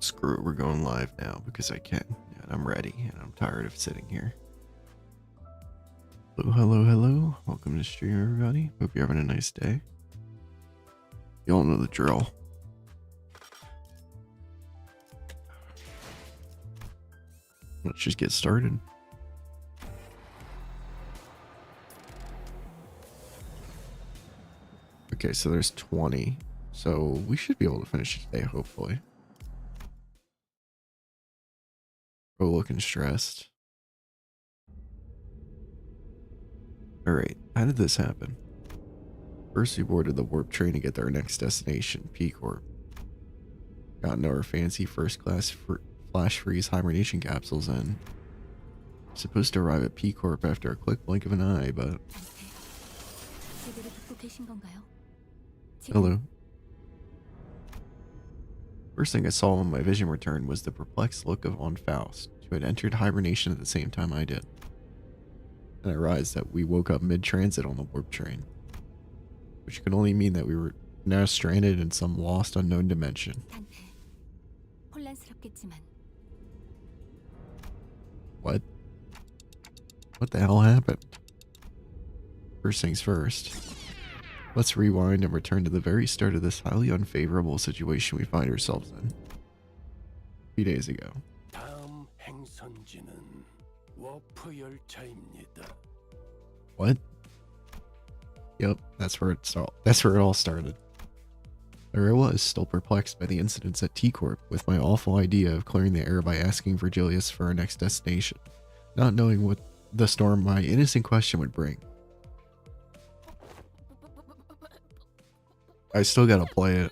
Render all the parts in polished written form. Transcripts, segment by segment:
Screw it, we're going live now because I can, and I'm ready, and I'm tired of sitting here. Hello, hello, hello. Welcome to the stream, everybody. Hope you're having a nice day. You all know the drill. Let's just get started. Okay, so there's 20. So we should be able to finish today, hopefully. Oh, looking stressed. Alright, how did this happen? First, we boarded the warp train to get to our next destination, P Corp. Got into our fancy first class flash freeze hibernation capsules and supposed to arrive at P Corp after a quick blink of an eye, but hello. First thing I saw when my vision returned was the perplexed look on Faust, who had entered hibernation at the same time I did. And I realized that we woke up mid-transit on the warp train, which could only mean that we were now stranded in some lost unknown dimension. What? What the hell happened? First things first. Let's rewind and return to the very start of this highly unfavorable situation we find ourselves in. A few days ago. What? Yep, that's where it all started. There I was, still perplexed by the incidents at T-Corp, with my awful idea of clearing the air by asking Virgilius for our next destination, not knowing what the storm my innocent question would bring. I still gotta play it.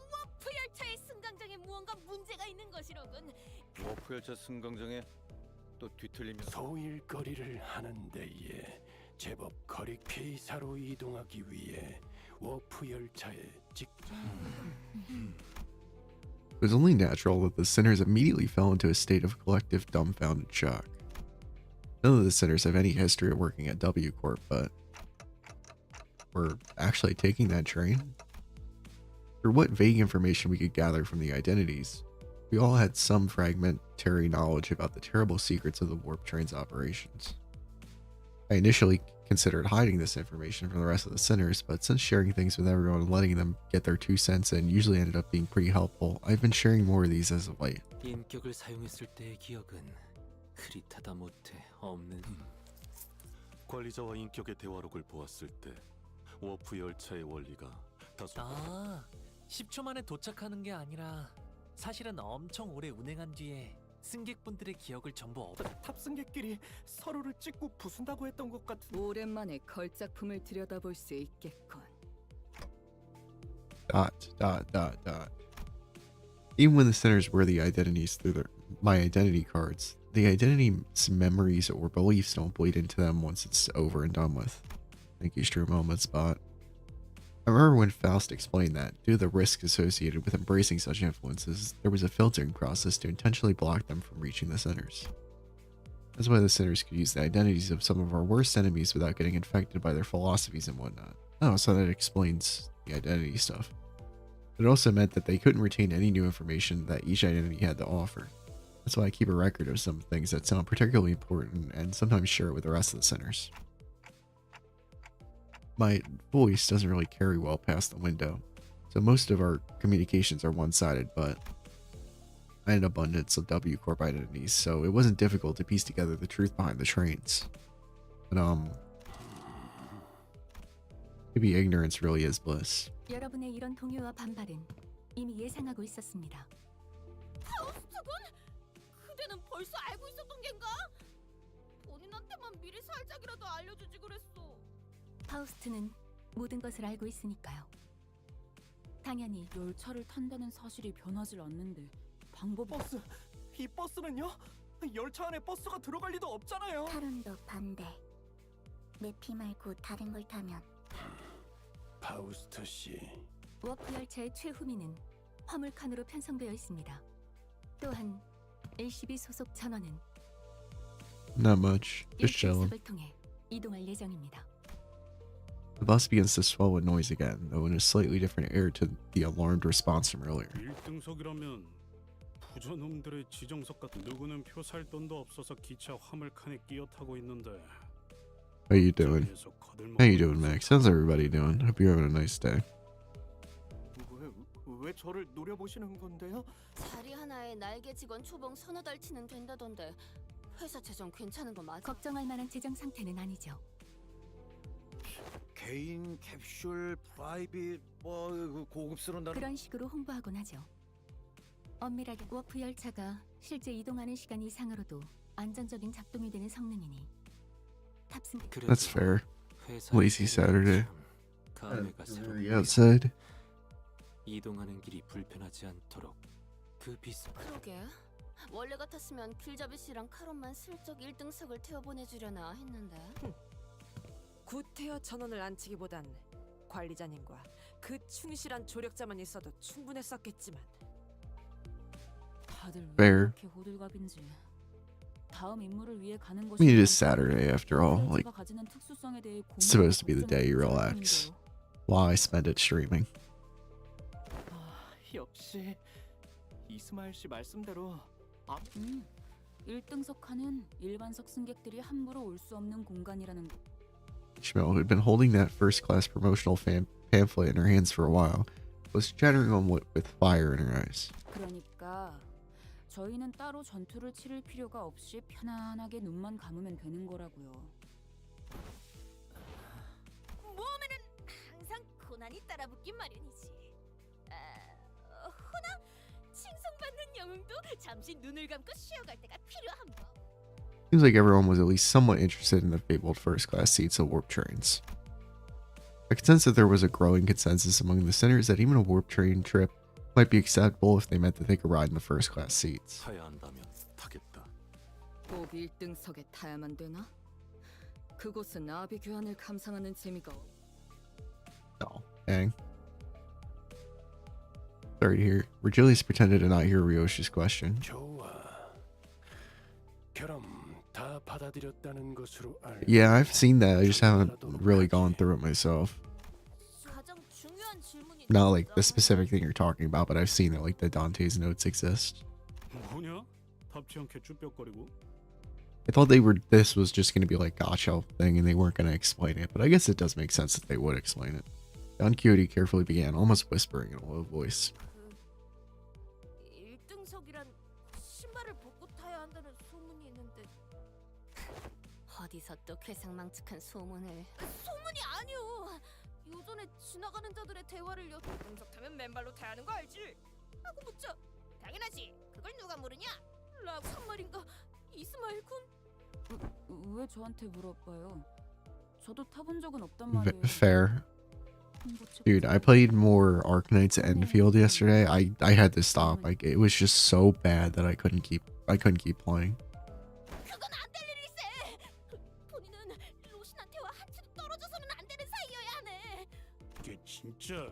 워프열차의 승강장에 무언가 문제가 있는 것이로군. 워프열차 승강장에 또 뒤틀리면 소일거리를 하는 데에 제법 거리 P사로 이동하기 위해 워프열차에 It was only natural that the sinners immediately fell into a state of collective dumbfounded shock. None of the sinners have any history of working at W Corp, but we're actually taking that train? For what vague information we could gather from the identities, we all had some fragmentary knowledge about the terrible secrets of the warp train's operations. I initially considered hiding this information from the rest of the sinners, but since sharing things with everyone and letting them get their 2 cents in usually ended up being pretty helpful, I've been sharing more of these as of late. 인격을 사용했을 때의 기억은 흐릿하다 못해 없는. 관리자와 인격의 대화록을 보았을 때 워프 열차의 원리가 다소 10초 만에 도착하는 게 아니라 사실은 엄청 오래 운행한 뒤에 승객분들의 기억을 전부 탑승객끼리 서로를 찍고 부순다고 했던 것 같은. 오랜만에 걸작품을 들여다볼 수 있겠군. ... Even when the sinners wear the identities through my identity cards, the identity's memories or beliefs don't bleed into them once it's over and done with. Thank you, Stream Moments Bot. I remember when Faust explained that, due to the risks associated with embracing such influences, there was a filtering process to intentionally block them from reaching the sinners. That's why the sinners could use the identities of some of our worst enemies without getting infected by their philosophies and whatnot. Oh, so that explains the identity stuff. It also meant that they couldn't retain any new information that each identity had to offer. That's why I keep a record of some things that sound particularly important and sometimes share it with the rest of the sinners. My voice doesn't really carry well past the window, so most of our communications are one-sided, but I had an abundance of W Corp identities, so it wasn't difficult to piece together the truth behind the trains. But maybe ignorance really is bliss. 여러분의 이런 동요와 반발은 이미 예상하고 있었습니다. 파우스트군? 그대는 벌써 알고 있었던 겐가? 본인한테만 미리 살짝이라도 알려주지 그랬어. 파우스트는 모든 것을 알고 있으니까요. 당연히 열차를 탄다는 사실이 변하질 않는데 방법이... 버스! 이 버스는요? 열차 안에 버스가 들어갈 리도 없잖아요. 타론도 반대. 내 피 말고 다른 걸 타면. 파우스트 씨. 워프 열차의 최후미는 화물칸으로 편성되어 있습니다. 또한 LCB 소속 전원은 Not much. Just 일대 chilling. 삽을 통해 이동할 예정입니다. The bus begins to swell with noise again, though in a slightly different air to the alarmed response from earlier. 1등석이라면 부저놈들의 지정석 같은 누구는 표 살 돈도 없어서 기차 화물칸에 끼어 타고 있는데. How you doing? How you doing, Max? How's everybody doing? Hope you're having a nice day. 왜 저를 노려보시는 건데요? 자리 하나에 날개 직원 초봉 서너 달치는 된다던데 회사 재정 괜찮은 거 맞아? 걱정할 만한 재정 상태는 아니죠. 개인 캡슐 프라이빗 뭐 고급스러운 단어. 그런 식으로 홍보하곤 하죠. 엄밀하게 워프 열차가 실제 이동하는 시간 이상으로도 안정적인 작동이 되는 성능이니 탑승. That's fair. Lazy Saturday. 감회가 The outside. 이동하는 길이 불편하지 않도록 그 비싼. 그러게 원래 같았으면 길잡이 씨랑 카론만 슬쩍 1등석을 태워 보내주려나 했는데. 구태여 전원을 안치기보단 관리자님과 그 충실한 조력자만 있어도 충분했었겠지만. 다들 왜 Fair. 이렇게 호들갑인지. 다음 임무를 위해 가는 I 것이. mean, it is Saturday after all. Like, 가지는 특수성에 대해 it's supposed to be the day you relax. While I spend it streaming. 역시 이스마일 씨 말씀대로 1등석 칸은 일반석 승객들이 함부로 올 수 없는 공간이라는 거. Schmel, who had been holding that first class promotional pamphlet in her hands for a while, was chattering on with fire in her eyes. 그러니까 저희는 따로 전투를 치를 필요가 없이 편안하게 눈만 감으면 되는 거라고요. 모험에는 항상 고난이 따라붙긴 마련이지. 허나 칭송받는 영웅도 잠시 눈을 감고 쉬어갈 때가 필요한 법. Seems like everyone was at least somewhat interested in the fabled first class seats of warp trains. I could sense that there was a growing consensus among the sinners that even a warp train trip might be acceptable if they meant that they could ride in the first class seats. 타야 한다면 타겠다. 꼭 1등석에 타야만 되나? 그곳은 나비 교환을 감상하는 재미가. Oh, dang. Sorry to hear. Virgilius pretended to not hear Ryoshi's question. 좋아. 그럼 다 받아들였다는 것으로 알. Yeah, I've seen that. I just haven't really gone through it myself. 가장 중요한 질문이 Not like the specific thing you're talking about, but I've seen it. Like the Dante's notes exist. 뭐냐? 답지 않게 쭈뼛거리고. I thought this was just going to be like gacha thing and they weren't going to explain it, but I guess it does make sense that they would explain it. Don Quixote carefully began, almost whispering in a low voice. 1등석이란 신발을 벗고 타야 한다는 소문이 있는데 어디서 또 괴상망측한 소문을. 소문이 아니오. 요전에 지나가는 자들의 대화를 1등석 타면 맨발로 타야 하는 거 알지? 하고 묻자. 당연하지. 그걸 누가 모르냐? 라고 한 말인가. 이스마일 군? 왜 저한테 물어봐요? 저도 타본 적은 없단 말이에요. Fair. Dude, I played more Arknights Enfield yesterday. I had to stop. Like it was just so bad that I couldn't keep playing. 그건 안 될 일일세. 본인은 로신한테와 한치도 떨어져서는 안 되는 사이여야 하네. 이게 진짜.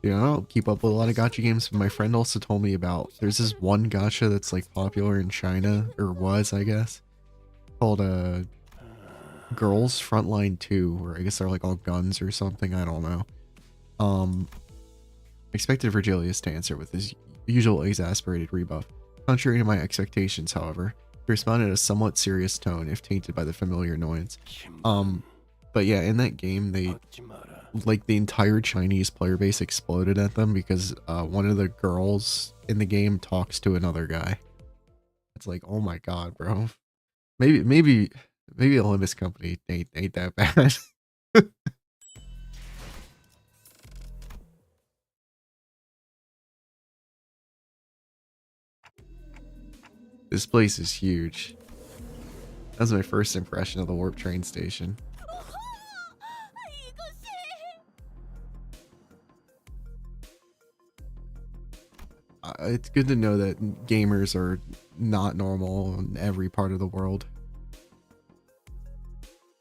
Yeah, I don't keep up with a lot of gacha games, but my friend also told me about there's this one gacha that's like popular in China, or was, I guess, called Girls Frontline 2, or I guess they're like all guns or something, I don't know. Expected Virgilius to answer with his usual exasperated rebuff. Contrary to my expectations, however, he responded in a somewhat serious tone, if tainted by the familiar annoyance. But yeah, in that game, the entire Chinese player base exploded at them because one of the girls in the game talks to another guy. It's like, oh my god, bro. Maybe a Limbus Company ain't that bad. This place is huge. That was my first impression of the warp train station. It's good to know that gamers are not normal in every part of the world.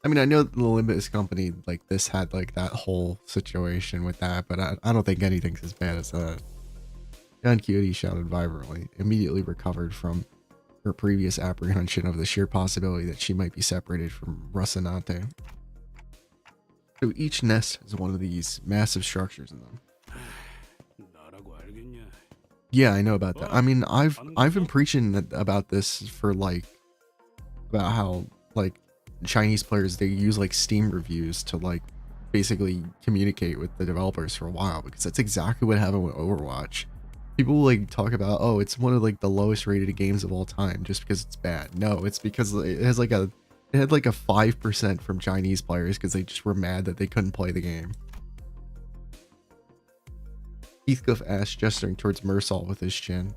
I mean, I know the Limbus Company, like, this had, like, that whole situation with that, but I don't think anything's as bad as that. Don Quixote shouted vibrantly, immediately recovered from her previous apprehension of the sheer possibility that she might be separated from Rocinante. So each nest has one of these massive structures in them. 나라고 알겠냐? Yeah, I know about that. I mean, I've been preaching about this for like, about how like Chinese players, they use like Steam reviews to like basically communicate with the developers for a while, because that's exactly what happened with Overwatch. People like talk about, oh, it's one of like the lowest rated games of all time just because it's bad. No, it's because it had like a 5% from Chinese players because they just were mad that they couldn't play the game. Heathcliff asked, gesturing towards Mersal with his chin.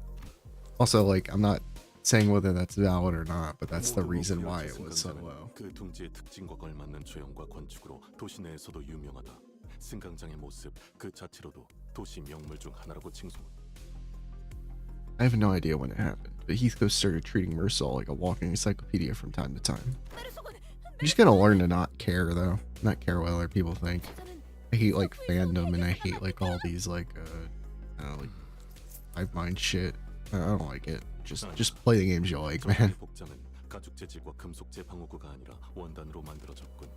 Also, like, I'm not saying whether that's valid or not, but that's the reason why it was so low. 그 둥지의 특징과 걸맞는 조형과 건축으로 도시 내에서도 유명하다. 승강장의 모습 그 자체로도 도시 명물 중 하나라고 칭송한다. I have no idea when it happened, but Heathcliff started treating Mersal like a walking encyclopedia from time to time. You just gotta learn to not care, though. Not care what other people think. I hate like fandom, and I hate like all these like I don't know, like hive mind shit. I don't like it. Just play the games you like, man. 복장은 가죽 재질과 금속 재방어구가 아니라 원단으로 만들어졌군.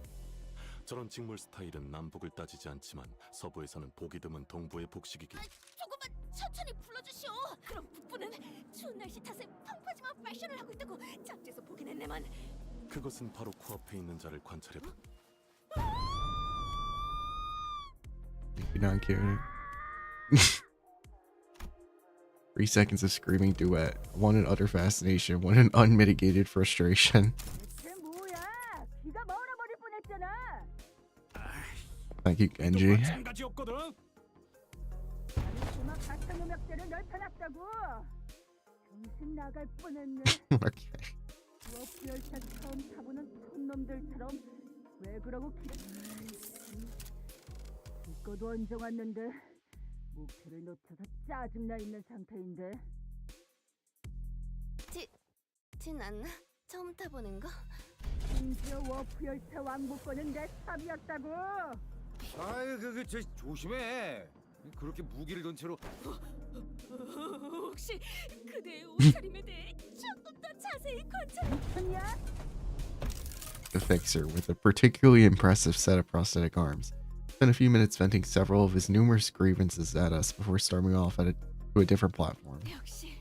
저런 직물 스타일은 남북을 따지지 않지만 서부에서는 보기 드문 동부의 복식이기. 조금만 천천히 불러주시오. 그럼 북부는 추운 날씨 탓에 펑퍼짐한 패션을 하고 있다고 잡지에서 보긴 했네만. 그것은 바로 코앞에 있는 자를 관찰해봐. You're not kidding. 3 seconds of screaming duet. One in utter fascination, one in unmitigated frustration. Thank you, Genji. 마찬가지였거든. Okay. 이거도 언제 왔는데 목표를 놓쳐서 짜증나 있는 상태인데. 진 않나? 처음 타보는 거? 심지어 워프 열차 왕복권은 내 탑이었다고. 아이 저 조심해. 그렇게 무기를 든 채로. 혹시 그대의 옷차림에 대해 조금 더 자세히 관찰했냐? The fixer, with a particularly impressive set of prosthetic arms, spent a few minutes venting several of his numerous grievances at us before storming off to a different platform. 역시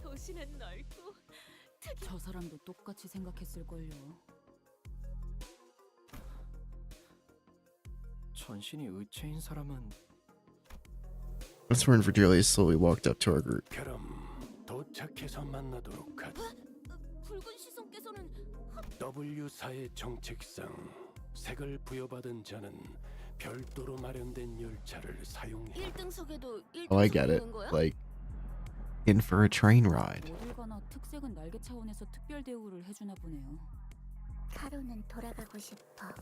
도시는 넓고 저 사람도 똑같이 생각했을걸요. 전신이 의체인 사람은 That's when Virgilia slowly walked up to our group. 그럼 도착해서 만나도록 하자. 붉은 시선께서는 W사의 정책상 색을 부여받은 자는 별도로 마련된 열차를 사용해. 1등석에도 1등석 Oh, I get it. 있는 거야? Like, in for a train ride. 어딜 가나 특색은 날개 차원에서 특별 대우를 해주나 보네요. 하루는 돌아가고 싶어.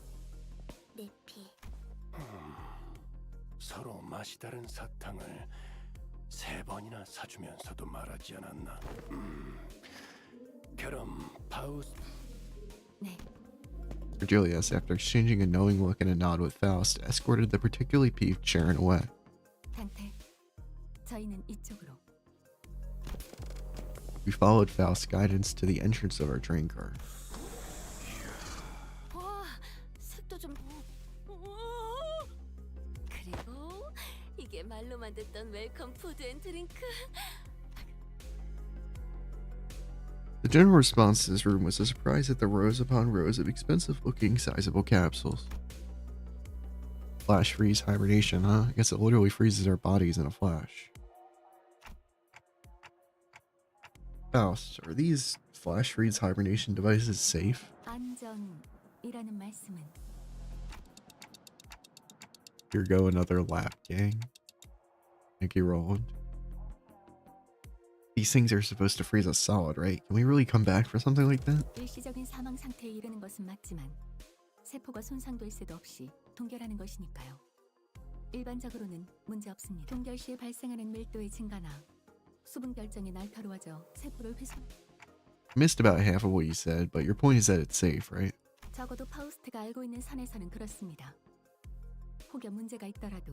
내피. 서로 맛이 다른 사탕을 3번이나 사주면서도 말하지 않았나? 그럼 파우스트. 네. Virgilius, after exchanging a knowing look and a nod with Faust, escorted the particularly peeved Sharon away. 강태, 저희는 이쪽으로. We followed Faust's guidance to the entrance of our train car. 와, 색도 좀 봐. 그리고 이게 말로만 듣던 웰컴 푸드 앤 드링크. The general response to this room was a surprise at the rows upon rows of expensive-looking, sizable capsules. Flash freeze hibernation, huh? I guess it literally freezes our bodies in a flash. Faust, are these flash freeze hibernation devices safe? 안전이라는 말씀은 Here go another lap, gang. Thank you, Roland. These things are supposed to freeze us solid, right? Can we really come back for something like that? 일시적인 사망 상태에 이르는 것은 맞지만 세포가 손상될 새도 없이 동결하는 것이니까요. 일반적으로는 문제 없습니다. 동결 시에 발생하는 밀도의 증가나 수분 결정이 날카로워져 세포를 훼손. I missed about half of what you said, but your point is that it's safe, right? 적어도 파우스트가 알고 있는 선에서는 그렇습니다. 혹여 문제가 있더라도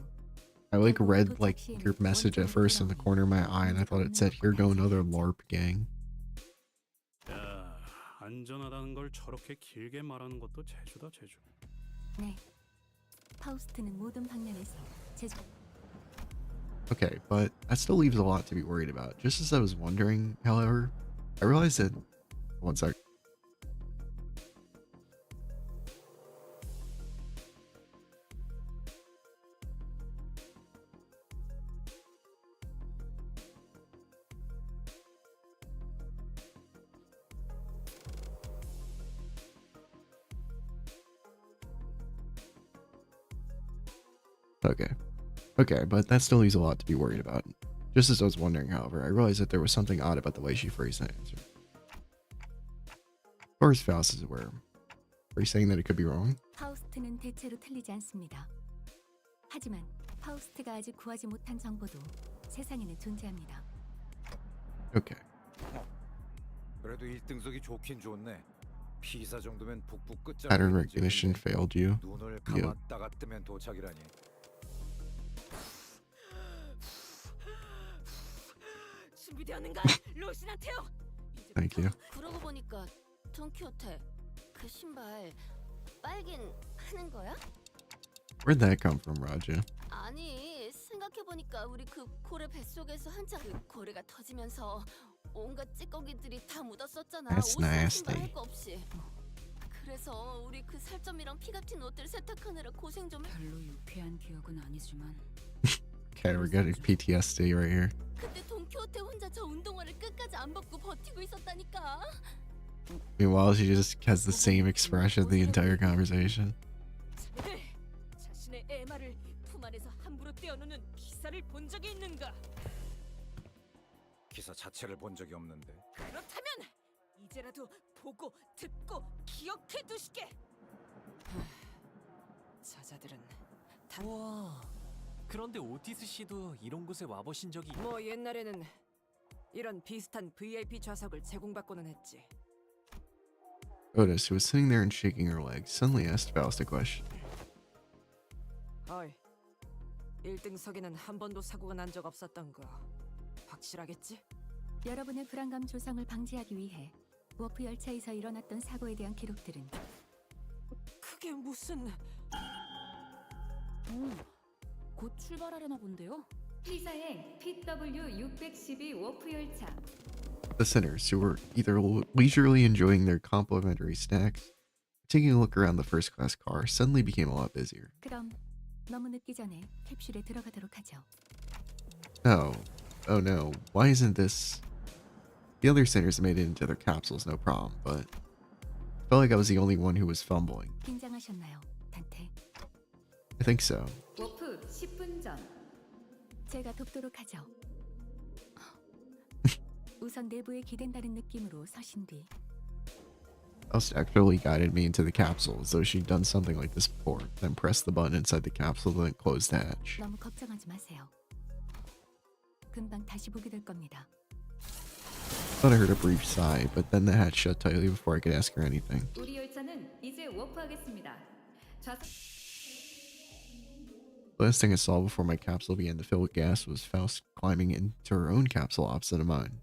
I like read like your message at first in the corner of my eye, and I thought it said, "Here go another LARP gang." 안전하다는 걸 저렇게 길게 말하는 것도 재주다 재주. 네. 파우스트는 모든 방면에서 제조. Okay, but that still leaves a lot to be worried about. Just as I was wondering, however, I realized that. One sec. Okay, but that still leaves a lot to be worried about. Just as I was wondering, however, I realized that there was something odd about the way she phrased that answer. As far as Faust is aware, are you saying that it could be wrong? 파우스트는 대체로 틀리지 않습니다. 하지만 파우스트가 아직 구하지 못한 정보도 세상에는 존재합니다. Okay. 그래도 1등석이 좋긴 좋네. 피사 정도면 북부 끝자락에 Pattern 있는 recognition 집인데 failed you. 눈을 Yeah. 감았다가 뜨면 도착이라니. 준비되었는가? 로신한테요. Thank you. 그러고 보니까 돈키호테 그 신발 빨긴 하는 거야? Where'd that come from, Raja? 아니 생각해 보니까 우리 그 고래 뱃속에서 한창 그 고래가 터지면서 온갖 찌꺼기들이 다 묻었었잖아. That's 옷이랑 신발 nasty. 할 거 없이. 그래서 우리 그 살점이랑 피 같은 옷들 세탁하느라 고생 좀 해. 별로 유쾌한 기억은 아니지만 Okay, we're getting PTSD right here. 그때 돈키호테 혼자 저 운동화를 끝까지 안 벗고 버티고 있었다니까. Meanwhile, she just has the same expression the entire conversation. 자네들 자신의 애마를 품 안에서 함부로 떼어놓는 기사를 본 적이 있는가? 기사 자체를 본 적이 없는데. 그렇다면 이제라도 보고 듣고 기억해 두시게. 저자들은 우와. 그런데 오티스 씨도 이런 곳에 와보신 적이 뭐 옛날에는 이런 비슷한 VIP 좌석을 제공받고는 했지. Otis, who was sitting there and shaking her legs, suddenly asked Faust a question. 어이, 1등석에는 한 번도 사고가 난 적 없었던 거 확실하겠지? 여러분의 불안감 조성을 방지하기 위해 워프 열차에서 일어났던 사고에 대한 기록들은 그게 무슨... 곧 출발하려나 본데요? 피사의 PW612 워프 열차. The sinners, who were either leisurely enjoying their complimentary snacks, or taking a look around the first class car, suddenly became a lot busier. 그럼 너무 늦기 전에 캡슐에 들어가도록 하죠. No. Oh no. Why isn't this... The other sinners made it into their capsules, no problem, but... I felt like I was the only one who was fumbling. 긴장하셨나요, 단테? I think so. 워프 10분 전. 제가 돕도록 하죠. 우선 내부에 기댄다는 느낌으로 서신 뒤 Faust actually guided me into the capsule as though she'd done something like this before, then pressed the button inside the capsule, then closed the hatch. 너무 걱정하지 마세요. 금방 다시 보게 될 겁니다. Thought I heard a brief sigh, but then the hatch shut tightly before I could ask her anything. 우리 열차는 이제 워프하겠습니다. The last thing I saw before my capsule began to fill with gas was Faust climbing into her own capsule opposite of mine.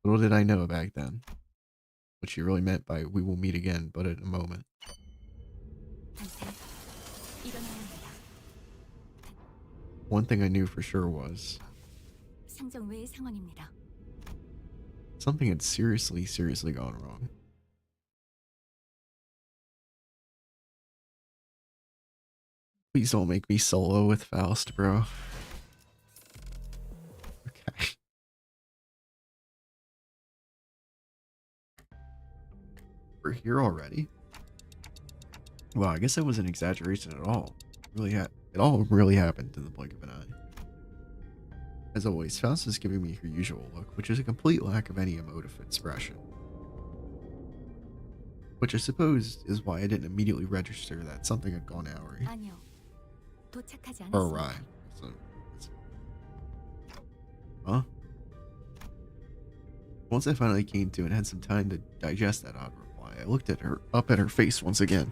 Little did I know back then what she really meant by "we will meet again, but in a moment." 단테, 일어나야 합니다. One thing I knew for sure was 상정 외의 상황입니다. something had seriously gone wrong. Please don't make me solo with Faust, bro. Okay. We're here already? Well, I guess that was an exaggeration at all. It all really happened in the blink of an eye. As always, Faust is giving me her usual look, which is a complete lack of any emotive expression. Which I suppose is why I didn't immediately register that something had gone awry. 아니요. 도착하지 Or 않았습니다. awry. Huh? Once I finally came to and had some time to digest that odd reply, I looked up at her face once again.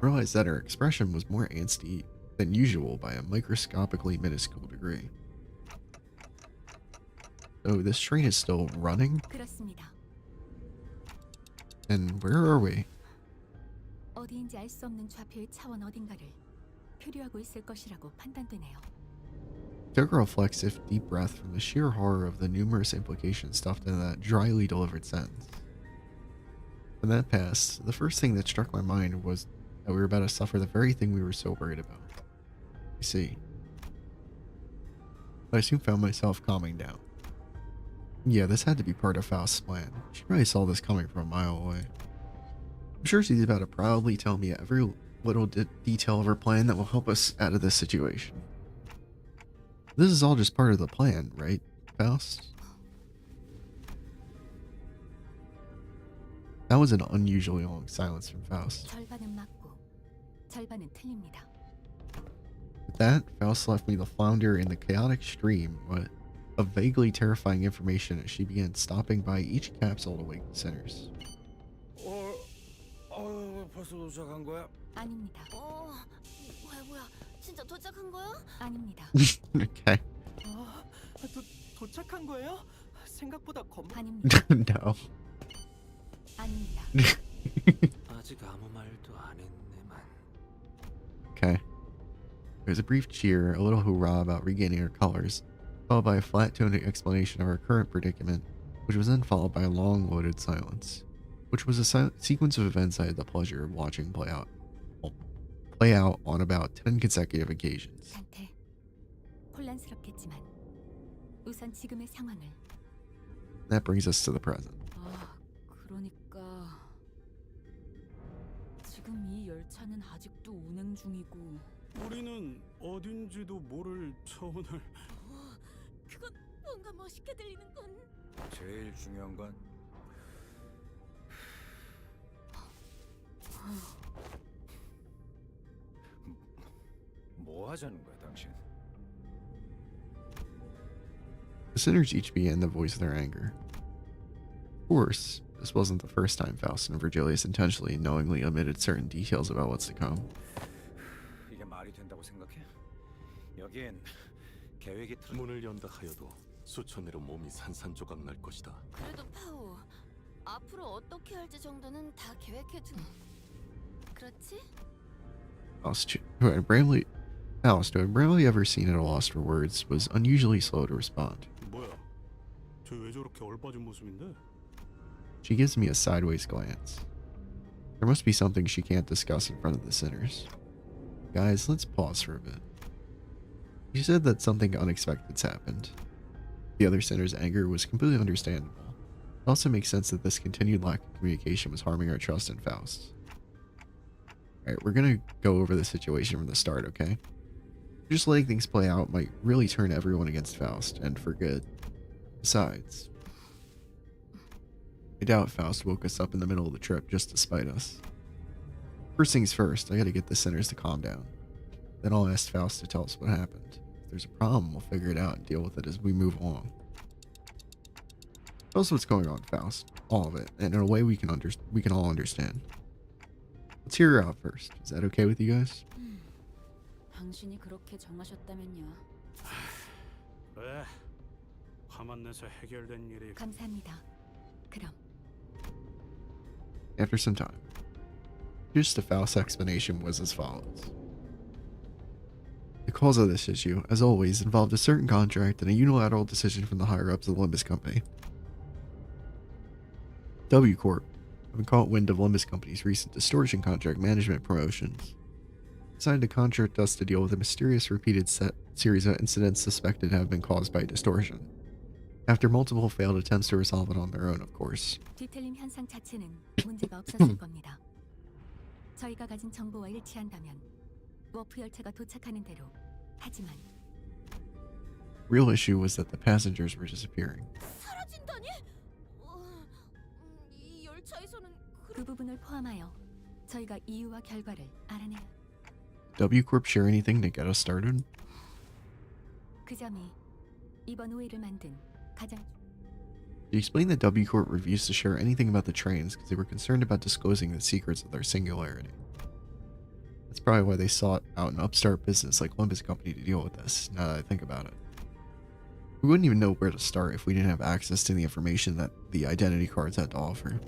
I realized that her expression was more angsty, than usual by a microscopically minuscule degree. Oh, this train is still running? 그렇습니다. And where are we? 어디인지 알 수 없는 좌표의 차원 어딘가를 표류하고 있을 것이라고 판단되네요. Took a reflexive, deep breath from the sheer horror of the numerous implications stuffed in that dryly delivered sentence. When that passed, the first thing that struck my mind was that we were about to suffer the very thing we were so worried about. You see, I soon found myself calming down. Yeah, this had to be part of Faust's plan. She probably saw this coming from a mile away. I'm sure she's about to proudly tell me every little detail of her plan that will help us out of this situation. This is all just part of the plan, right, Faust? That was an unusually long silence from Faust. 절반은 맞고 절반은 틀립니다. With that, Faust left me to flounder in the chaotic stream of vaguely terrifying information as she began stopping by each capsule to wake the sinners. 벌써 도착한 거야? 아닙니다. 뭐야? 진짜 도착한 거야? 아닙니다. Okay. 도착한 거예요? 생각보다 아닙니다. No. 아닙니다. 아직 아무 말도 안 했네만. Okay. There was a brief cheer, a little hoorah about regaining her colors, followed by a flat-toned explanation of her current predicament, which was then followed by a long-loaded silence, which was a sequence of events I had the pleasure of watching play out on about 10 consecutive occasions. 단테, 혼란스럽겠지만 우선 지금의 상황을. That brings us to the present. 그러니까 지금 이 열차는 아직도 운행 중이고 우리는 어딘지도 모를 차원을. 그건 뭔가 멋있게 들리는 건. 제일 중요한 건 뭐 하자는 거야, 당신? The sinners each began to voice their anger. Of course, this wasn't the first time Faust and Virgilius intentionally and knowingly omitted certain details about what's to come. 이게 말이 된다고 생각해? 여기엔 계획이 문을 연다 하여도 수천 내로 몸이 산산조각 날 것이다. 그래도 파우, 앞으로 어떻게 할지 정도는 다 계획해둔. 그렇지? Faust, who had bravely ever seen at a loss for words, was unusually slow to respond. 뭐야? 쟤 왜 저렇게 얼빠진 모습인데? She gives me a sideways glance. There must be something she can't discuss in front of the sinners. Guys, let's pause for a bit. She said that something unexpected's happened. The other sinner's anger was completely understandable. It also makes sense that this continued lack of communication was harming our trust in Faust. Alright, we're gonna go over the situation from the start, okay? Just letting things play out might really turn everyone against Faust, and for good. Besides, I doubt Faust woke us up in the middle of the trip just to spite us. First things first, I gotta get the sinners to calm down. Then I'll ask Faust to tell us what happened. If there's a problem, we'll figure it out and deal with it as we move along. Tell us what's going on, Faust. All of it, and in a way we can all understand. Let's hear her out first. Is that okay with you guys? 당신이 그렇게 정하셨다면요. 그래. 화만 내서 해결된 일이. 감사합니다. 그럼 After some time, just the Faust's explanation was as follows. The cause of this issue, as always, involved a certain contract and a unilateral decision from the higher-ups of the Limbus Company. W Corp, having caught wind of Limbus Company's recent distortion contract management promotions, decided to contract us to deal with a mysterious repeated series of incidents suspected to have been caused by distortion. After multiple failed attempts to resolve it on their own, of course. 뒤틀림 현상 자체는 문제가 없었을 겁니다. 저희가 가진 정보와 일치한다면 워프 열차가 도착하는 대로. 하지만 Real issue was that the passengers were disappearing. 사라진다니? 이 열차에서는 그 부분을 포함하여 저희가 이유와 결과를 알아내야. W Corp share anything to get us started? 그 점이 이번 오해를 만든 가장. She explained that W Corp refused to share anything about the trains because they were concerned about disclosing the secrets of their singularity. That's probably why they sought out an upstart business like Limbus Company to deal with this, now that I think about it. We wouldn't even know where to start if we didn't have access to the information that the identity cards had to offer.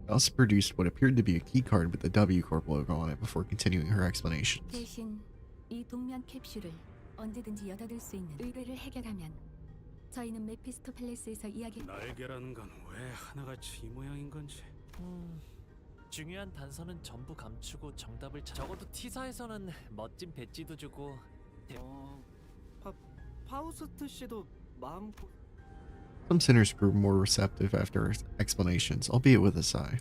Faust produced what appeared to be a key card with the W Corp logo on it before continuing her explanations. 대신 이 동면 캡슐을 언제든지 여닫을 수 있는 의뢰를 해결하면 저희는 메피스토 팰리스에서 이야기. 날개라는 건 왜 하나같이 이 모양인 건지. 중요한 단서는 전부 감추고 정답을 적어도 T사에서는 멋진 배지도 주고. 파우스트 씨도 마음고. Some sinners grew more receptive after explanations, albeit with a sigh.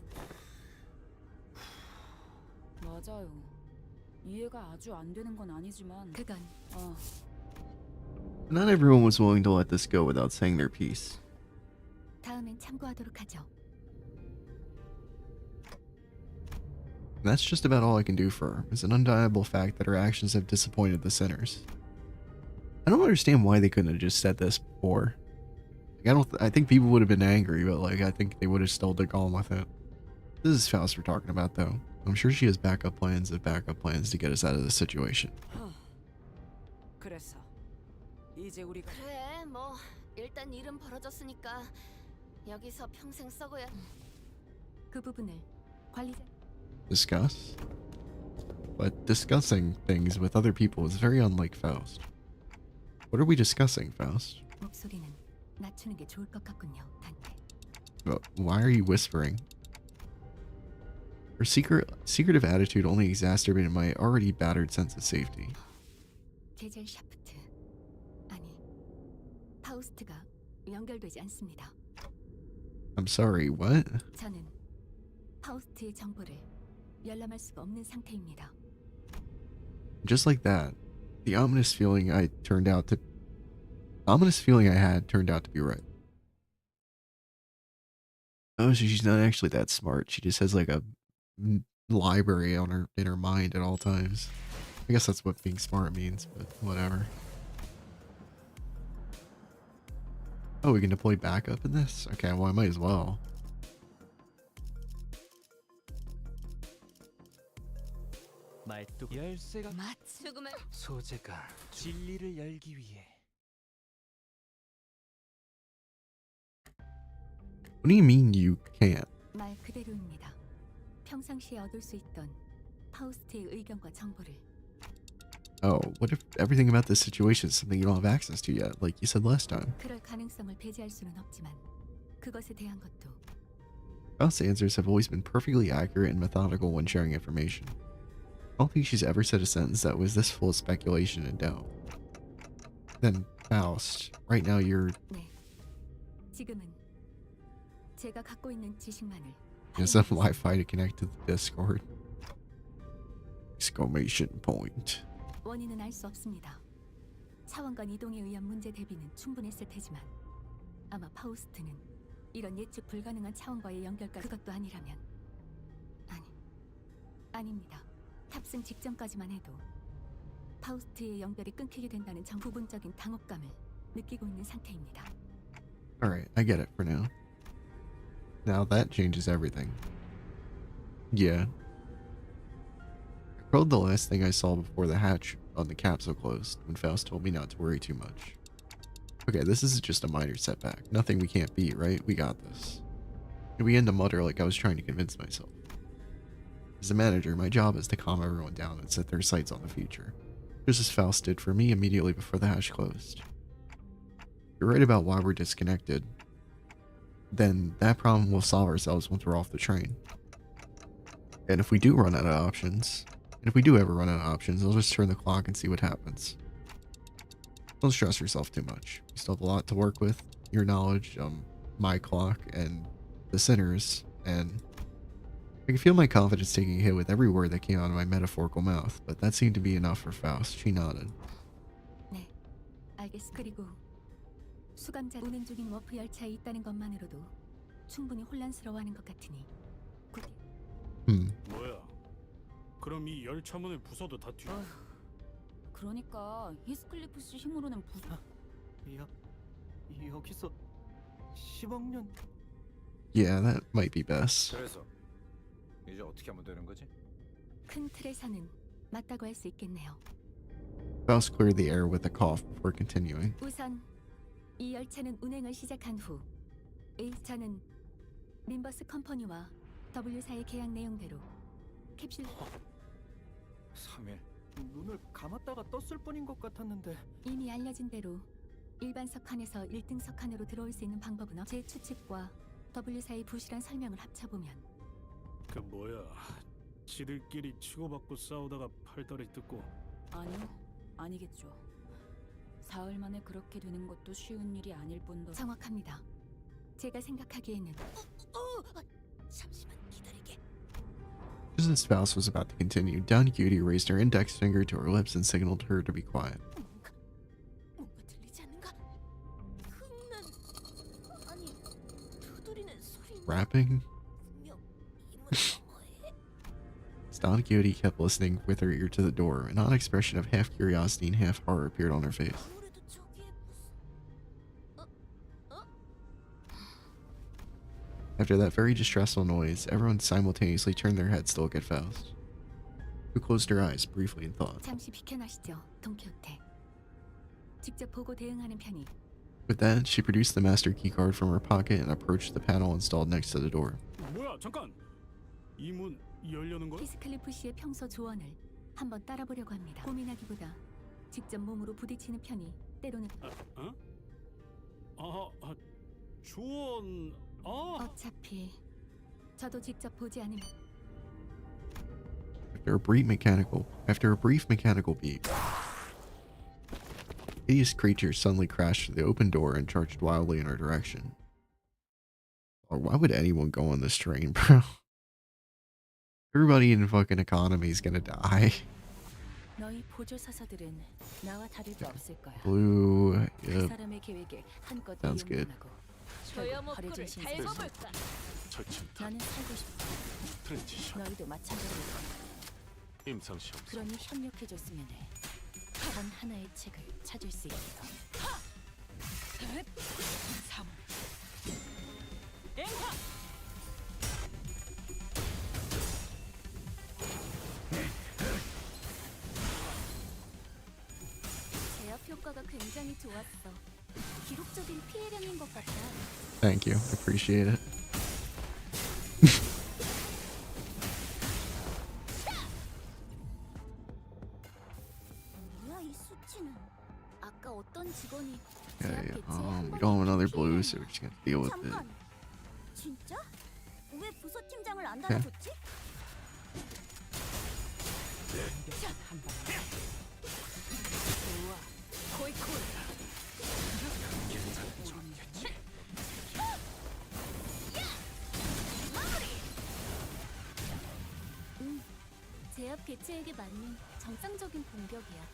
맞아요. 이해가 아주 안 되는 건 아니지만 그건 Not everyone was willing to let this go without saying their piece. 다음엔 참고하도록 하죠. And that's just about all I can do for her. It's an undeniable fact that her actions have disappointed the sinners. I don't understand why they couldn't have just said this before. Like, I think people would have been angry, but like I think they would have still gone with it. This is Faust we're talking about, though. I'm sure she has backup plans to get us out of this situation. 그래서 이제 우리가 그래, 뭐 일단 일은 벌어졌으니까 여기서 평생 썩어야. 그 부분을 관리자. Discuss? But discussing things with other people is very unlike Faust. What are we discussing, Faust? 목소리는 낮추는 게 좋을 것 같군요, 단테. But why are you whispering? Her secretive attitude only exacerbated my already battered sense of safety. 게젤 샤프트. 아니, 파우스트가 연결되지 않습니다. I'm sorry, what? 저는 파우스트의 정보를 열람할 수가 없는 상태입니다. Just like that, the ominous feeling I had turned out to be right. Oh, so she's not actually that smart. She just has like a library in her mind at all times. I guess that's what being smart means, but whatever. Oh, we can deploy backup in this? Okay, well I might as well. 말뚝 열쇠가 죽음을 소재가 진리를 열기 위해. What do you mean you can't? 말 그대로입니다. 평상시에 얻을 수 있던 파우스트의 의견과 정보를. Oh, what if everything about this situation is something you don't have access to yet, like you said last time? 그럴 가능성을 배제할 수는 없지만 그것에 대한 것도. Faust's answers have always been perfectly accurate and methodical when sharing information. I don't think she's ever said a sentence that was this full of speculation and doubt. Then, Faust, right now you're... 네. 지금은 제가 갖고 있는 지식만을. There's some Wi-Fi to connect to the Discord. Exclamation point. 원인은 알 수 없습니다. 차원간 이동에 의한 문제 대비는 충분했을 테지만 아마 파우스트는 이런 예측 불가능한 차원과의 연결까지 그것도 아니라면 아닙니다. 탑승 직전까지만 해도 파우스트의 연결이 끊기게 된다는 부분적인 당혹감을 느끼고 있는 상태입니다. Alright, I get it for now. Now that changes everything. Yeah. I recalled the last thing I saw before the hatch on the capsule closed, when Faust told me not to worry too much. Okay, this is just a minor setback. Nothing we can't beat, right? We got this. And we end to mutter like I was trying to convince myself. As a manager, my job is to calm everyone down and set their sights on the future, just as Faust did for me immediately before the hatch closed. You're right about why we're disconnected. Then that problem will solve ourselves once we're off the train. And if we do run out of options, and if we do ever run out of options, I'll just turn the clock and see what happens. Don't stress yourself too much. You still have a lot to work with. Your knowledge, my clock, and the sinners, and I can feel my confidence taking a hit with every word that came out of my metaphorical mouth, but that seemed to be enough for Faust. She nodded. 네, 알겠어. 그리고 수감자 운행 중인 워프 열차에 있다는 것만으로도 충분히 혼란스러워하는 것 같으니 뭐야? 그럼 이 열차문을 부숴도 다 뒤... 그러니까 히스클리프 씨 힘으로는 여기서 10억 년. Yeah, that might be best. 그래서 이제 어떻게 하면 되는 거지? 큰 틀에서는 맞다고 할 수 있겠네요. Faust cleared the air with a cough before continuing. 우선 이 열차는 운행을 시작한 후 A차는 림버스 컴퍼니와 W사의 계약 내용대로 캡슐 3일. 눈을 감았다가 떴을 뿐인 것 같았는데. 이미 알려진 대로 일반 석칸에서 1등 석칸으로 들어올 수 있는 방법은 제 추측과 W사의 부실한 설명을 합쳐보면 그 뭐야? 지들끼리 치고받고 싸우다가 팔다리 뜯고. 아니요, 아니겠죠. 사흘 만에 그렇게 되는 것도 쉬운 일이 아닐 뿐더러. 정확합니다. 제가 생각하기에는 잠시만 기다리게. Just as Faust was about to continue, Don Quixote raised her index finger to her lips and signaled her to be quiet. 뭔가 들리지 않는가? 흠난 아니 두드리는 소리. Rapping? 분명 이문 너머에. As Don Quixote kept listening with her ear to the door, an odd expression of half curiosity and half horror appeared on her face. 아무래도 저기에 무슨 After that very distressful noise, everyone simultaneously turned their heads to look at Faust, who closed her eyes briefly in thought. 잠시 비켜나시죠, 돈키호테. 직접 보고 대응하는 편이. With that, she produced the master keycard from her pocket and approached the panel installed next to the door. 뭐야? 잠깐. 이 문 열려는 거야? 히스클리프 씨의 평소 조언을 한번 따라보려고 합니다. 고민하기보다 직접 몸으로 부딪히는 편이 때로는 조언. 어차피 저도 직접 보지 않으면 After a brief mechanical beep, hideous creature suddenly crashed through the open door and charged wildly in our direction. Or why would anyone go on this train, bro? Everybody in fucking economy is gonna die. 너희 보조 사서들은 나와 다를 게 없을 거야. Blue, 그 yep. 사람의 계획에 한껏 Sounds good. 이용하고 저야 결국 버려진 먹구를 신세를 달궈볼까? 철침타, 나는 살고 싶어. 트랜지션, 너희도 마찬가지일 거야. 임상시험. 그러니 협력해줬으면 해. 단 하나의 책을 찾을 수 있어. 제압 효과가 굉장히 좋았어. 기록적인 피해량인 것 같아. Thank you. I appreciate it. 뭐야 이 수치는? 아까 어떤 직원이 Okay, we don't have another blue, so we're just gonna deal with it. 잠깐. 진짜? 왜 부서 팀장을 안 Okay. 달아줬지? 제압 개체에게 맞는 정상적인 공격이야.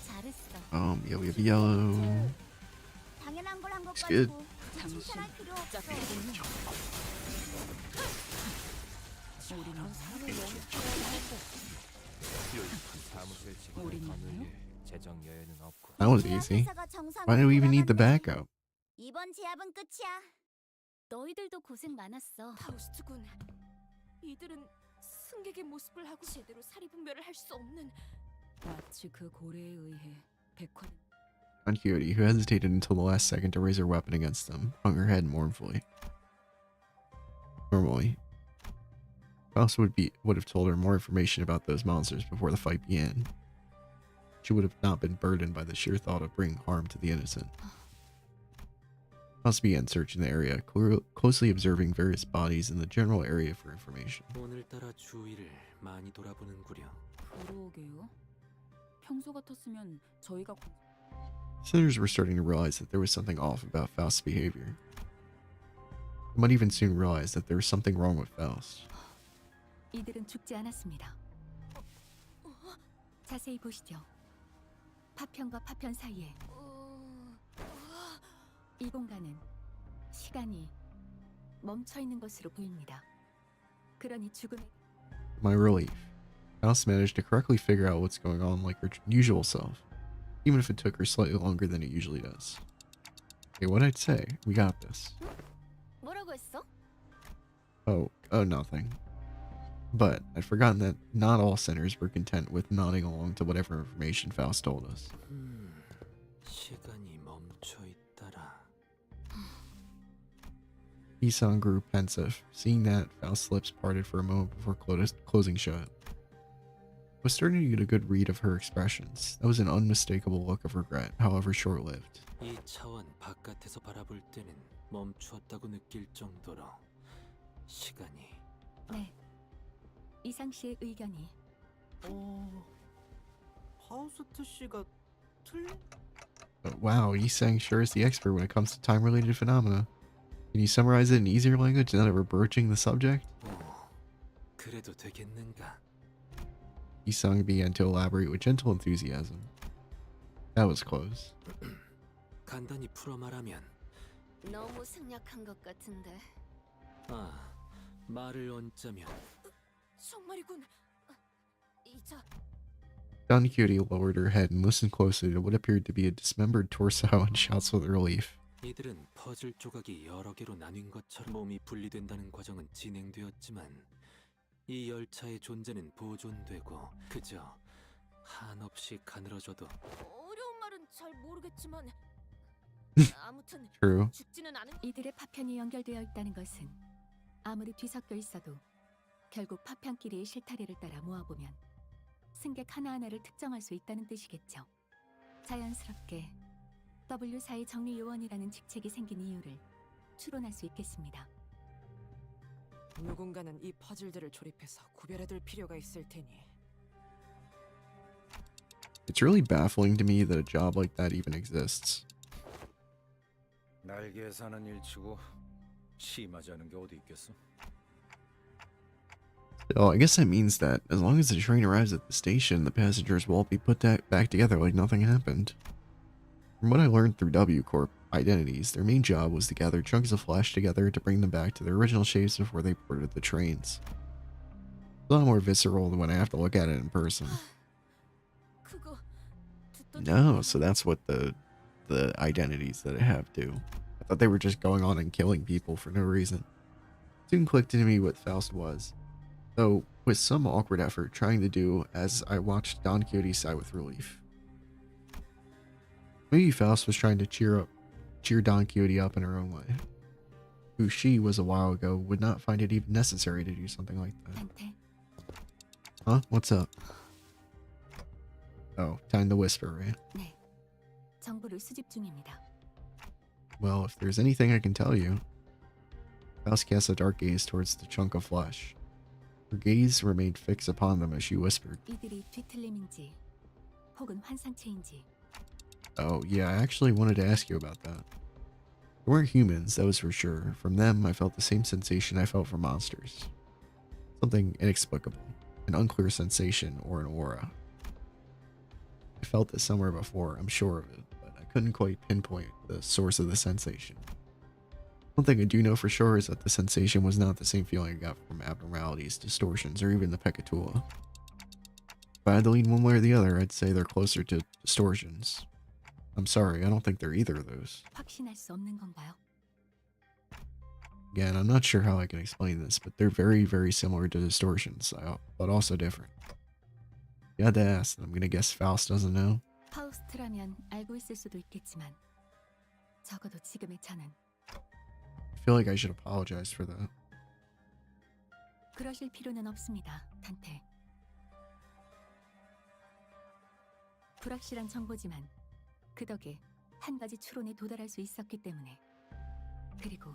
잘했어. Yellow. 당연한 걸 한 것 It's good. 가지고 굳이 칭찬할 필요 없어. 우리는 사무실 직원을 더 늘릴 재정 여유는 없고. That was 제압 easy. 회사가 정상으로 Why do we even need the 돌아간대. backup? 이번 제압은 끝이야. 너희들도 고생 많았어. 파우스트군. 이들은 승객의 모습을 하고 제대로 사리분별을 할 수 없는. 마치 그 고래에 의해 백화. Don Quixote, who hesitated until the last second to raise her weapon against them, hung her head mournfully. Normally, Faust would have told her more information about those monsters before the fight began. She would have not been burdened by the sheer thought of bringing harm to the innocent. Faust began searching the area, closely observing various bodies in the general area for information. 오늘따라 주위를 많이 돌아보는구려. 그러게요. 평소 같았으면 저희가 Senators were starting to realize that there was something off about Faust's behavior. They might even soon realize that there was something wrong with Faust. 이들은 죽지 않았습니다. 자세히 보시죠. 파편과 파편 사이에 이 공간은 시간이 멈춰 있는 것으로 보입니다. 그러니 죽음의 To my relief, Faust managed to correctly figure out what's going on like her usual self, even if it took her slightly longer than it usually does. Hey, what'd I say? We got this. 뭐라고 했어? Oh, nothing. But I'd forgotten that not all sinners were content with nodding along to whatever information Faust told us. 시간이 멈춰 있더라. Isan grew pensive. Seeing that, Faust's lips parted for a moment before closing shut. I was starting to get a good read of her expressions. That was an unmistakable look of regret, however short-lived. 이 차원 바깥에서 바라볼 때는 멈추었다고 느낄 정도로 시간이. 네. 이상 씨의 의견이. 파우스트 씨가 틀린? Wow, Isang sure is the expert when it comes to time-related phenomena. Can you summarize it in easier language instead of broaching the subject? 그래도 되겠는가? Isang began to elaborate with gentle enthusiasm. That was close. 간단히 풀어 말하면 너무 생략한 것 같은데. 말을 얹자면 정말이군. 이자. Don Quixote lowered her head and listened closely to what appeared to be a dismembered torso and shouts with relief. 이들은 퍼즐 조각이 여러 개로 나뉜 것처럼 몸이 분리된다는 과정은 진행되었지만 이 열차의 존재는 보존되고 그저 한없이 가늘어져도 어려운 말은 잘 모르겠지만 아무튼 True. 죽지는 않은. 이들의 파편이 연결되어 있다는 것은 아무리 뒤섞여 있어도 결국 파편끼리의 실타래를 따라 모아보면 승객 하나하나를 특정할 수 있다는 뜻이겠죠. 자연스럽게 W4의 정리요원이라는 직책이 생긴 이유를 추론할 수 있겠습니다. 누군가는 이 퍼즐들을 조립해서 구별해둘 필요가 있을 테니. It's really baffling to me that a job like that even exists. 날개에 사는 일치고 심하지 않은 게 어디 있겠어? Still, I guess that means that as long as the train arrives at the station, the passengers will all be put back together like nothing happened. From what I learned through W Corp identities, their main job was to gather chunks of flesh together to bring them back to their original shapes before they boarded the trains. It's a lot more visceral than when I have to look at it in person. No, so that's what the identities that I have do. I thought they were just going on and killing people for no reason. Soon clicked into me what Faust was, though with some awkward effort trying to do as I watched Don Quixote sigh with relief. Maybe Faust was trying to cheer Don Quixote up in her own way, who she was a while ago would not find it even necessary to do something like that. Huh? What's up? Oh, time to whisper, right? 네. 정보를 수집 중입니다. Well, if there's anything I can tell you. Faust cast a dark gaze towards the chunk of flesh. Her gaze remained fixed upon them as she whispered. 이들이 뒤틀림인지 혹은 환상체인지. Oh, yeah, I actually wanted to ask you about that. They weren't humans, that was for sure. From them, I felt the same sensation I felt from monsters. Something inexplicable. An unclear sensation or an aura. I felt it somewhere before, I'm sure of it, but I couldn't quite pinpoint the source of the sensation. One thing I do know for sure is that the sensation was not the same feeling I got from abnormalities, distortions, or even the Pecatula. If I had to lean one way or the other, I'd say they're closer to distortions. I'm sorry, I don't think they're either of those. 확신할 수 없는 건가요? Again, I'm not sure how I can explain this, but they're very, very similar to distortions, but also different. You had to ask, and I'm gonna guess Faust doesn't know. 파우스트라면 알고 있을 수도 있겠지만 적어도 지금의 저는 I feel like I should apologize for that. 그러실 필요는 없습니다, 단테. 불확실한 정보지만 그 덕에 한 가지 추론에 도달할 수 있었기 때문에 그리고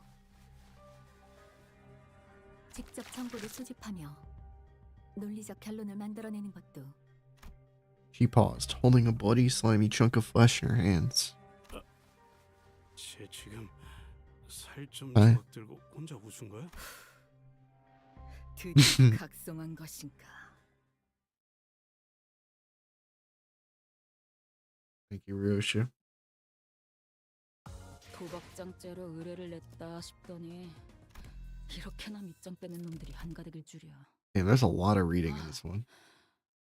직접 정보를 수집하며 논리적 결론을 만들어내는 것도. She paused, holding a bloody, slimy chunk of flesh in her hands. 쟤 지금 살 좀 아이. 조각 들고 혼자 웃은 거야? 드디어 각성한 것인가? Thank you, Ryosha. 도박장죄로 의뢰를 냈다 싶더니 이렇게나 밑장 빼는 놈들이 한가득일 줄이야. Damn, there's a lot of reading in this one.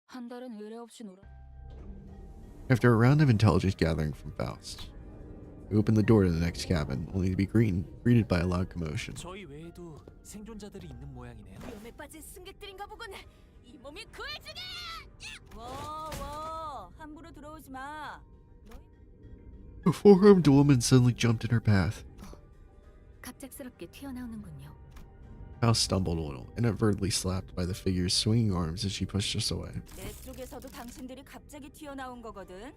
한 달은 의뢰 없이 놀아. After a round of intelligence gathering from Faust, we opened the door to the next cabin, only to be greeted by a loud commotion. 저희 외에도 생존자들이 있는 모양이네요. 위험에 빠진 승객들인가 보군. 이 몸이 그 중에. 워, 함부로 들어오지 마. A four-armed woman suddenly jumped in her path. 갑작스럽게 튀어나오는군요. Faust stumbled a little, inadvertently slapped by the figure's swinging arms as she pushed us away. 내 쪽에서도 당신들이 갑자기 튀어나온 거거든.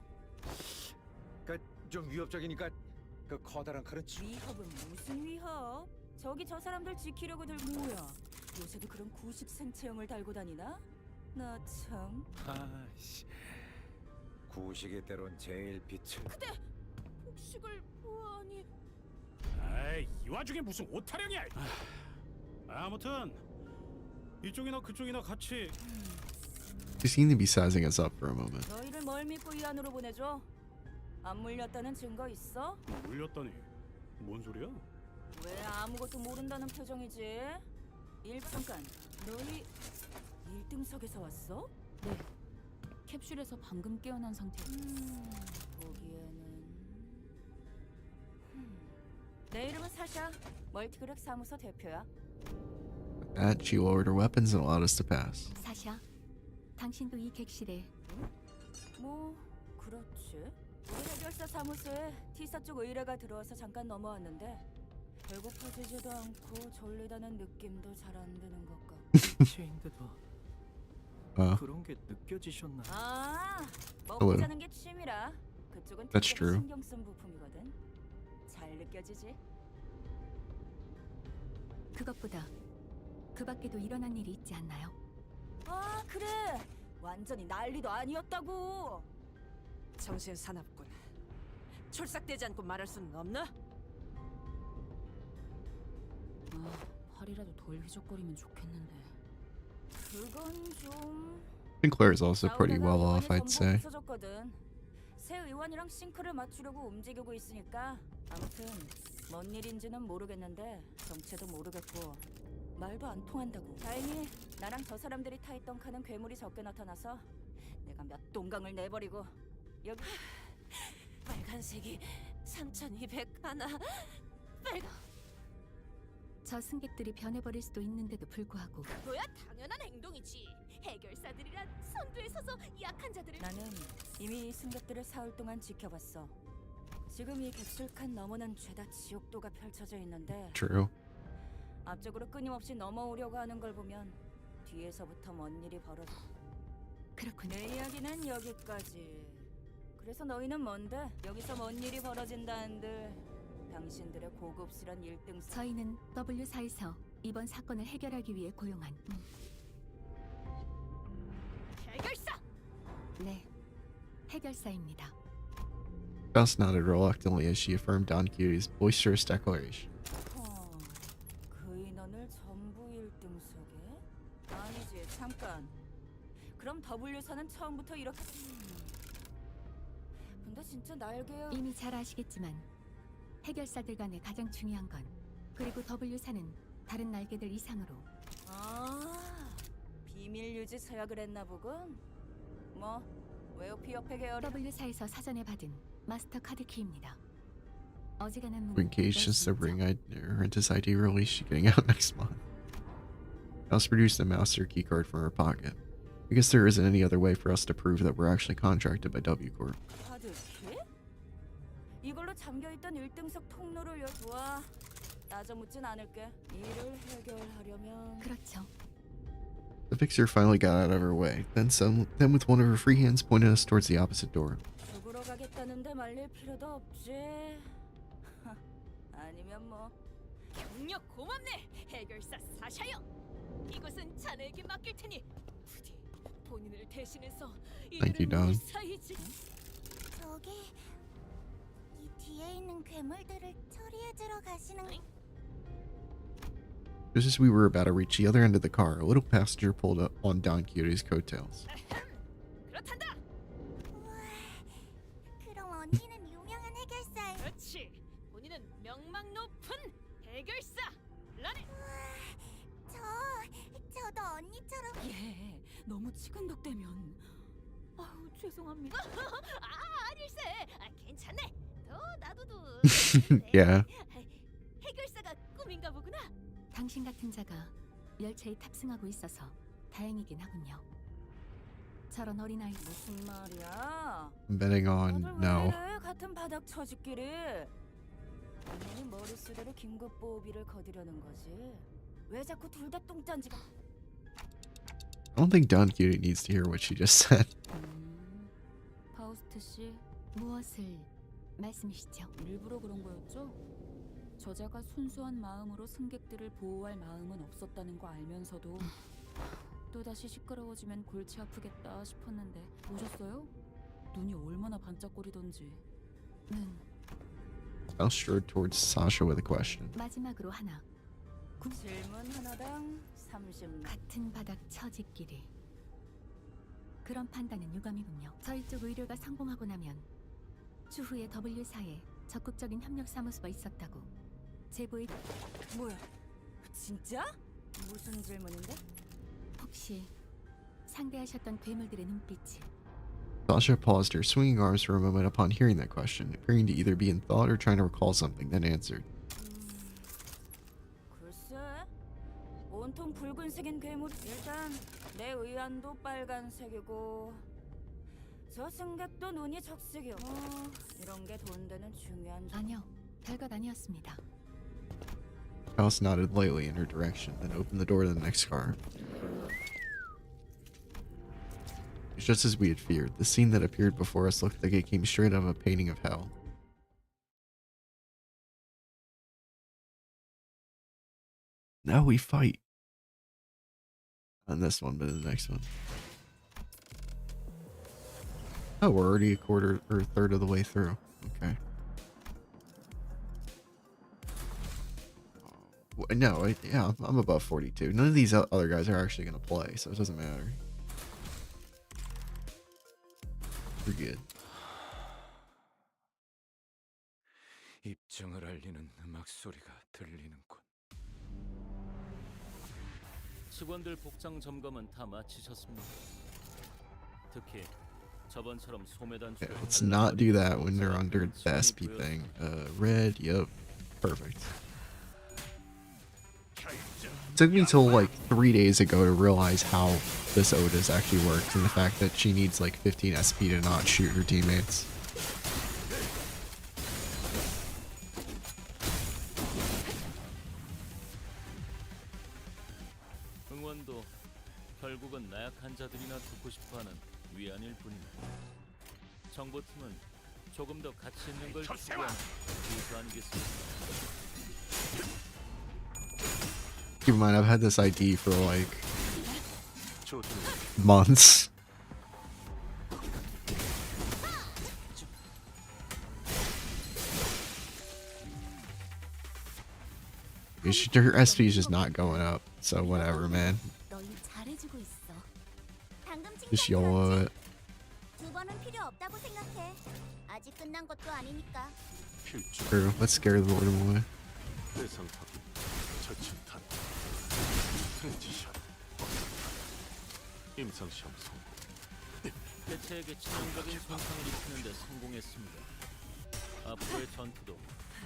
좀 위협적이니까 그 커다란 칼은 위협은 무슨 위협? 저기 저 사람들 지키려고 들고 뭐야? 요새도 그런 구식 생체형을 달고 다니나? 나 참. 아씨. 구식의 때론 제일 빛을. 그대 복식을 보아하니 아이, 이 와중에 무슨 오타령이야! 아무튼 이쪽이나 그쪽이나 같이. She seemed to be sizing us up for a moment. 너희를 뭘 믿고 이 안으로 보내줘? 안 물렸다는 증거 있어? 물렸다니 뭔 소리야? 왜 아무것도 모른다는 표정이지? 잠깐, 너희 1등석에서 왔어? 네. 캡슐에서 방금 깨어난 상태. 보기에는 내 이름은 사샤, 멀티그렉 사무소 대표야. With that, she lowered her weapons and allowed us to pass. 사샤, 당신도 이 객실에. 뭐 그렇지. 우리 해결사 사무소에 T사 쪽 의뢰가 들어와서 잠깐 넘어왔는데 배고파지지도 않고 졸리다는 느낌도 잘 안 드는 것 같고. 체인데도 그런 게 느껴지셨나요? 아, Hello. 먹고 자는 게 취미라. 그쪽은 That's 특별히 true. 신경 쓴 부품이거든. 잘 느껴지지? 그것보다 그 밖에도 일어난 일이 있지 않나요? 아, 그래. 완전히 난리도 아니었다고. 정신 사납군. 촐싹대지 않고 말할 수는 없나? 팔이라도 덜 휘적거리면 좋겠는데. 그건 좀. Sinclair is also pretty well 나오다가 off, I'd 의원이 say. 전부 없어졌거든. 새 의원이랑 싱크를 맞추려고 움직이고 있으니까 아무튼 뭔 일인지는 모르겠는데 정체도 모르겠고 말도 안 통한다고. 다행히 나랑 저 사람들이 타 있던 칸은 괴물이 적게 나타나서 내가 몇 동강을 내버리고 여기 빨간색이 3200 하나. 빨간. 저 승객들이 변해버릴 수도 있는데도 불구하고 그거야 당연한 행동이지. 해결사들이란 선두에 서서 약한 자들을. 나는 이미 이 승객들을 사흘 동안 지켜봤어. 지금 이 객실 칸 너머는 죄다 지옥도가 펼쳐져 있는데 True. 앞쪽으로 끊임없이 넘어오려고 하는 걸 보면 뒤에서부터 뭔 일이 벌어져. 그렇군요. 내 이야기는 여기까지. 그래서 너희는 뭔데? 여기서 뭔 일이 벌어진다는들 당신들의 고급스런 1등석. 저희는 W4에서 이번 사건을 해결하기 위해 고용한 해결사. 네, 해결사입니다. Faust nodded reluctantly as she affirmed Don Quixote's boisterous declaration. 그 인원을 전부 1등석에? 아니지, 잠깐. 그럼 W사는 처음부터 이렇게. 근데 진짜 날개야. 이미 잘 아시겠지만 해결사들 간에 가장 중요한 건 그리고 W사는 다른 날개들 이상으로 아, 비밀 유지 서약을 했나 보군. 뭐 웨어피 옆에 계열. W사에서 사전에 받은 마스터 카드 키입니다. 어지간한 문은 Engaged since the 열심히 Ring Apprentice ID release she's getting out next month. Faust produced a master keycard from her pocket. I guess there isn't any other way for us to prove that we're actually contracted by W Corp. 카드 키? 이걸로 잠겨있던 1등석 통로를 좋아. 따져 묻진 않을게. 일을 해결하려면. 그렇죠. The fixer finally got out of her way, then with one of her free hands pointed us towards the opposite door. 죽으러 가겠다는데 말릴 필요도 없지. 아니면 뭐. 경력 고맙네, 해결사 사샤여. 이곳은 자네에게 맡길 테니 부디 본인을 대신해서 Thank you, 이들을 Don. 무사히지. 저기 이 뒤에 있는 괴물들을 처리해주러 가시는. Just as we were about to reach the other end of the car, a little passenger pulled up on Don Quixote's coattails. 그렇단다. 우와, 그럼 언니는 유명한 해결사예요. 그렇지. 본인은 명망 높은 해결사 라네. 저도 언니처럼. 예, 너무 치근덕대면. 아우 죄송합니다. 아닐세. 괜찮네. 나도도. Yeah. 해결사가 꿈인가 보구나. 당신 같은 자가 열차에 탑승하고 있어서 다행이긴 하군요. 저런 어린아이 무슨 말이야? I'm betting on 다들 왜 no. 이래? 같은 바닥 처지끼리. 당연히 머릿수대로 긴급 보호비를 거두려는 거지. 왜 자꾸 둘 다 똥짠지가? I don't think Don Cutie needs to hear what she just said. 파우스트 씨, 무엇을 말씀이시죠? 일부러 그런 거였죠? 저자가 순수한 마음으로 승객들을 보호할 마음은 없었다는 거 알면서도 또다시 시끄러워지면 골치 아프겠다 싶었는데 보셨어요? 눈이 얼마나 반짝거리던지. I'll strode towards Sasha with a question. 마지막으로 하나. 질문 하나당 30만. 같은 바닥 처지끼리. 그런 판단은 유감이군요. 저희 쪽 의뢰가 성공하고 나면 추후에 W사에 적극적인 협력 사무소가 있었다고 제보에. 뭐야? 진짜? 무슨 질문인데? 혹시 상대하셨던 괴물들의 눈빛이 Sasha paused her swinging arms for a moment upon hearing that question, appearing to either be in thought or trying to recall something, then answered. 글쎄, 온통 붉은색인 괴물. 일단 내 의안도 빨간색이고 저 승객도 눈이 적색이요. 이런 게 돈 되는 중요한. 아니요, 별것 아니었습니다. Alice nodded lightly in her direction, then opened the door to the next car. Just as we had feared, the scene that appeared before us looked like it came straight out of a painting of hell. Now we fight. Not in this one, but in the next one. Oh, we're already a quarter or a third of the way through. Okay. No, yeah, I'm above 42. None of these other guys are actually going to play, so it doesn't matter. We're good. 입장을 알리는 음악 소리가 들리는군. 직원들 복장 점검은 다 마치셨습니다. 특히 저번처럼 소매단추. Okay, let's not do that when they're under the SP thing. Red, yep, perfect. It took me till like 3 days ago to realize how this Otis actually works, and the fact that she needs like 15 SP to not shoot her teammates. 응원도 결국은 나약한 자들이나 듣고 싶어하는 위안일 뿐입니다. 정보팀은 조금 더 가치 있는 걸 추구하는 기수 아니겠습니까? Keep in mind, I've had this ID for like months. Her SP is just not going up, so whatever, man. Just YOLO it. True, let's scare the Lord away. 개체에게 치명적인 손상을 입히는 데 성공했습니다. 앞으로의 전투도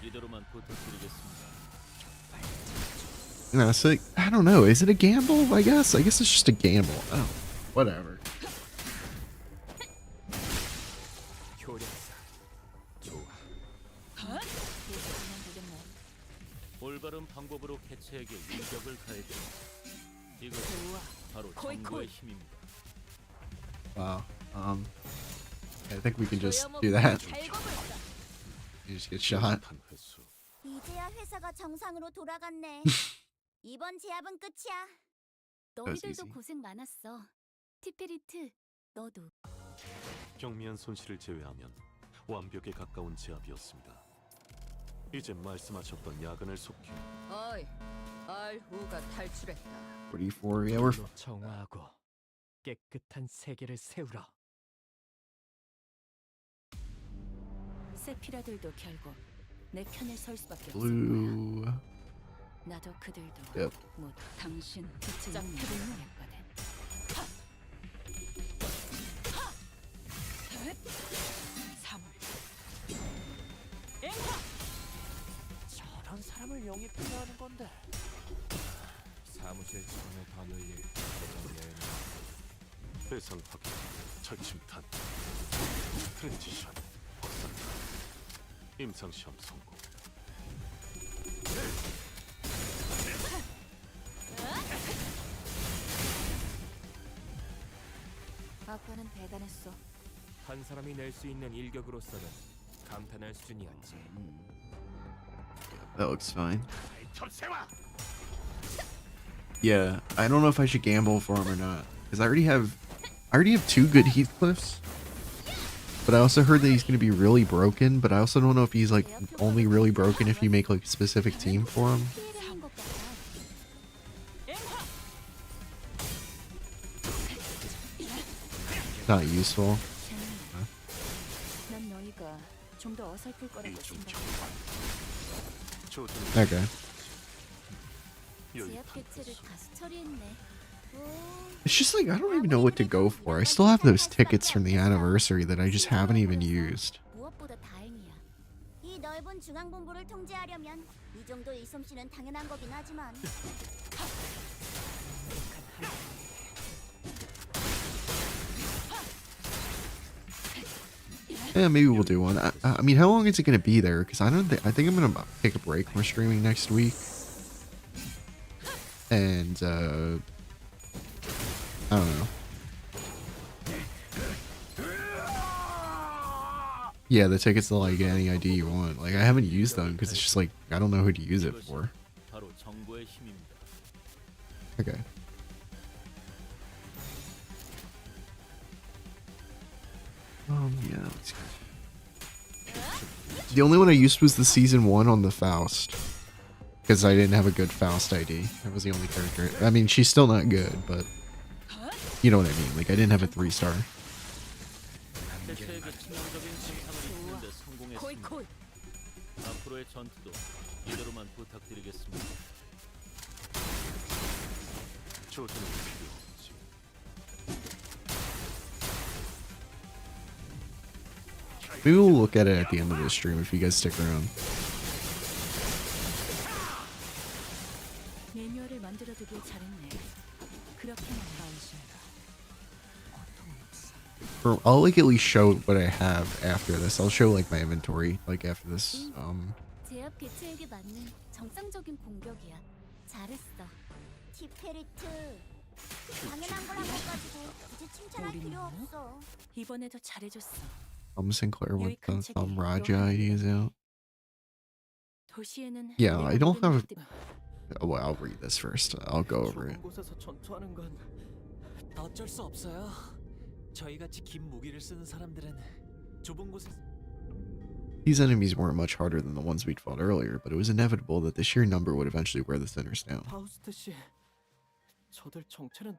이대로만 부탁드리겠습니다. No, so I don't know. Is it a gamble? I guess it's just a gamble. Oh, whatever. 올바른 방법으로 개체에게 위력을 가해줘. 이것이 바로 정보의 힘입니다. Wow. I think we can just do that. You just get shot. 이제야 회사가 정상으로 돌아갔네. 이번 제압은 끝이야. 너희들도 고생 많았어. 티페리트, 너도. 경미한 손실을 제외하면 완벽에 가까운 제압이었습니다. 이제 말씀하셨던 야근을 속히. 어이, 알후가 탈출했다. 44. Yeah, we're 정화하고 깨끗한 세계를 세우라. 세피라들도 결국 내 편에 설 수밖에 없을 blue. 거야. 나도 그들도 Yep. 모두 당신 짝 표를 했거든. 3월. 저런 사람을 영입해야 하는 건데. 사무실 직원의 단열이 대상 확인, 철침탄, 트랜지션, 확산, 임상시험 성공. 아까는 대단했어. 한 사람이 낼 수 있는 일격으로서는 감탄할 수준이었지. That looks fine. Yeah, I don't know if I should gamble for him or not, because I already have 2 good Heathcliffs. But I also heard that he's going to be really broken, but I also don't know if he's like only really broken if you make like a specific team for him. Not useful. 난 너희가 좀 더 어설플 거라고 생각해. Okay. 제압 개체를 다시 처리했네. It's just like, I don't even know what to go for. I still have those tickets from the anniversary that I just haven't even used. 무엇보다 다행이야. 이 넓은 중앙본부를 통제하려면 이 정도 일솜씨는 당연한 거긴 하지만. Yeah, maybe we'll do one. I mean, how long is it going to be there? Because I think I'm going to take a break from streaming next week. And, I don't know. Yeah, the tickets to like any ID you want. Like, I haven't used them because it's just like, I don't know who to use it for. 바로 정보의 힘입니다. Okay. Yeah, let's go. The only one I used was the season 1 on the Faust. Because I didn't have a good Faust ID. That was the only character. I mean, she's still not good, but you know what I mean. Like, I didn't have a 3-star. 대체에게 치명적인 침상을 입히는데 성공했습니다. 앞으로의 전투도 이대로만 부탁드리겠습니다. 조준은 필요 없지. Maybe we'll look at it at the end of the stream if you guys stick around. 매뉴얼을 만들어두길 잘했네. 그렇게만 나오신다. Or I'll like at least show what I have after this. I'll show like my inventory like after this. 제압 개체에게 맞는 정상적인 공격이야. 잘했어. 티페리트. 당연한 걸 한 것 가지고 굳이 칭찬할 필요 없어. 이번에도 잘해줬어. Sinclair with the Raja ideas out. 도시에는 Yeah, I don't have. Oh, well, I'll read this first. I'll go over it. 곳에서 전투하는 건 어쩔 수 없어요. 저희같이 긴 무기를 쓰는 사람들은 좁은 곳에서 These enemies weren't much harder than the ones we'd fought earlier, but it was inevitable that the sheer number would eventually wear the thinners down. 파우스트 씨, 저들 정체는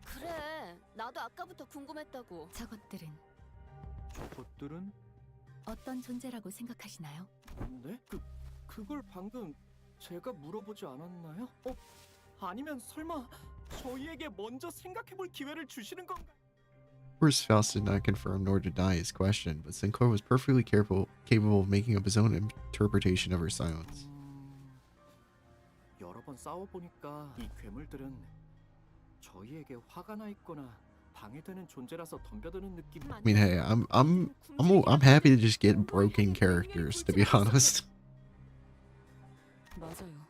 그래. 나도 아까부터 궁금했다고. 저것들은 저것들은 어떤 존재라고 생각하시나요? 네? 그걸 방금 제가 물어보지 않았나요? 아니면 설마 저희에게 먼저 생각해볼 기회를 주시는 건가? Of course, Faust did not confirm nor deny his question, but Sinclair was perfectly capable of making up his own interpretation of her silence. 여러 번 싸워보니까 이 괴물들은 저희에게 화가 나 있거나 방해되는 존재라서 덤벼드는 느낌. I mean, hey, I'm happy to just get broken characters, to be honest. 맞아요.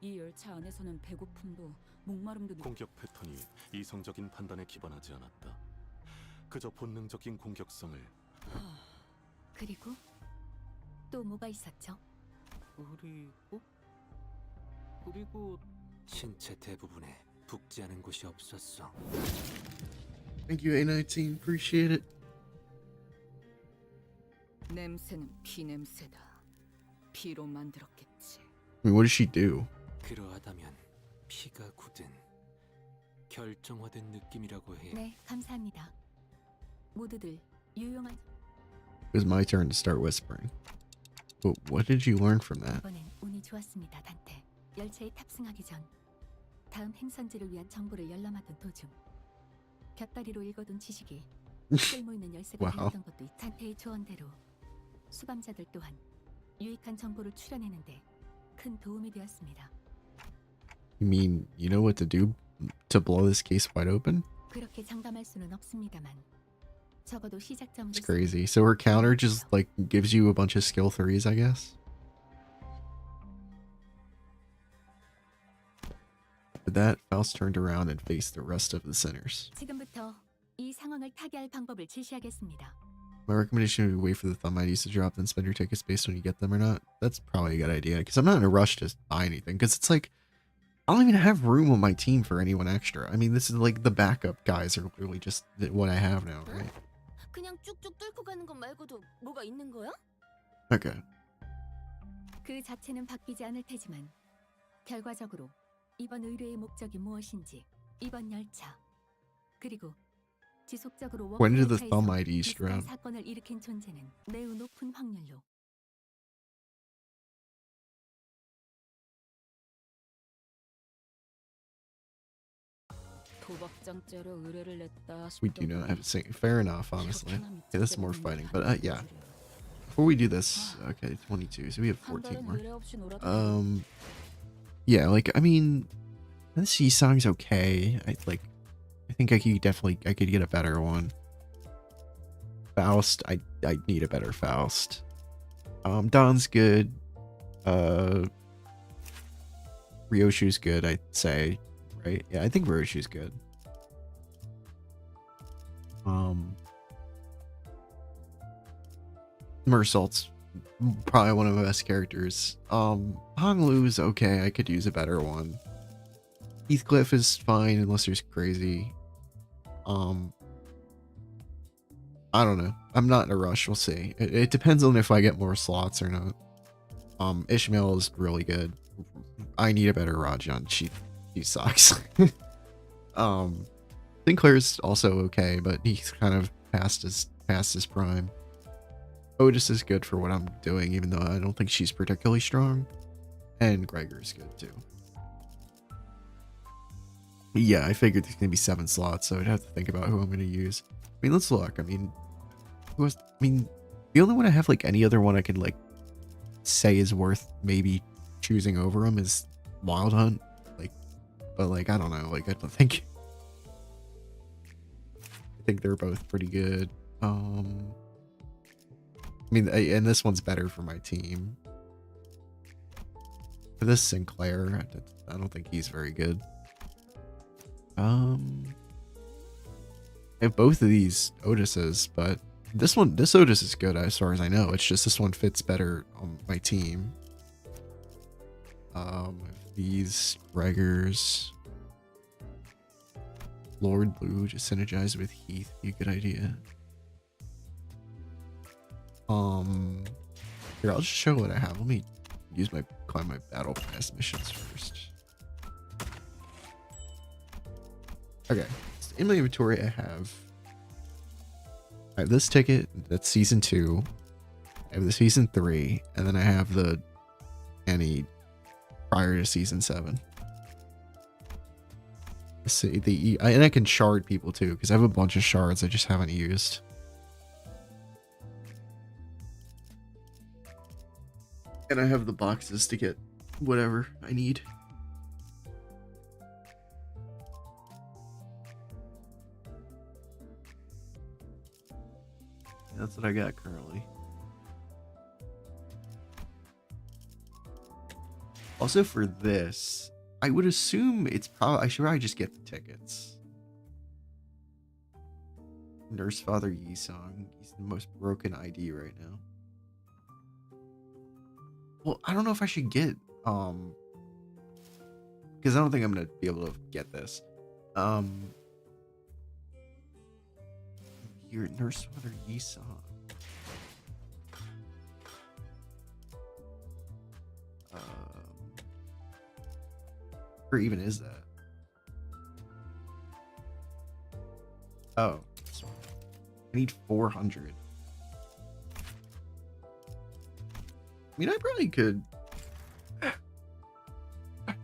이 열차 안에서는 배고픔도 목마름도 공격 패턴이 이성적인 판단에 기반하지 않았다. 그저 본능적인 공격성을. 그리고 또 뭐가 있었죠? 그리고 신체 대부분에 붓지 않은 곳이 없었어. Thank you, A19. Appreciate it. 냄새는 피 냄새다. 피로 만들었겠지. I mean, what does she do? 그러하다면 피가 굳은 결정화된 느낌이라고 해. 네, 감사합니다. 모두들 유용한. It was my turn to start whispering. But what did you learn from that? 이번엔 운이 좋았습니다, 단테. 열차에 탑승하기 전 다음 행선지를 위한 정보를 열람하던 도중 곁다리로 읽어둔 지식이 쓸모있는 열쇠가 Wow. 되었던 것도 단테의 조언대로 수감자들 또한 유익한 정보를 추려내는데 큰 도움이 되었습니다. You mean you know what to do to blow this case wide open? 그렇게 장담할 수는 없습니다만 적어도 시작점으로 It's crazy. So her counter just like gives you a bunch of skill 3s, I guess. With that, Faust turned around and faced the rest of the sinners. 지금부터 이 상황을 타개할 방법을 지시하겠습니다. My recommendation would be wait for the thumb IDs to drop, then spend your tickets based on you get them or not. That's probably a good idea, because I'm not in a rush to buy anything, because it's like, I don't even have room on my team for anyone extra. I mean, this is like the backup guys are literally just what I have now, right? 그냥 쭉쭉 뚫고 가는 것 말고도 뭐가 있는 거야? Okay. 그 자체는 바뀌지 않을 테지만 결과적으로 이번 의뢰의 목적이 무엇인지, 이번 열차, 그리고 지속적으로 When did the 워크열차에서 thumb IDs 비슷한 drop? 사건을 일으킨 존재는 매우 높은 확률로 도박장죄로 의뢰를 냈다 We do not have to say fair enough, honestly. Okay, this is more fighting, but yeah. Before we do this, okay, 22, so we have 14 more. Yeah, like I mean, this C song's okay. I think I could get a better one. Faust, I need a better Faust. Don's good. Ryoshu's good, I'd say. Right? Yeah, I think Ryoshu's good. Mersault's probably one of the best characters. Honglu's okay, I could use a better one. Heathcliff is fine unless there's crazy. I don't know. I'm not in a rush, we'll see. It depends on if I get more slots or not. Ishmael is really good. I need a better Rajan. She sucks. Sinclair's also okay, but he's kind of past his prime. Otis is good for what I'm doing, even though I don't think she's particularly strong. And Gregor's good too. Yeah, I figured there's gonna be 7 slots, so I'd have to think about who I'm gonna use. I mean, let's look. I mean, the only one I have like any other one I could like say is worth maybe choosing over him is Wild Hunt. But like, I don't know. Like, I think they're both pretty good. I mean, and this one's better for my team. For this Sinclair, I don't think he's very good. I have both of these Otises, but this Otis is good as far as I know. It's just this one fits better on my team. These Gregors. Lord Blue just synergize with Heath, be a good idea. Here, I'll just show what I have. Let me climb my battle pass missions first. Okay, so in my inventory I have this ticket, that's season 2. I have the season 3, and then I have the Annie prior to season 7. Let's see, and I can shard people too, because I have a bunch of shards I just haven't used. And I have the boxes to get whatever I need. That's what I got currently. Also for this, I would assume I should probably just get the tickets. Nurse Father Yisong, he's the most broken ID right now. Well, I don't know if I should get because I don't think I'm gonna be able to get this. Your Nurse Father Yisong. Where even is that? Oh, I need 400. I mean, I probably could. I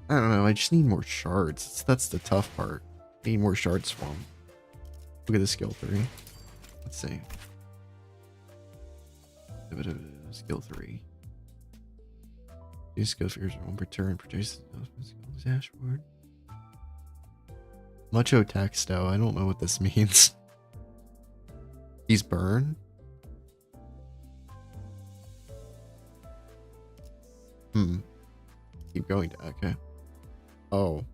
don't know. I just need more shards. That's the tough part. I need more shards for him. Look at the skill 3. Let's see. Skill 3. Use skill figures won't return. Produce dashboard. Mucho texto. I don't know what this means. He's burn. Keep going. Okay. Oh.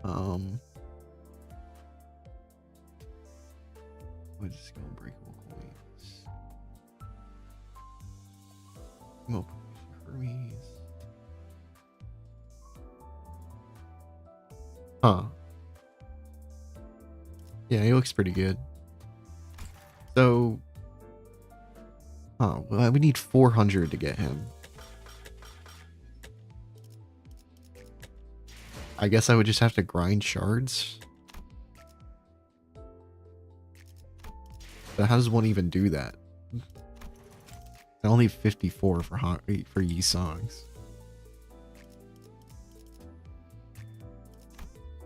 What is skill unbreakable coins? Mo Hermes. Huh. Yeah, he looks pretty good. So, well, we need 400 to get him. I guess I would just have to grind shards. But how does one even do that? I only have 54 for Yi songs.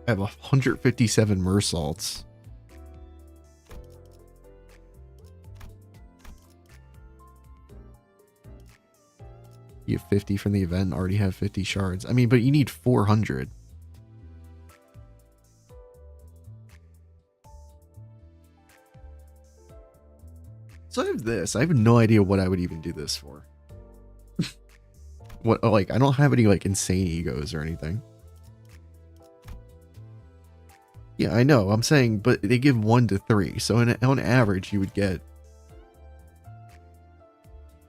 I have 157 mersalts. You have 50 from the event, already have 50 shards. I mean, but you need 400. So I have this. I have no idea what I would even do this for. What, like, I don't have any, like, insane egos or anything. Yeah, I know. I'm saying, but they give 1 to 3. So on average, you would get...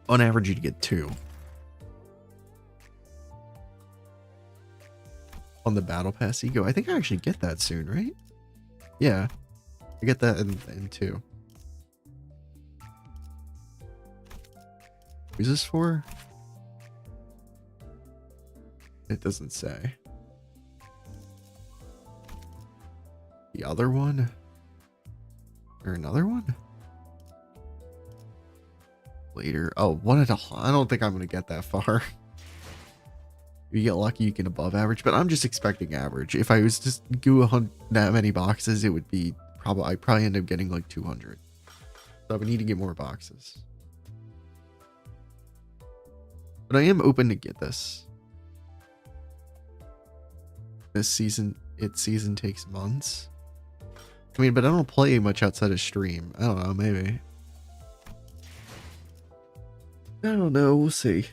On average, you'd get 2. On the Battle Pass ego. I think I actually get that soon, right? Yeah. I get that in 2. Who's this for? It doesn't say. The other one? Or another one? Later. Oh, one at a... I don't think I'm going to get that far. If you get lucky, you get above average, but I'm just expecting average. If I was just do that many boxes, it would be I'd probably end up getting like 200. So I would need to get more boxes. But I am open to get this. This season takes months. I mean, but I don't play much outside of stream. I don't know, maybe. I don't know, we'll see.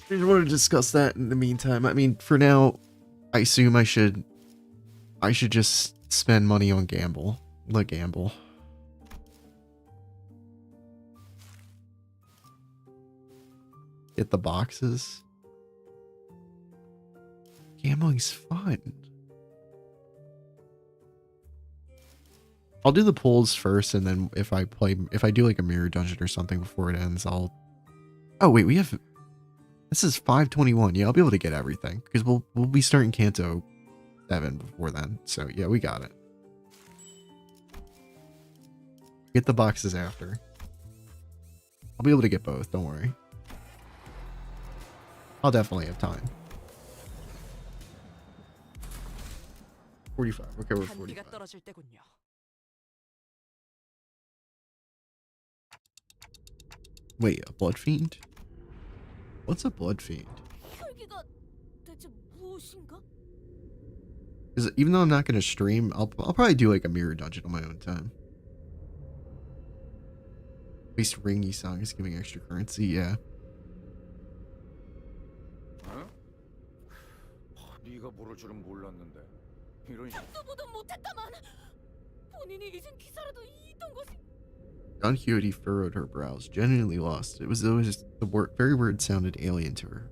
I just want to discuss that in the meantime. I mean, for now, I assume I should just spend money on gamble. Like gamble. Get the boxes. Gambling's fun. I'll do the pulls first, and then if I do like a mirror dungeon or something before it ends, I'll... Oh wait, we have... This is 521. Yeah, I'll be able to get everything because we'll be starting Canto 7 before then. So yeah, we got it. Get the boxes after. I'll be able to get both. Don't worry. I'll definitely have time. 45. Okay, we're 45. Wait, a blood fiend? What's a blood fiend? Is even though I'm not gonna stream, I'll probably do like a mirror dungeon on my own time. At least Ringy Song is giving extra currency, yeah. 네가 모를 줄은 몰랐는데. 이런 보다 못했다만 본인이 잊은 기사라도 있던 것이. Don Quixote furrowed her brows, genuinely lost. It was always the very word sounded alien to her.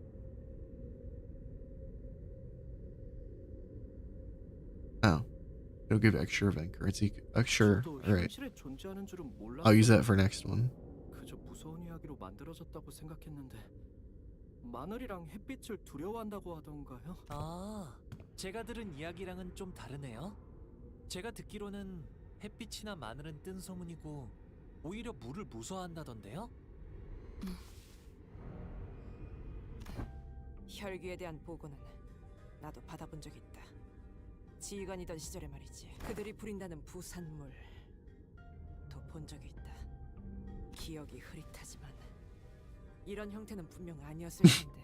Oh. It'll give extra event currency. Sure. Alright. I'll use that for next one. 그저 무서운 이야기로 만들어졌다고 생각했는데 마늘이랑 햇빛을 두려워한다고 하던가요? 아, 제가 들은 이야기랑은 좀 다르네요. 제가 듣기로는 햇빛이나 마늘은 뜬 소문이고 오히려 물을 무서워한다던데요? 혈기에 대한 보고는 나도 받아본 적 있다. 지휘관이던 시절에 말이지. 그들이 부린다는 부산물도 본 적이 있다. 기억이 흐릿하지만 이런 형태는 분명 아니었을 텐데.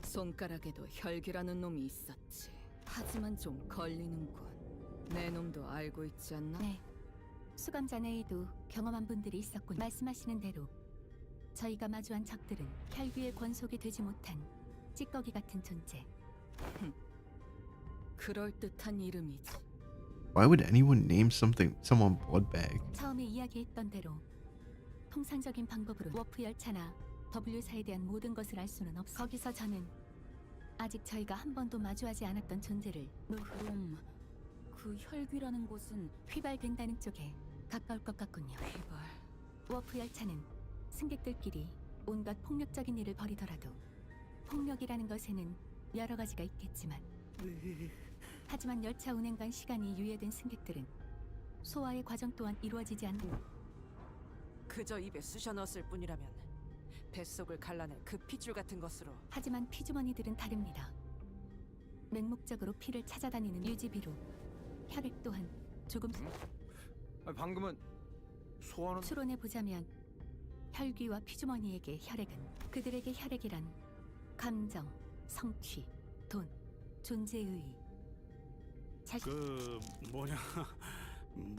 손가락에도 혈기라는 놈이 있었지. 하지만 좀 걸리는군. 내 놈도 알고 있지 않나? 네. 수감자 내에도 경험한 분들이 있었군. 말씀하시는 대로 저희가 마주한 적들은 혈귀의 권속이 되지 못한 찌꺼기 같은 존재. 그럴듯한 이름이지. Why would anyone name someone Bloodbag? 처음에 이야기했던 대로 통상적인 방법으로 워프 열차나 W사에 대한 모든 것을 알 수는 없어. 거기서 저는 아직 저희가 한 번도 마주하지 않았던 존재를 그럼 그 혈귀라는 곳은 휘발된다는 쪽에 가까울 것 같군요. 휘발. 워프 열차는 승객들끼리 온갖 폭력적인 일을 벌이더라도 폭력이라는 것에는 여러 가지가 있겠지만 하지만 열차 운행간 시간이 유예된 승객들은 소화의 과정 또한 이루어지지 않고 그저 입에 쑤셔 넣었을 뿐이라면 뱃속을 갈라낸 그 핏줄 같은 것으로. 하지만 피주머니들은 다릅니다. 맹목적으로 피를 찾아다니는 유지비로 혈액 또한 조금 방금은 소화는 추론해 보자면 혈귀와 피주머니에게 혈액은 그들에게 혈액이란 감정, 성취, 돈, 존재의 그 뭐냐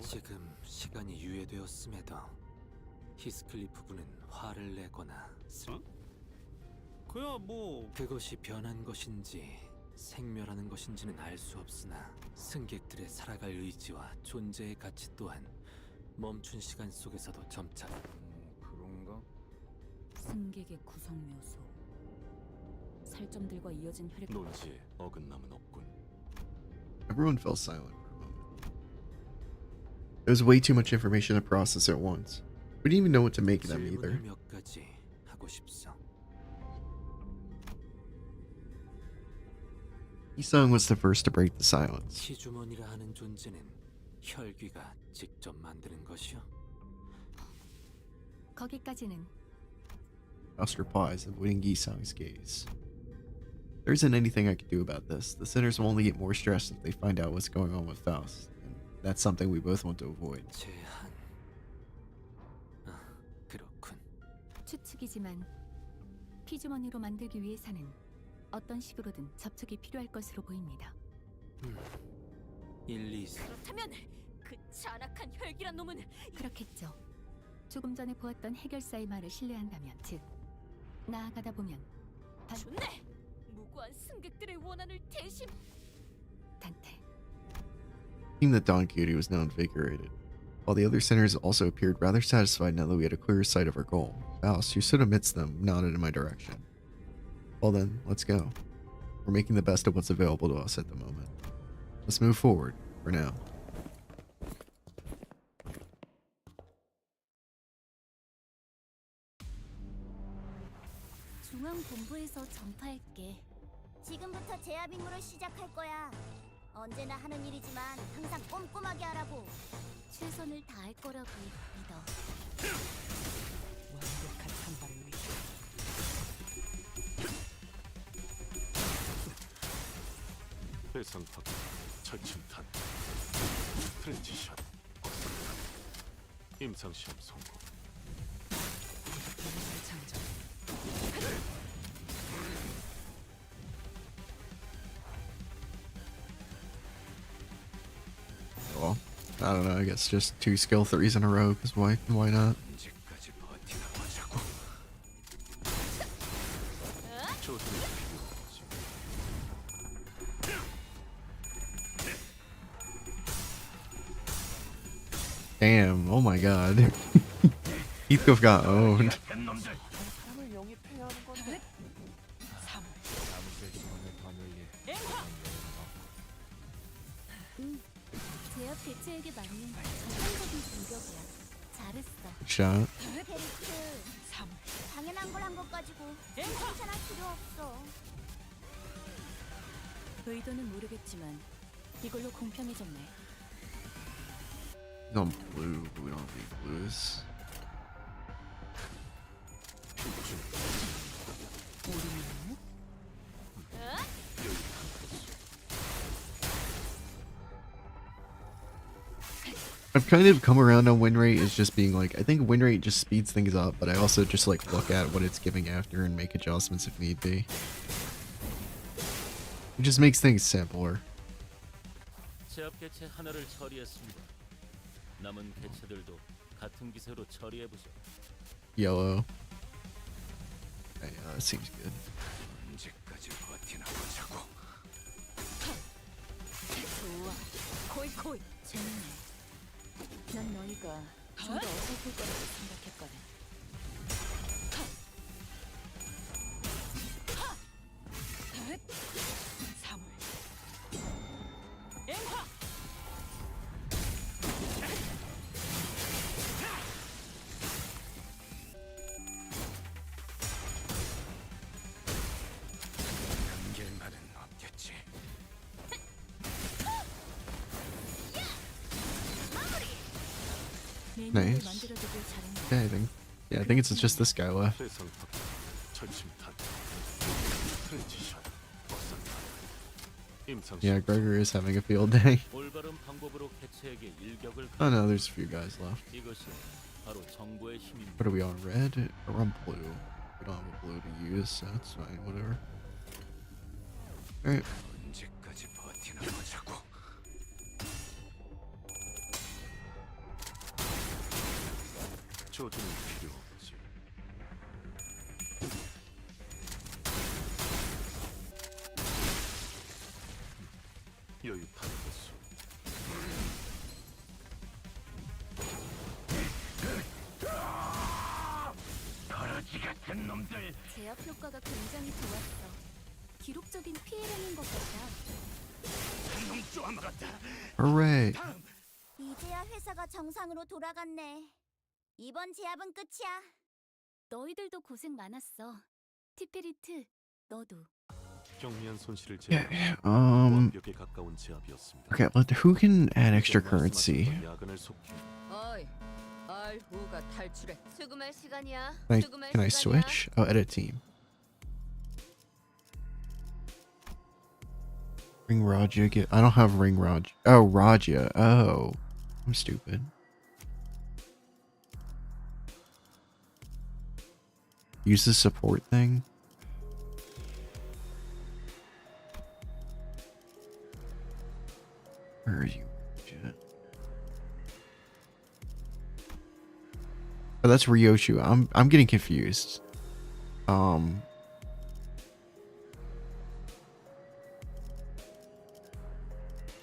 지금 시간이 유예되었음에도 히스클리프 부는 화를 내거나 그야 뭐 그것이 변한 것인지 생멸하는 것인지는 알 수 없으나 승객들의 살아갈 의지와 존재의 가치 또한 멈춘 시간 속에서도 점차 그런가? 승객의 구성 묘소. 살점들과 이어진 혈액. 논지에 어긋남은 없군. Everyone fell silent for a moment. It was way too much information to process at once. We didn't even know what to make of them either. 질문을 몇 가지 하고 싶소. Isung was the first to break the silence. 피주머니라 하는 존재는 혈귀가 직접 만드는 것이요? 거기까지는 Buster paused, avoiding Gisung's gaze. There isn't anything I can do about this. The sinners will only get more stressed if they find out what's going on with Faust. And that's something we both want to avoid. 제한. 그렇군. 추측이지만 피주머니로 만들기 위해서는 어떤 식으로든 접촉이 필요할 것으로 보입니다. 그렇다면 그 잔악한 혈기란 놈은 그렇겠죠. 조금 전에 보았던 해결사의 말을 신뢰한다면, 즉 나아가다 보면 좋네. 무고한 승객들의 원한을 대신. 단테. It seemed that Don Quixote was now invigorated, while the other sinners also appeared rather satisfied now that we had a clearer sight of our goal. Faust, who stood amidst them, nodded in my direction. Well then, let's go. We're making the best of what's available to us at the moment. Let's move forward, for now. 중앙본부에서 전파할게. 지금부터 제압 임무를 시작할 거야. 언제나 하는 일이지만 항상 꼼꼼하게 하라고. 최선을 다할 거라고 믿어. 완벽한 산발을 위해. 배상 파괴, 철침탄, 트랜지션, 임상시험 성공. Well, I don't know, I guess just 2 skill 3s in a row, because why not? Damn, oh my god. Heathcliff got owned. 사람을 영입해야 하는 건 제압 대체에게 맞는 전반적인 공격이야. 잘했어. Shot. 페리트, 당연한 걸 한 것 가지고 칭찬할 필요 없어. 의도는 모르겠지만 이걸로 공평해졌네. He's on blue, but we don't need blues. I've kind of come around on win rate as just being like, I think win rate just speeds things up, but I also just like look at what it's giving after and make adjustments if need be. It just makes things simpler. 제압 개체 하나를 처리했습니다. 남은 개체들도 같은 기세로 처리해 보죠. Yellow. Yeah, that seems good. 언제까지 버티나 보자고. 거의 재밌네. 난 너희가 좀 더 어설플 거라고 생각했거든. 사물. 앵화. 한길만은 없겠지. 매뉴얼을 Nice. 만들어두길 잘했네. Yeah, I think it's just this guy left. 세상 밖 철침탄 트랜지션 임상 Yeah, Gregor is having a field day. 올바른 방법으로 개체에게 일격을 Oh no, there's a few guys left. 이것이 바로 정보의 힘입니다. What are we on? Red or on blue? We don't have a blue to use, so that's fine. Whatever. All right. 언제까지 버티나 보자고. 조준이 필요 없지. 여유탄 횟수 버러지 같은 놈들. 제압 효과가 굉장히 좋았어. 기록적인 피해량인 것 같아. 한놈 쪼아먹었다. Hooray! 이제야 회사가 정상으로 돌아갔네. 이번 제압은 끝이야. 너희들도 고생 많았어. 티페리트, 너도. 경미한 손실을 Yeah. 제압. 완벽에 가까운 제압이었습니다. Okay. Who can add extra currency? 야근을 속히 어이, 알후가 탈출해. 수금할 시간이야. Can I switch? Oh, edit team. Ring Raja. I don't have Ring Raja. Oh, Raja. Oh, I'm stupid. Use the support thing. Where are you? Raja? Oh, that's Ryoshu. I'm getting confused.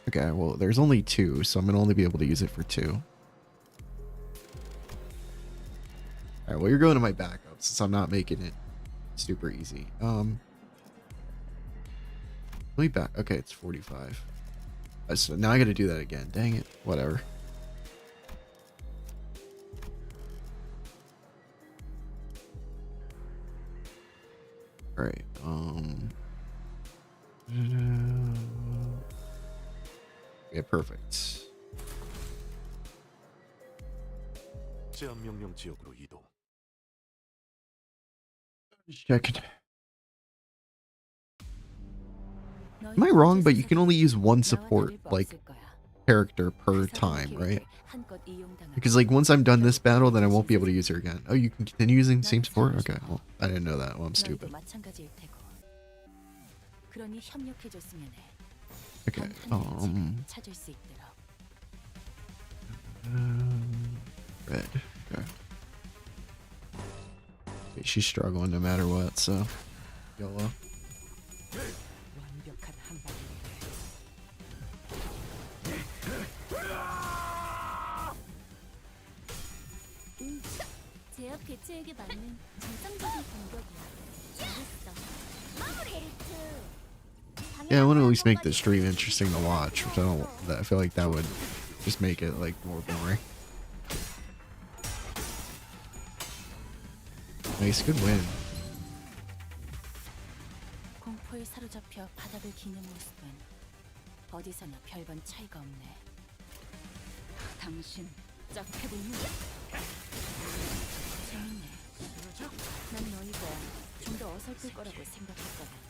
Okay, well, there's only two, so I'm gonna only be able to use it for two. Alright, well, you're going to my backup since I'm not making it super easy. Let me back. Okay, it's 45. So now I gotta do that again. Dang it. Whatever. Alright, yeah, perfect. 제압 명령 지역으로 이동. Check it. Am I wrong? But you can only use one support, like, character per time, right? Because, like, once I'm done this battle, then I won't be able to use her again. Oh, you can continue using the same support? Okay, well, I didn't know that. Well, I'm stupid. Okay, red. Okay. Okay, she's struggling no matter what, so YOLO. 완벽한 한 방. 제압 개체에게 맞는 정상적인 공격이야. 잘했어. Yeah, I want to at least make the stream interesting to watch, which I feel like that would just make it like more boring. Nice, good win. 공포에 사로잡혀 바닥을 기는 모습은 어디서나 별반 차이가 없네. 당신 짝해보니 재밌네. 난 너희가 좀 더 어설플 거라고 생각했거든.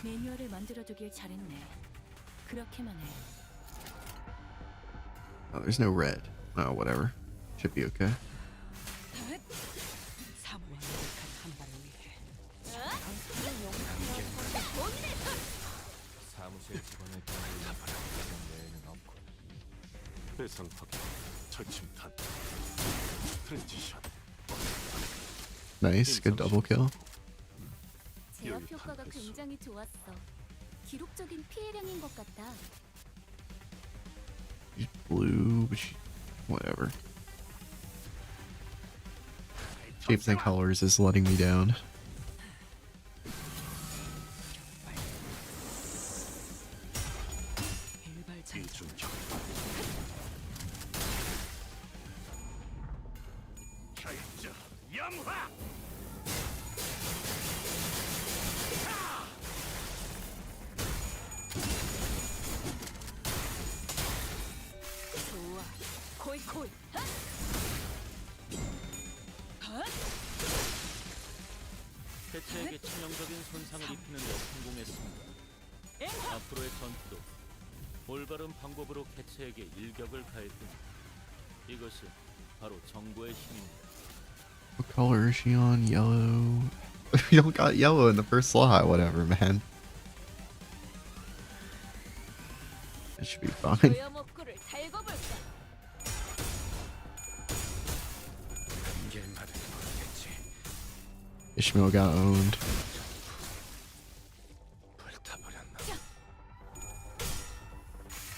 매뉴얼을 만들어두길 잘했네. 그렇게만 해. Oh, there's no red. Oh, whatever. Should be okay. 사무실 직원의 경우를 바라보는 외에는 없고. 배상 파괴 철침탄 트랜지션 Nice, good double kill. 제압 효과가 굉장히 좋았어. 기록적인 피해량인 것 같다. She's blue, but she, whatever. Shapes and colors is letting me down. 좋아. 코이. 개체에게 치명적인 손상을 입히는 데 성공했습니다. 앞으로의 전투도 올바른 방법으로 개체에게 일격을 가했습니다. 이것이 바로 정보의 힘입니다. What color is she on? Yellow. We don't got yellow in the first slot. Whatever, man. It should be fine. 소염옥구를 달궈 볼까? Ishmael got owned.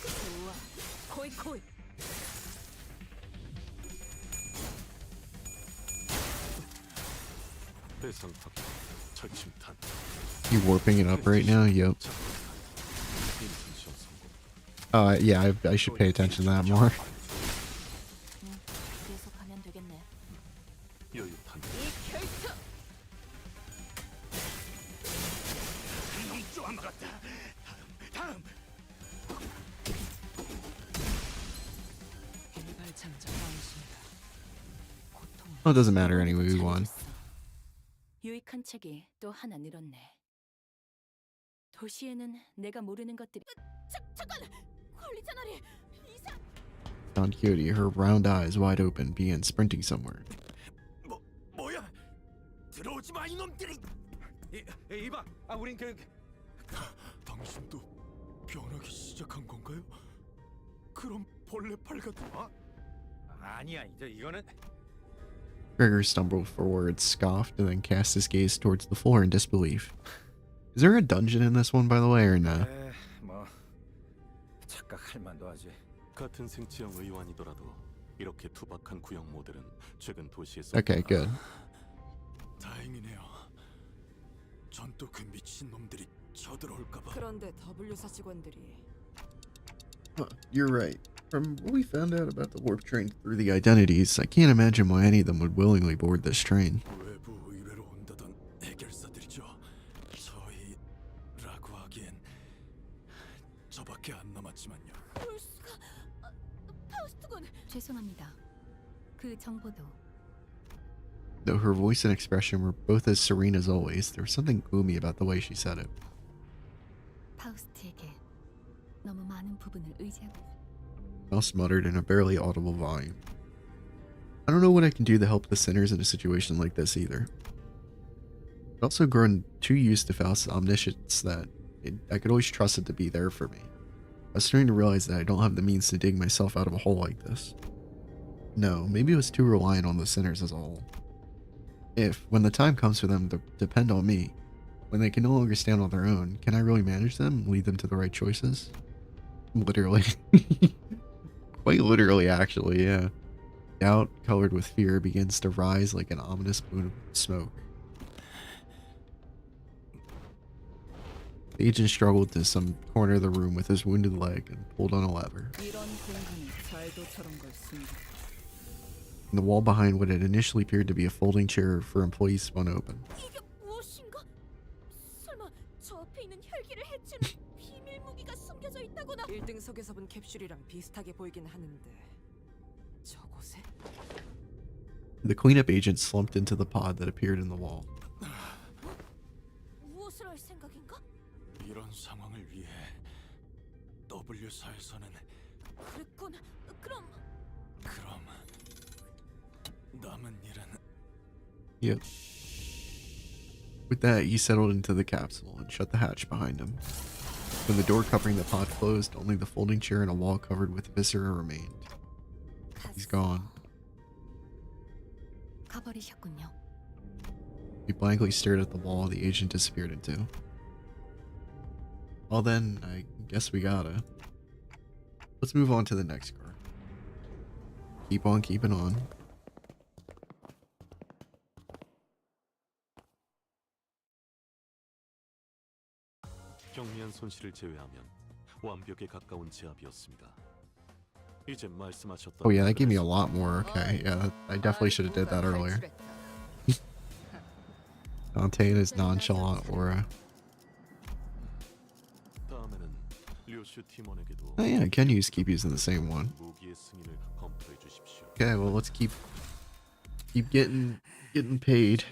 좋아. 코이. 대상 확인, 철침탄. You warping it up right now? Yep. 임신 시험 성공. Yeah, I should pay attention to that more. 계속 가면 되겠네. 여유 탄. 이 결투. 놈 막았다. 다음. 일발 장전 나왔습니다. Oh, it doesn't matter anyway. We won. 유익한 책이 또 하나 늘었네. 도시에는 내가 모르는 것들이. 잠깐. 관리 채널이 이상. Don Quixote, her round eyes wide open, began sprinting somewhere. 뭐야? 들어오지 마 이놈들이. 이봐, 우린 당신도 변하기 시작한 건가요? 그럼 벌레팔 같은. 아니야, 이제 이거는. Gregor stumbled forward, scoffed, and then cast his gaze towards the floor in disbelief. Is there a dungeon in this one, by the way, or no? 뭐 착각할 만도 하지. 같은 생체형 의완이더라도 이렇게 투박한 구형 모델은 최근 도시에서. Okay, good. 다행이네요. 전 또 그 미친 놈들이 쳐들어올까봐. 그런데 W사 직원들이 You're right. From what we found out about the warp train through the identities, I can't imagine why any of them would willingly board this train. 외부 의뢰로 온다던 해결사들이죠. 저희라고 하기엔 저밖에 안 남았지만요. 볼 수가. 파우스트군. 죄송합니다. 그 정보도 Though her voice and expression were both as serene as always, there was something gloomy about the way she said it. 파우스트에게 너무 많은 부분을 의지하고 있어. Mouse muttered in a barely audible volume. I don't know what I can do to help the sinners in a situation like this either. I've also grown too used to Faust's omniscience that I could always trust it to be there for me. I was starting to realize that I don't have the means to dig myself out of a hole like this. No, maybe I was too reliant on the sinners as a whole. If, when the time comes for them to depend on me, when they can no longer stand on their own, can I really manage them and lead them to the right choices? Literally. Quite literally, actually, yeah. Doubt, colored with fear, begins to rise like an ominous plume of smoke. The agent struggled to some corner of the room with his wounded leg and pulled on a lever. And the wall behind what had initially appeared to be a folding chair for employees spun open. 이게 무엇인가? 설마 저 앞에 있는 혈기를 해치는 비밀 무기가 숨겨져 있다거나? 1등석에서 본 캡슐이랑 비슷하게 보이긴 하는데 저곳에? The cleanup agent slumped into the pod that appeared in the wall. 무엇을 할 생각인가? 이런 상황을 위해 W사에서는 그랬군. 그럼 남은 일은. Yep. With that, he settled into the capsule and shut the hatch behind him. When the door covering the pod closed, only the folding chair and a wall covered with viscera remained. He's gone. 가버리셨군요. He blankly stared at the wall the agent disappeared into. Well then, I guess we gotta. Let's move on to the next car. Keep on keeping on. 경미한 손실을 제외하면 완벽에 가까운 제압이었습니다. 이제 말씀하셨던 Oh yeah, that gave me a lot more. Okay, yeah, I definitely should have did that earlier. Dante and his nonchalant aura. 다음에는 류슈 팀원에게도 Oh yeah, I can keep using the same one. 무기의 승인을 검토해 주십시오. Okay, well let's keep getting paid.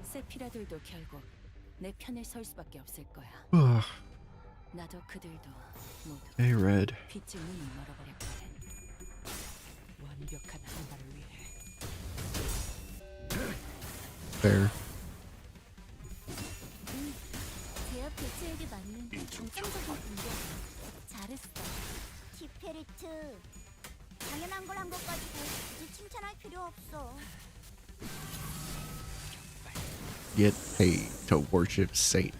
세피라들도 결국 내 편에 설 수밖에 없을 거야. Ugh. 나도 그들도 모두 Hey, Red. 빛의 문을 열어버렸거든. 완벽한 한발을 위해. Fair. 제압 개체에게 맞는 정상적인 공격. 잘했어. 티페리트. 당연한 걸 한 것 가지고 굳이 칭찬할 필요 없어. Get paid to worship Satan.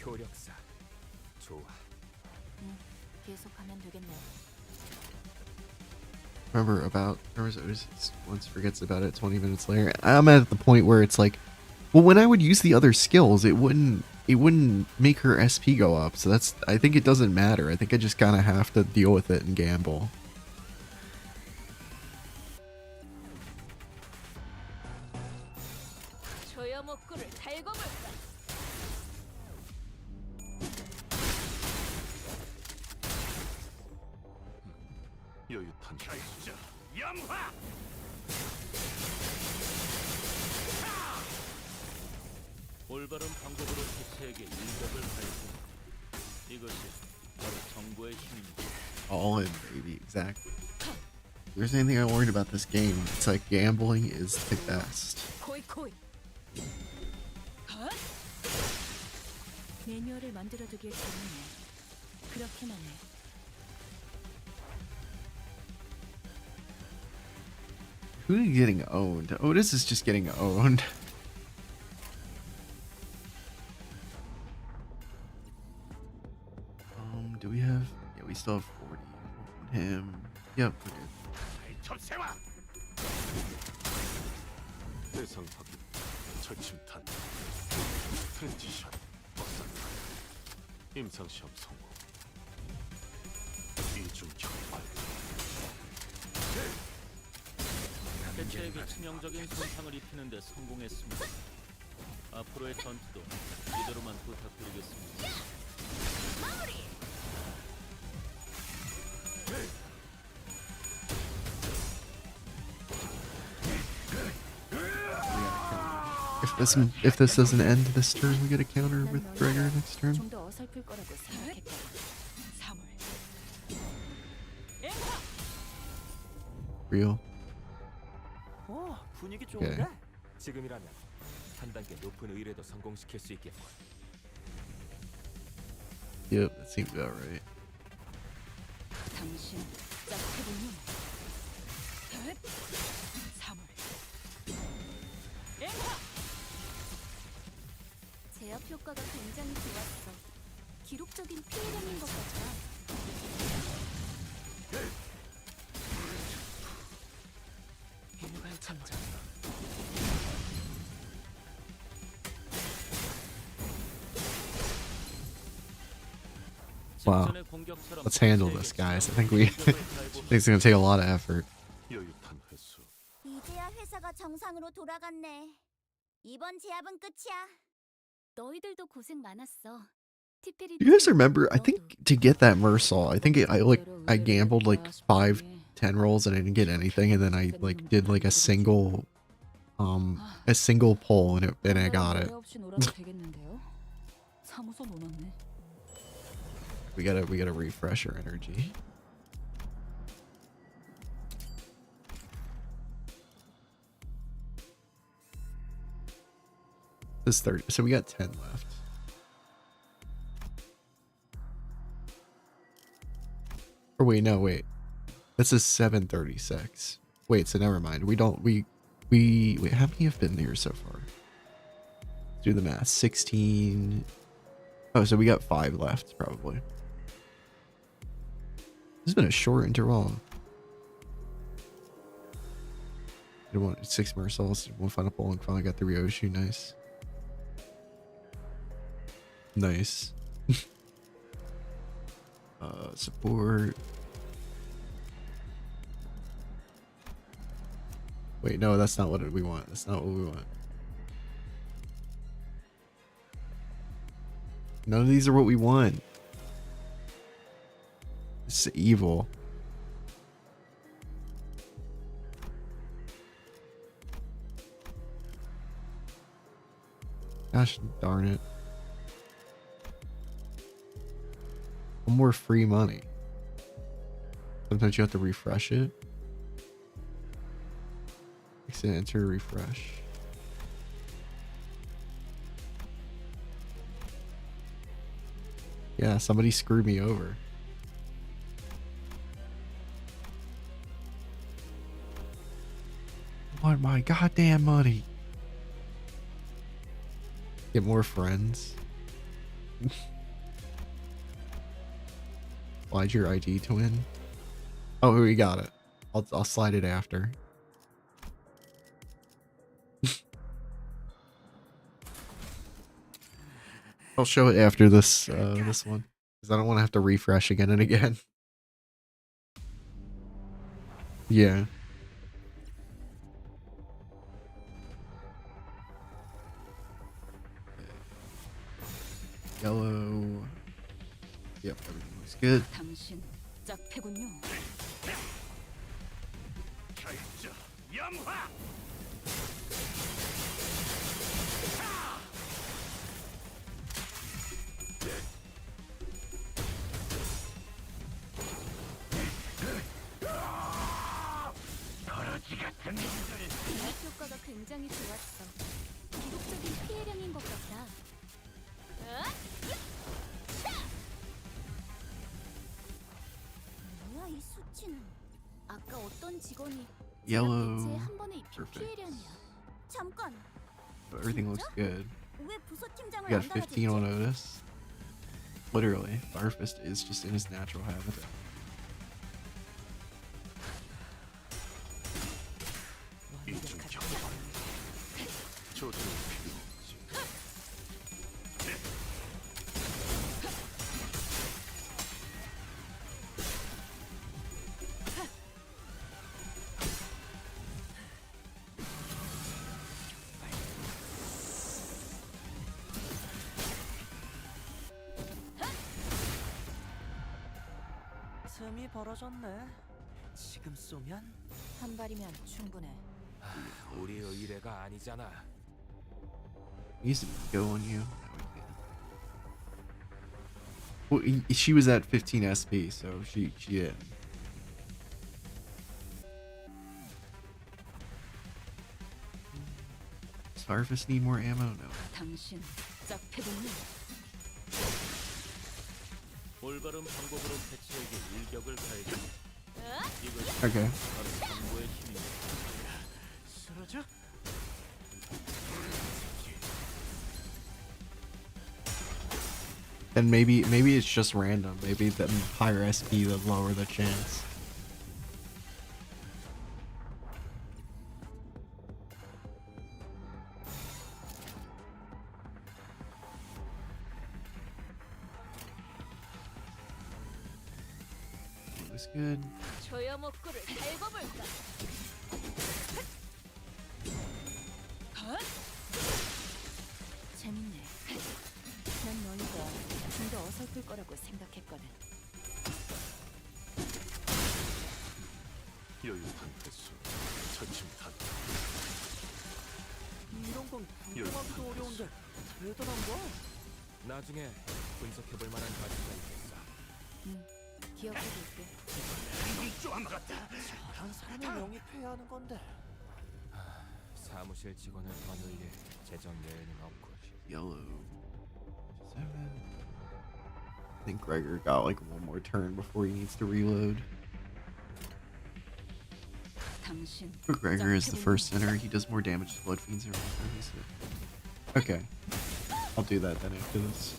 효력사. 좋아. 계속하면 되겠네. Remember about once forgets about it 20 minutes later. I'm at the point where it's like, well, when I would use the other skills, it wouldn't make her SP go up. So I think it doesn't matter. I think I just kind of have to deal with it and gamble. 여유탄 양화. 올바른 방법으로 개체에게 일격을 가했습니다. 이것이 바로 정보의 힘입니다. All in, baby. Exactly. If there's anything I learned about this game, it's like gambling is the best. 코이. 매뉴얼을 만들어두길 잘했네. 그렇게만 해. Who's getting owned? Otis is just getting owned. Do we have? Yeah, we still have 40. Him. Yep. 대상 확인, 절침탄, 트랜지션, 임상 시험 성공, 이중 격발. 개체에게 치명적인 손상을 입히는 데 성공했습니다. 앞으로의 전투도 이대로만 부탁드리겠습니다. If this doesn't end this turn, we get a counter with Gregor next turn. 좀더 어설플 거라고 생각했거든. Real. 분위기 좋은데? 좋은데? 지금이라면 한 단계 높은 의뢰도 성공시킬 수 있겠군. Yep, that seems about right. 당신 짝해보면 3월 제압 효과가 굉장히 좋았어. 기록적인 피해량인 것 같아. Wow. Let's handle this, guys. I think it's gonna take a lot of effort. 여유탄 회수. 이제야 회사가 정상으로 돌아갔네. 이번 제압은 끝이야. 너희들도 고생 많았어. You guys remember? I think to get that Mersal, I think I gambled like 5 10 rolls and I didn't get anything, and then I like did like a single pull and I got it. 없이 놀아도 되겠는데요? 사무소 노놨네. We gotta refresh our energy. This 30, so we got 10 left. Or wait, no, wait. This is 736. Wait, so never mind. Wait, how many have been there so far? Do the math. 16. Oh, so we got 5 left, probably. This has been a short interval. I want 6 more souls, 1 final pull, and finally got the Ryoshu. Nice. Nice. Support. Wait, no, that's not what we want. That's not what we want. None of these are what we want. It's evil. Gosh darn it. One more free money. Sometimes you have to refresh it. Exit, enter, refresh. Yeah, somebody screwed me over. I want my goddamn money. Get more friends. Slide your ID twin. Oh, we got it. I'll slide it after. I'll show it after this this one, because I don't want to have to refresh again and again. Yeah. Yellow. Yep, everything looks good. 당신 짝패군요. 공격 효과가 굉장히 좋았어. 기록적인 피해량인 것 같다. 뭐야 이 수치는? 아까 어떤 직원이 Yellow. 대체에 한 번에 입힌 Perfect. 피해량이야. 잠깐. Everything looks good. 왜 부서팀장을 We got 안 15 달아줬지? on Otis. Literally, Firefist is just in his natural habitat. 틈이 벌어졌네. 지금 쏘면 한 발이면 충분해. 우리 의뢰가 아니잖아. He's go on you. Well, she was at 15 SP, so she did. Does Firefist need more ammo? No. 당신 짝패군요. 올바른 방법으로 개체에게 일격을 가해줘. 이것이 Okay. 바로 정보의 힘이다. 쓰러져? Then maybe it's just random. Maybe the higher SP, the lower the chance. Looks good. 조여먹구를 달궈볼까? 재밌네. 난 너희가 좀 더 어설플 거라고 생각했거든. 여유한 횟수, 철침탄. 이런 건 분석하기도 어려운데 대단한 거. 나중에 분석해볼 만한 가치가 있겠어. 기억해둘게. 한 사람을 영입해야 하는 건데. 사무실 직원을 더 늘릴 재정 여유는 없고. Yellow. 7. I think Gregor got like one more turn before he needs to reload. 당신. But Gregor is the first center. He does more damage to blood fiends every time he's hit. Okay. I'll do that then after this.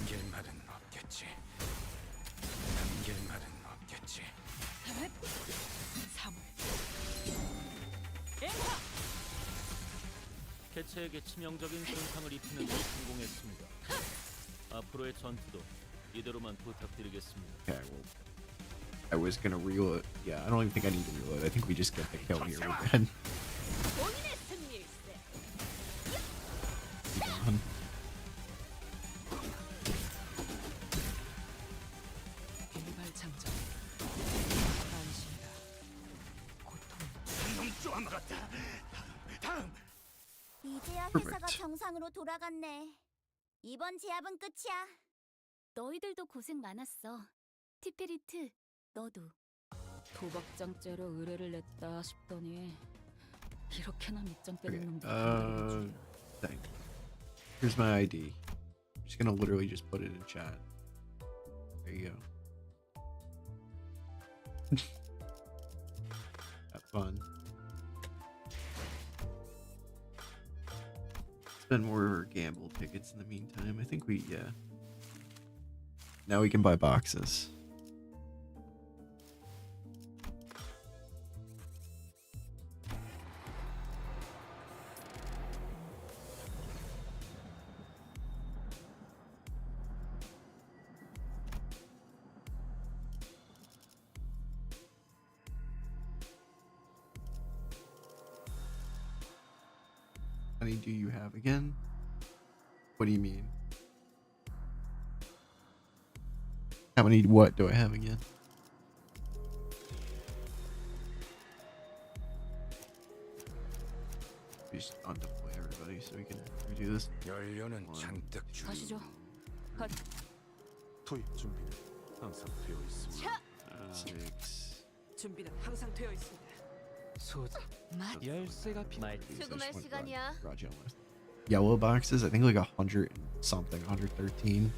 남길 말은 없겠지. 남길 말은 없겠지. 개체에게 치명적인 손상을 입히는 데 성공했습니다. 앞으로의 전투도 이대로만 부탁드리겠습니다. Okay, well, I was gonna reload. Yeah, I don't even think I need to reload. I think we just get the kill here. We're good. 본인의 승리일세. Done. 일발 장전. 안심이다. 이제야 Perfect. 회사가 정상으로 돌아갔네. 이번 제압은 끝이야. 너희들도 고생 많았어. 티페리트, 너도. 도박장죄로 의뢰를 냈다 싶더니 이렇게나 밑장 Okay. 빼는 놈들이 있는 줄이야. Dang. Here's my ID. I'm just gonna literally just put it in chat. There you go. Have fun. Spend more gamble tickets in the meantime. I think we, yeah. Now we can buy boxes. How many do you have again? What do you mean? How many what do I have again? We just undeploy everybody so we can redo this. 연료는 잔뜩 가시죠. 투입 준비는 항상 되어 있습니다. 6. 준비는 항상 되어 있습니다. 소자. 열쇠가 말. 수금할 시간이야. Yellow boxes, I think like 100 and something, 113.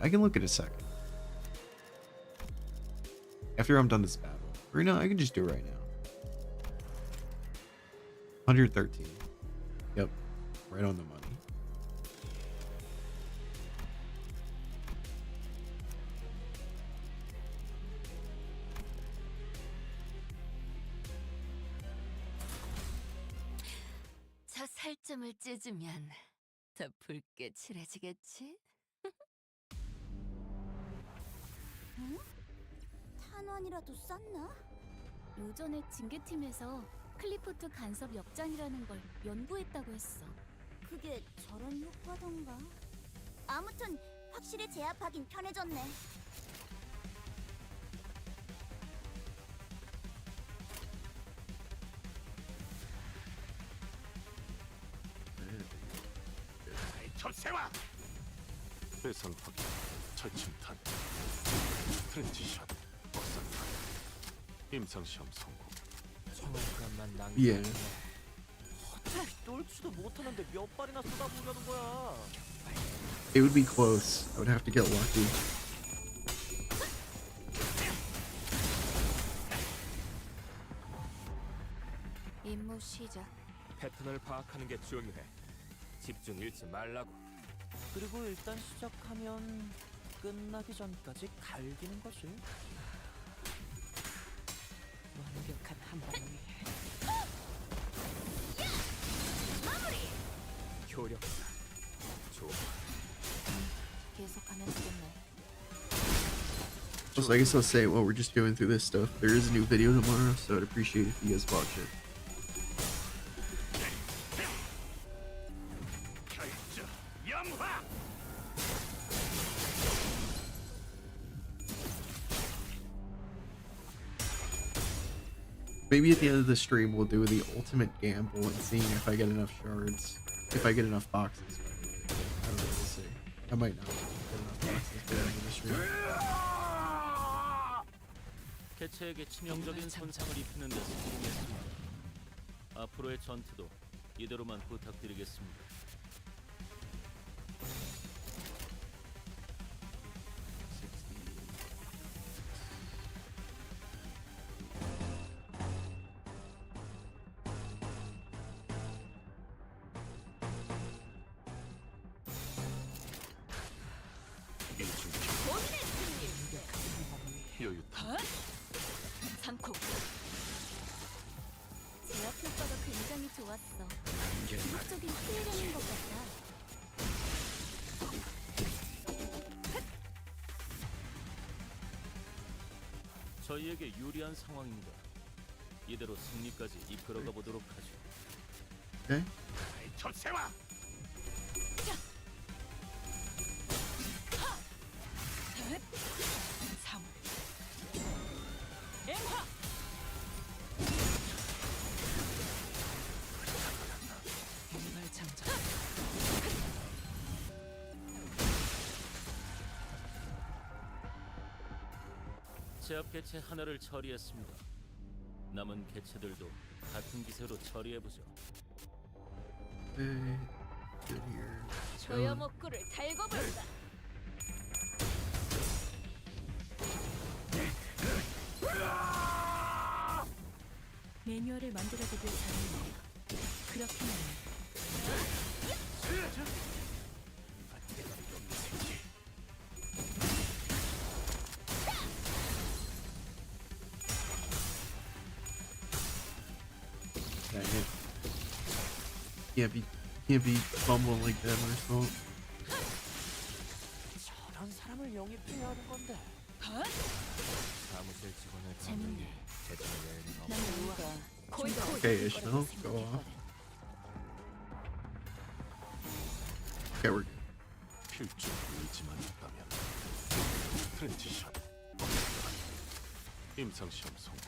I can look at a second. After I'm done this battle. Or no, I can just do it right now. 113. Yep. Right on the money. 저 살점을 찢으면 더 붉게 칠해지겠지? 응? 탄환이라도 쌌나? 요전에 징계팀에서 클리포트 간섭 역장이라는 걸 연구했다고 했어. 그게 저런 효과던가? 아무튼 확실히 제압하긴 편해졌네. 배선 확인, 철침탄, 트랜지션, 법상탄, 임상시험 성공. 정확함만 예. 낭비하네. 어차피 똘지도 못하는데 몇 발이나 쏟아부으려는 거야. It would be close. I would have to get lucky. 임무 시작. 패턴을 파악하는 게 중요해. 집중 잃지 말라고. 그리고 일단 시작하면 끝나기 전까지 갈기는 거지. 완벽한 한 방을 위해 효력사. 좋아. 계속하면 되겠네. Also, I guess I'll say while we're just going through this stuff, there is a new video tomorrow, so I'd appreciate if you guys watch it. Maybe at the end of the stream we'll do the ultimate gamble and seeing if I get enough shards, if I get enough boxes. I don't know, we'll see. I might not get enough boxes by the end of the stream. 개체에게 치명적인 손상을 입히는 데 성공했습니다. 앞으로의 전투도 이대로만 부탁드리겠습니다. 여유타. 3코. 제압 효과가 굉장히 좋았어. 기술적인 피해량인 것 같아. 저희에게 유리한 상황입니다. 이대로 승리까지 이끌어가 보도록 하죠. Okay. 접세와. 제압 개체 하나를 처리했습니다. 남은 개체들도 같은 기세로 처리해보죠. Okay. Good here. 조여 먹구를 달궈 볼까? 매뉴얼을 만들어두길 잘했네. 그렇게는 Dang it. Can't be fumbling like that, Marcel. 저런 사람을 영입해야 하는 건데. 사무실 직원을 재밌네. 제대로 여행이 난 우와. Okay, Ishmael, go off. Okay, we're good. 필중 의지만 있다면 트랜지션 임상시험 성공.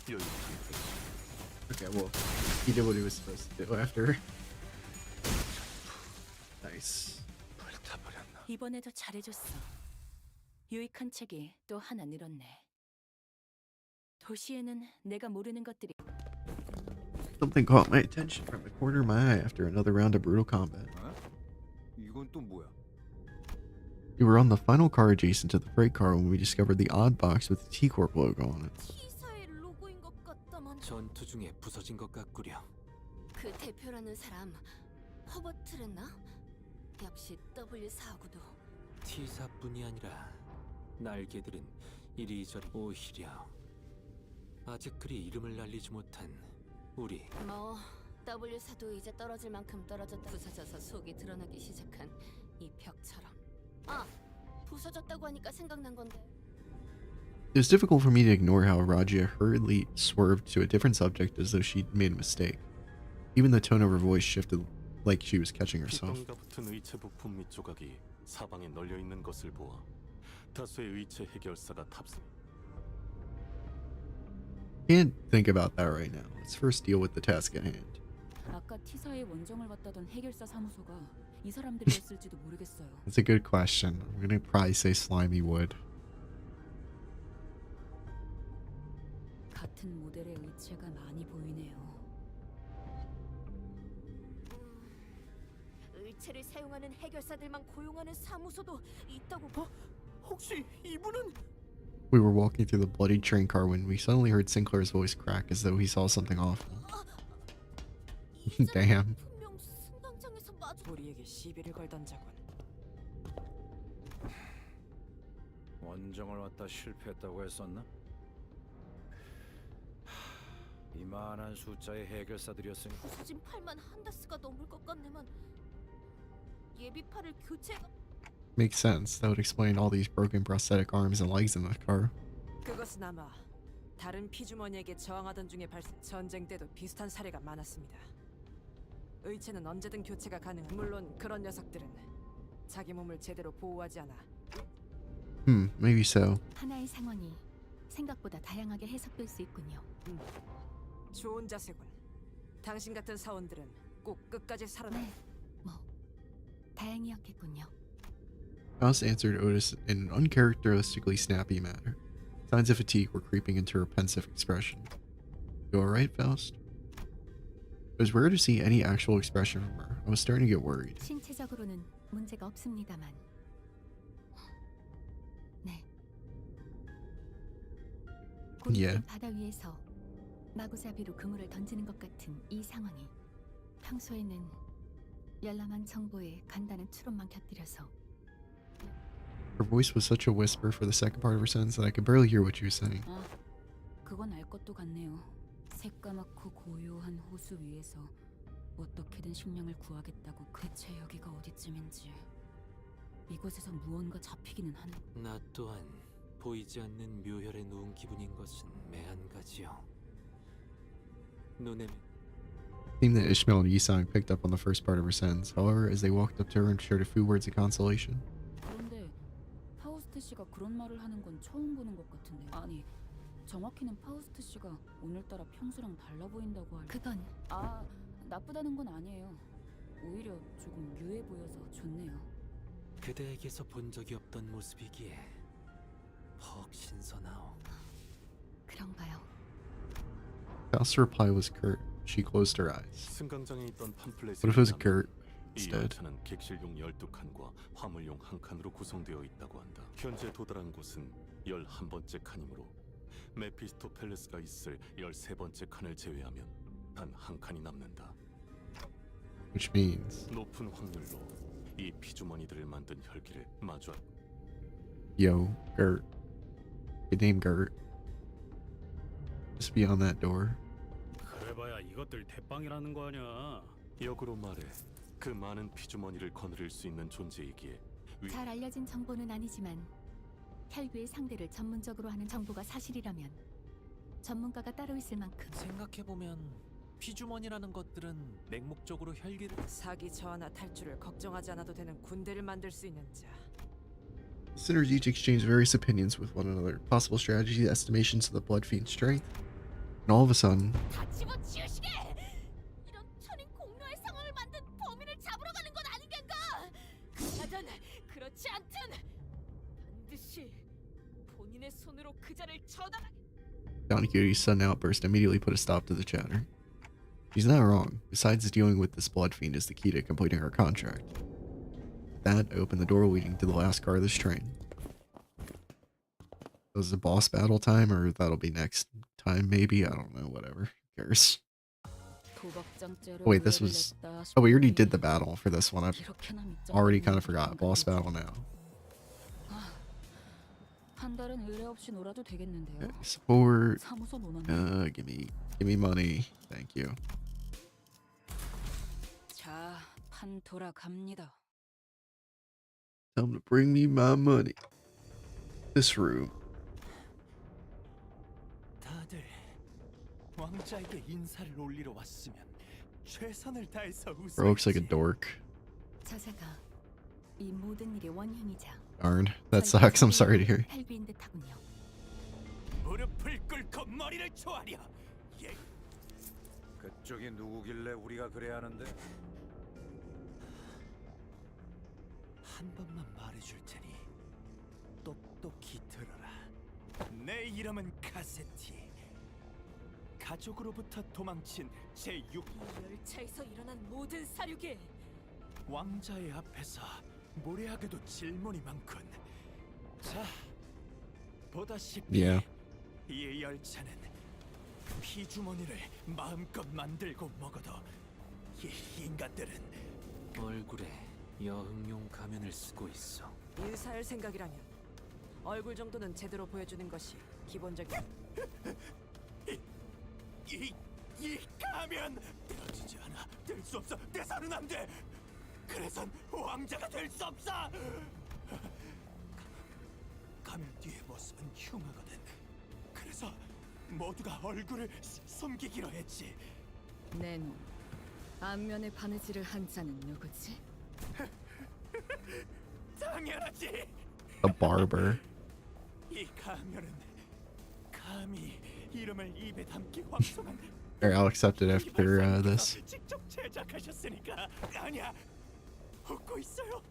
여유타. Okay, well, he did what he was supposed to do after. Nice. 이번에도 잘해줬어. 유익한 책이 또 하나 늘었네. 도시에는 내가 모르는 것들이. Something caught my attention from the corner of my eye after another round of brutal combat. 이건 또 뭐야? We were on the final car adjacent to the freight car when we discovered the odd box with the T-Corp logo on it. T사의 로고인 것 같다만. 전투 중에 부서진 것 같구려. 그 대표라는 사람 허버트랬나? 역시 W4구도. T사뿐이 아니라 날개들은 이리저리. 오히려 아직 그리 이름을 날리지 못한 우리. 뭐 W4도 이제 떨어질 만큼 떨어졌다. 부서져서 속이 드러나기 시작한 이 벽처럼. 아, 부서졌다고 하니까 생각난 건데. It was difficult for me to ignore how Rajia hurriedly swerved to a different subject as though she'd made a mistake. Even the tone of her voice shifted like she was catching herself. 핏덩이가 붙은 의체 부품 및 조각이 사방에 널려 있는 것을 보아 다수의 의체 해결사가 탑승. Can't think about that right now. Let's first deal with the task at hand. 아까 T사의 원정을 받다던 해결사 사무소가 이 사람들이었을지도 모르겠어요. That's a good question. I'm gonna probably say Slimy Wood. 같은 모델의 의체가 많이 보이네요. 의체를 사용하는 해결사들만 고용하는 사무소도 있다고. 혹시 이분은? We were walking through the bloody train car when we suddenly heard Sinclair's voice crack as though he saw something awful. Damn. 분명 승강장에서 마주. 우리에게 시비를 걸던 자군. 원정을 왔다 실패했다고 했었나? 이만한 숫자의 해결사들이었으니 부서진 팔만 한다스가 넘을 것 같네만. 예비팔을 교체가. Makes sense. That would explain all these broken prosthetic arms and legs in the car. 그것은 아마 다른 피주머니에게 저항하던 중에 발생. 전쟁 때도 비슷한 사례가 많았습니다. 의체는 언제든 교체가 가능. 물론 그런 녀석들은 자기 몸을 제대로 보호하지 않아. Maybe so. 하나의 상황이 생각보다 다양하게 해석될 수 있군요. 좋은 자세군. 당신 같은 사원들은 꼭 끝까지 살아나. 네, 뭐 다행이었겠군요. Faust answered Otis in an uncharacteristically snappy manner. Signs of fatigue were creeping into her pensive expression. You alright, Faust? It was rare to see any actual expression from her. I was starting to get worried. 신체적으로는 문제가 없습니다만. 네. Yeah. 고립된 바다 위에서 마구잡이로 그물을 던지는 것 같은 이 상황이 평소에는 열람한 정보에 간단한 추론만 곁들여서. Her voice was such a whisper for the second part of her sentence that I could barely hear what she was saying. 아, 그건 알 것도 같네요. 새까맣고 고요한 호수 위에서 어떻게든 식량을 구하겠다고. 대체 여기가 어디쯤인지. 이곳에서 무언가 잡히기는 하는. 나 또한 보이지 않는 묘혈에 누운 기분인 것은 매한가지요. 눈에 Seemed that Ishmael and Yisang picked up on the first part of her sentence. However, as they walked up to her and shared a few words of consolation. 그런데 파우스트 씨가 그런 말을 하는 건 처음 보는 것 같은데. 아니, 정확히는 파우스트 씨가 오늘따라 평소랑 달라 보인다고 할. 그건 아, 나쁘다는 건 아니에요. 오히려 조금 유해 보여서 좋네요. 그대에게서 본 적이 없던 모습이기에 퍽 신선하오. 그런가요? Faust's reply was curt. She closed her eyes. 승강장에 있던 팜플렛에 What if it was 의하면 Gert 이 instead? 열차는 객실용 12칸과 화물용 1칸으로 구성되어 있다고 한다. 현재 도달한 곳은 11번째 칸이므로 메피스토펠레스가 있을 13번째 칸을 제외하면 단 한 칸이 남는다. Which means, 높은 확률로 이 피주머니들을 만든 혈기를 마주할. yo, Gert. Good name, Gert. Just beyond that door. 그래봐야 이것들 대빵이라는 거 아니야. 역으로 말해 그 많은 피주머니를 거느릴 수 있는 존재이기에 잘 알려진 정보는 아니지만 혈귀의 상대를 전문적으로 하는 정보가 사실이라면 전문가가 따로 있을 만큼. 생각해보면 피주머니라는 것들은 맹목적으로 혈기를. 사기 저하나 탈출을 걱정하지 않아도 되는 군대를 만들 수 있는 자. The sinners each exchanged various opinions with one another, possible strategies, estimations of the blood fiend's strength, and all of a sudden, 다 집어치우시게! 이런 천인 공로의 상황을 만든 범인을 잡으러 가는 건 아닌 겐가? 그하든 그렇지 않든 반드시 본인의 손으로 그 자를 처단하게. Don Quixote's sudden outburst immediately put a stop to the chatter. She's not wrong. Besides, dealing with this blood fiend is the key to completing her contract. That opened the door leading to the last car of this train. Was it boss battle time, or that'll be next time, maybe? I don't know, whatever. Who cares? Oh, wait, this was... Oh, we already did the battle for this one. I've already kind of forgot. Boss battle now. 한 달은 의뢰 없이 놀아도 되겠는데요. Support. 사무소 논하네. Give me money. Thank you. 자, 판 돌아갑니다. Tell them to bring me my money. This room. 다들 왕자에게 인사를 올리러 왔으면 최선을 다해서 웃어. Bro looks like a dork. 저자가 이 모든 일의 원흉이자 Darn. That sucks. I'm sorry to hear. 혈귀인 듯하군요. 무릎을 꿇고 머리를 조아려. 예. 그쪽이 누구길래 우리가 그래야 하는데? 한 번만 말해줄 테니 똑똑히 들어라. 내 이름은 카세티. 가족으로부터 도망친 제6. 열차에서 일어난 모든 사륙에 왕자의 앞에서 무례하게도 질문이 많군. 자, 보다시피 Yeah. 이 열차는 피주머니를 마음껏 만들고 먹어도 이 인간들은 얼굴에 여흥용 가면을 쓰고 있어. 인사할 생각이라면 얼굴 정도는 제대로 보여주는 것이 기본적인. 이 가면 떼어지지 않아. 될 수 없어. 내 손은 안 돼. 그래선 왕자가 될 수 없어. 가면 뒤의 모습은 흉하거든. 그래서 모두가 얼굴을 숨기기로 했지. 내 놈, 안면에 바느질을 한 자는 누구지? 당연하지. A barber. 이 가면은 감히 이름을 입에 담기 황송한 Alright, I'll accept it after this. 직접 제작하셨으니까. 아니야, 웃고 있어요.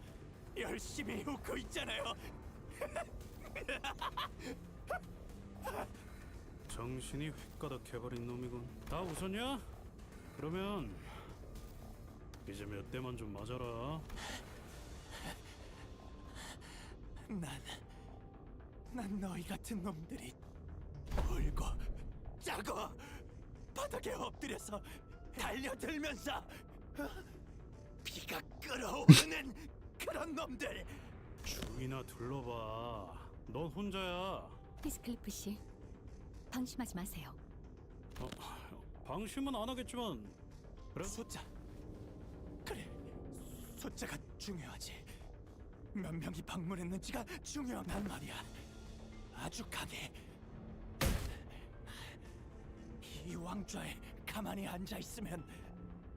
열심히 웃고 있잖아요. 정신이 획가닥해버린 놈이군. 다 웃었냐? 그러면 이제 몇 대만 좀 맞아라. 난 너희 같은 놈들이 울고 짜고 바닥에 엎드려서 달려들면서 피가 끓어오르는 그런 놈들. 주위나 둘러봐. 넌 혼자야. 히스클리프 씨, 방심하지 마세요. 방심은 안 하겠지만. 그래? 숫자. 그래, 숫자가 중요하지. 몇 명이 방문했는지가 중요한 말이야. 아주 강해. 이 왕좌에 가만히 앉아 있으면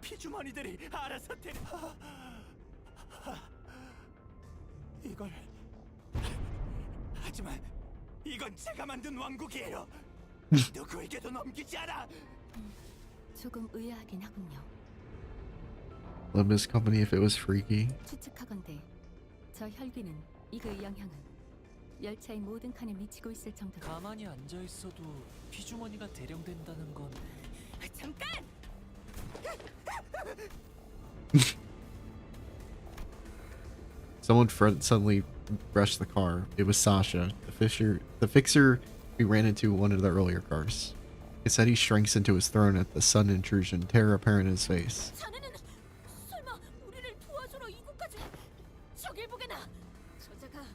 피주머니들이 알아서 이걸. 하지만 이건 제가 만든 왕국이에요. 누구에게도 넘기지 않아. 조금 의아하긴 하군요. Limbus Company if it was freaky. 추측하건대 저 혈귀는 이그의 영향은 열차의 모든 칸에 미치고 있을 정도로. 가만히 앉아 있어도 피주머니가 대령된다는 건. 잠깐! Someone suddenly brushed the car. It was Sasha, the fixer we ran into one of the earlier cars. It said he shrinks into his throne at the sudden intrusion, terror apparent in his face. 자네는 설마 우리를 도와주러 이곳까지 저길 보게나. 저자가 이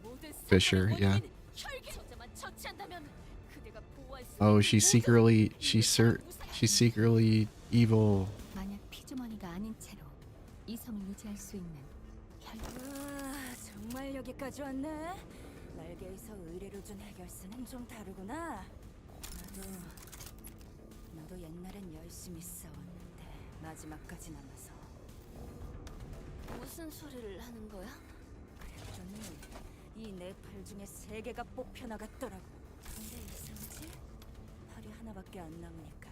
모든 Fisher, 사건의 yeah. 원인인 혈기. 저자만 처치한다면 그대가 보호할 수 Oh, 있는 she's secretly evil. 만약 피주머니가 아닌 채로 이성을 유지할 수 있는 와, 정말 여기까지 왔네. 날개에서 의뢰를 준 해결사는 좀 다르구나. 나도 옛날엔 열심히 싸웠는데 마지막까지 남아서. 무슨 소리를 하는 거야? 그랬더니 이 네 팔 중에 3개가 뽑혀 나갔더라고. 근데 이상하지? 팔이 하나밖에 안 남으니까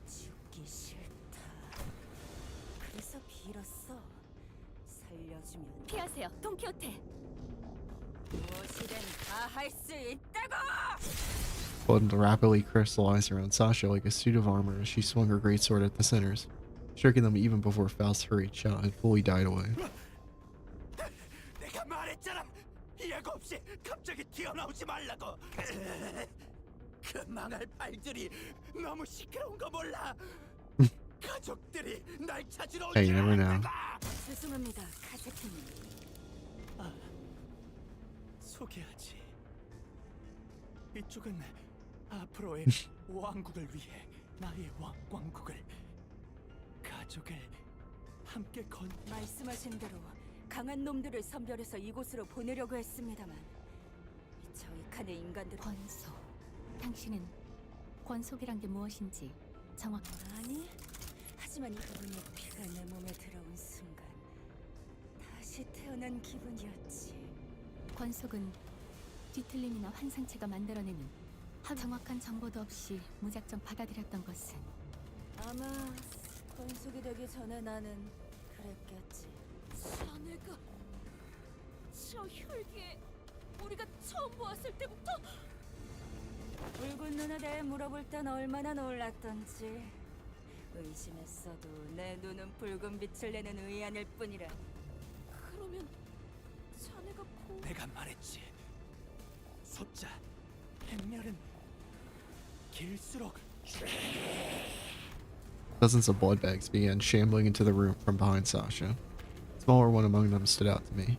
죽기 싫다. 그래서 빌었어. 살려주면 피하세요, 돈키호테. 무엇이든 다 할 수 있다고! Blood rapidly crystallized around Sasha like a suit of armor as she swung her greatsword at the sinners, striking them even before Faust's hurried shout had fully died away. 내가 말했잖아. 예고 없이 갑자기 튀어나오지 말라고. 그 망할 팔들이 너무 시끄러운 거 몰라. 가족들이 날 찾으러 Hey, you never know. 죄송합니다, 카제키님. 소개하지. 이쪽은 앞으로의 왕국을 위해 나의 왕국을, 가족을 함께 말씀하신 대로 강한 놈들을 선별해서 이곳으로 보내려고 했습니다만 저희 칸의 인간들. 권속. 당신은 권속이란 게 무엇인지 정확히. 아니, 하지만 그분의 피가 내 몸에 들어온 순간 다시 태어난 기분이었지. 권속은 뒤틀림이나 환상체가 만들어내는 정확한 정보도 없이 무작정 받아들였던 것은 아마 권속이 되기 전에 나는 그랬겠지. 자네가 저 혈기에 우리가 처음 보았을 때부터. 붉은 눈에 대해 물어볼 땐 얼마나 놀랐던지. 의심했어도 내 눈은 붉은 빛을 내는 의안일 뿐이라. 그러면 자네가 내가 말했지. 숫자, 행렬은 길수록 Dozens of blood bags began shambling into the room from behind Sasha. A smaller one among them stood out to me.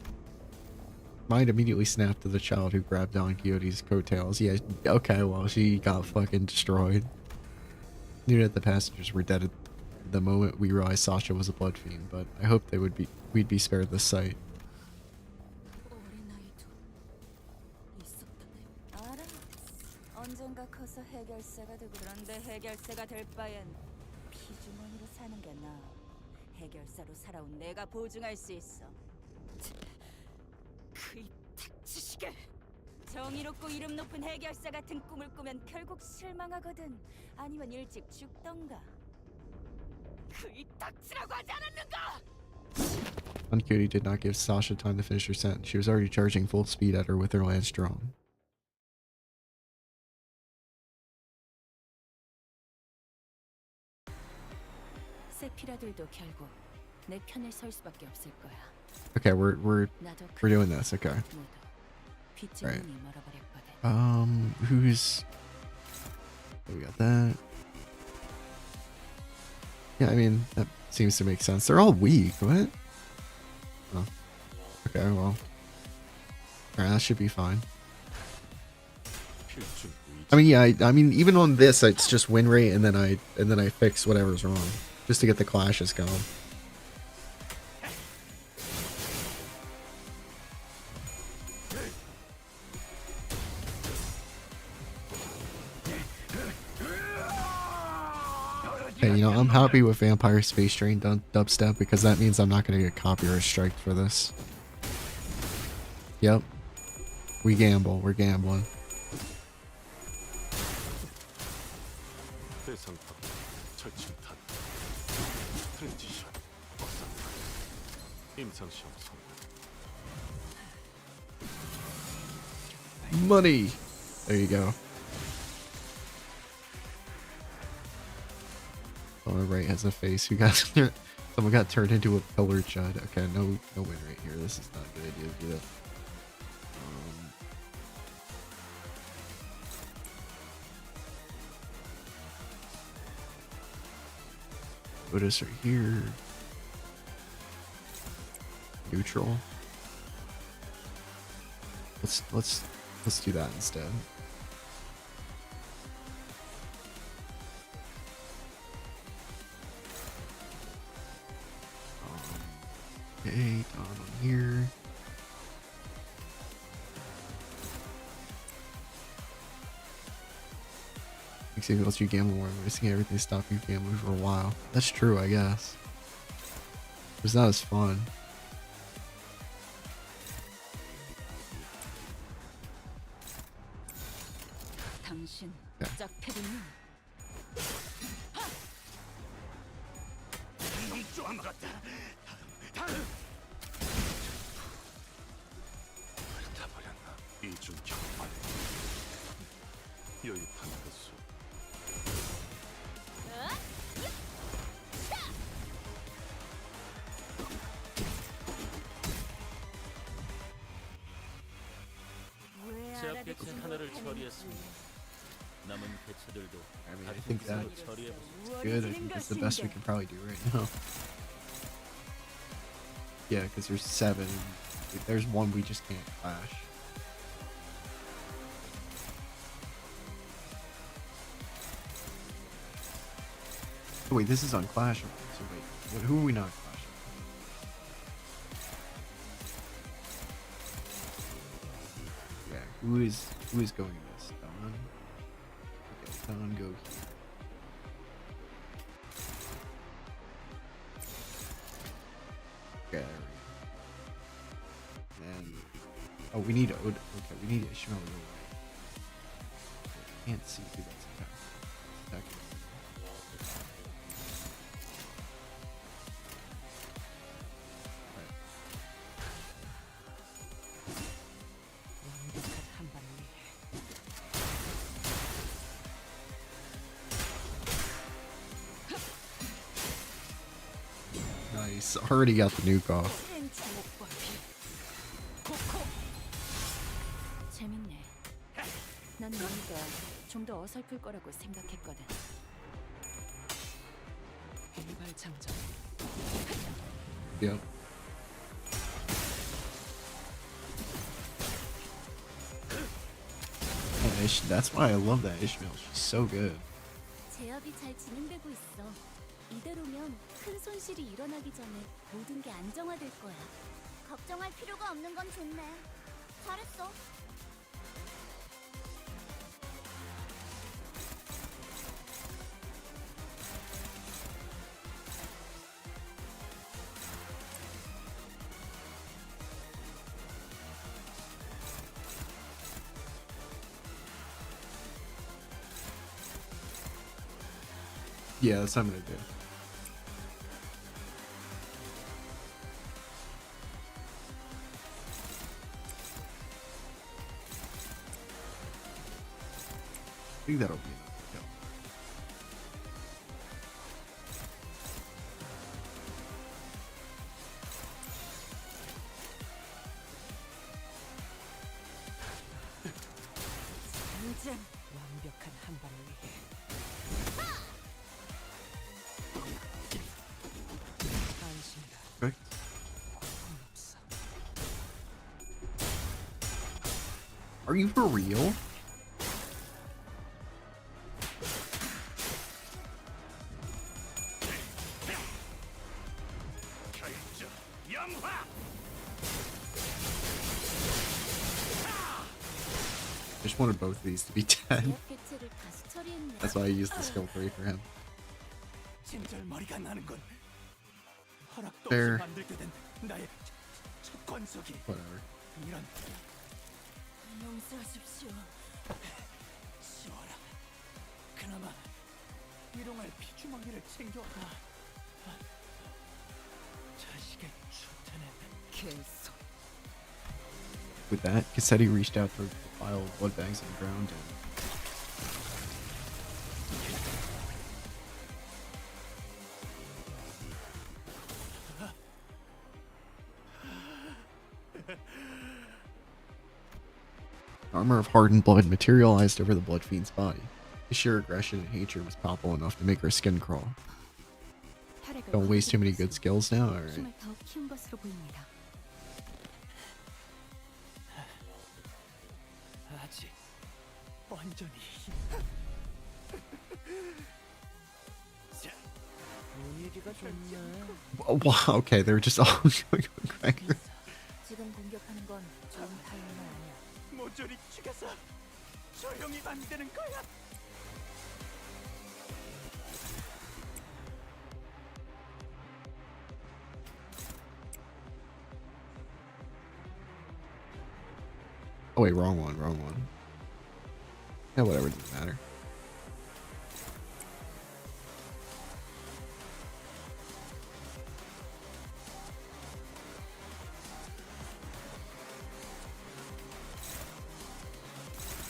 Mind immediately snapped to the child who grabbed Don Quixote's coattails. Yeah, okay, well, she got fucking destroyed. Knew that the passengers were dead at the moment we realized Sasha was a blood fiend, but I hoped we'd be spared the sight. 알아. 언젠가 커서 해결사가 되고. 그런데 해결사가 될 바엔 피주머니로 사는 게 나아. 해결사로 살아온 내가 보증할 수 있어. 그이 닥치시게. 정의롭고 이름 높은 해결사 같은 꿈을 꾸면 결국 실망하거든. 아니면 일찍 죽던가. 그이 닥치라고 하지 않았는가? Don Quixote did not give Sasha time to finish her sentence. She was already charging full speed at her with her lance drawn. 세피라들도 결국 내 편을 설 수밖에 없을 거야. Okay, we're doing this. Okay. Right. Who's? We got that. Yeah, I mean that seems to make sense. They're all weak. What? Oh. Okay, well. Alright, that should be fine. I mean, yeah, I mean, even on this, it's just win rate, and then I fix whatever's wrong, just to get the clashes going. Hey, you know, I'm happy with Vampire Space Train dubstep because that means I'm not gonna get copyright striked for this. Yep. We gamble. We're gambling. Money. There you go. Someone right has a face. Who got someone got turned into a pillar chud. Okay, no win right here. This is not a good idea to do that. Put us right here. Neutral. Let's do that instead. Okay, down on here. Makes you feel you gamble more, risking everything to stop you gambling for a while. That's true, I guess. It's not as fun. 제압 개체 하나를 처리했습니다. 남은 개체들도 I mean, I think that's good. I think that's the best we can probably do right now. Yeah, because there's 7. If there's one we just can't clash. Oh, wait, this is on Clash. So wait, who are we not clashing? Yeah, who is going to this? Don? Okay, Don, go here. Okay, there we go. And oh, we need Oda. Okay, we need Ishmael. I can't see who that's attacking. It's already got the nuke off. 재밌네. 난 너희가 좀 더 어설플 거라고 생각했거든. 일발장전. Yep. That's why I love that Ishmael. She's so good. 제압이 잘 진행되고 있어. 이대로면 큰 손실이 일어나기 전에 모든 게 안정화될 거야. 걱정할 필요가 없는 건 좋네. 잘했어. Yeah, that's what I'm gonna do. I think that'll be enough. Yeah. 당장 완벽한 한 발을 위해. 안심이다. Okay. 없어. Are you for real? I just wanted both of these to be dead. 제압 개체를 다시 처리했네. That's why I used the skill 3 for him. 진절머리가 나는 건 허락도 Fair. 없이 만들게 된 나의 첫 권속이 Whatever. 이런 용서하십시오. 지워라. 그나마 일용할 피주머니를 챙겨와. 자식의 추태는 계속. With that, Cassetti reached out for the pile of blood bags on the ground and armor of hardened blood materialized over the blood fiend's body. His sheer aggression and hatred was palpable enough to make her skin crawl. Don't waste too many good skills now, alright. 힘을 더 키운 것으로 보입니다. 아직 완전히 분위기가 좋네. Wow, okay, they're just all going cracker. 지금 공격하는 건 좋은 타이밍은 아니야. 모조리 죽여서 조용히 만드는 거야. Oh wait, wrong one. Yeah, whatever, doesn't matter.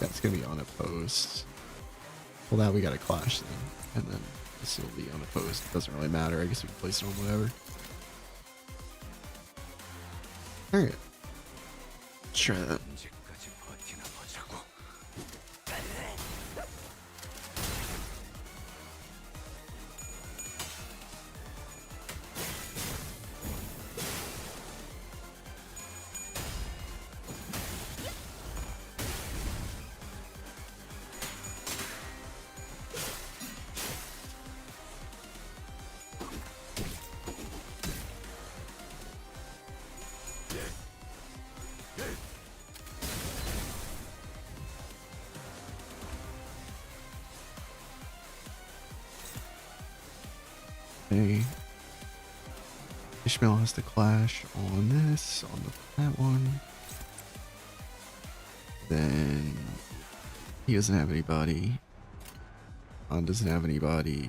That's gonna be unopposed. Well, now we got a clash then, and then this will be unopposed. Doesn't really matter. I guess we can place it on whatever. Alright. Try that. 언제까지 버티나 보자고. Okay. Ishmael has to clash on this, on that one. Then he doesn't have anybody. On doesn't have anybody.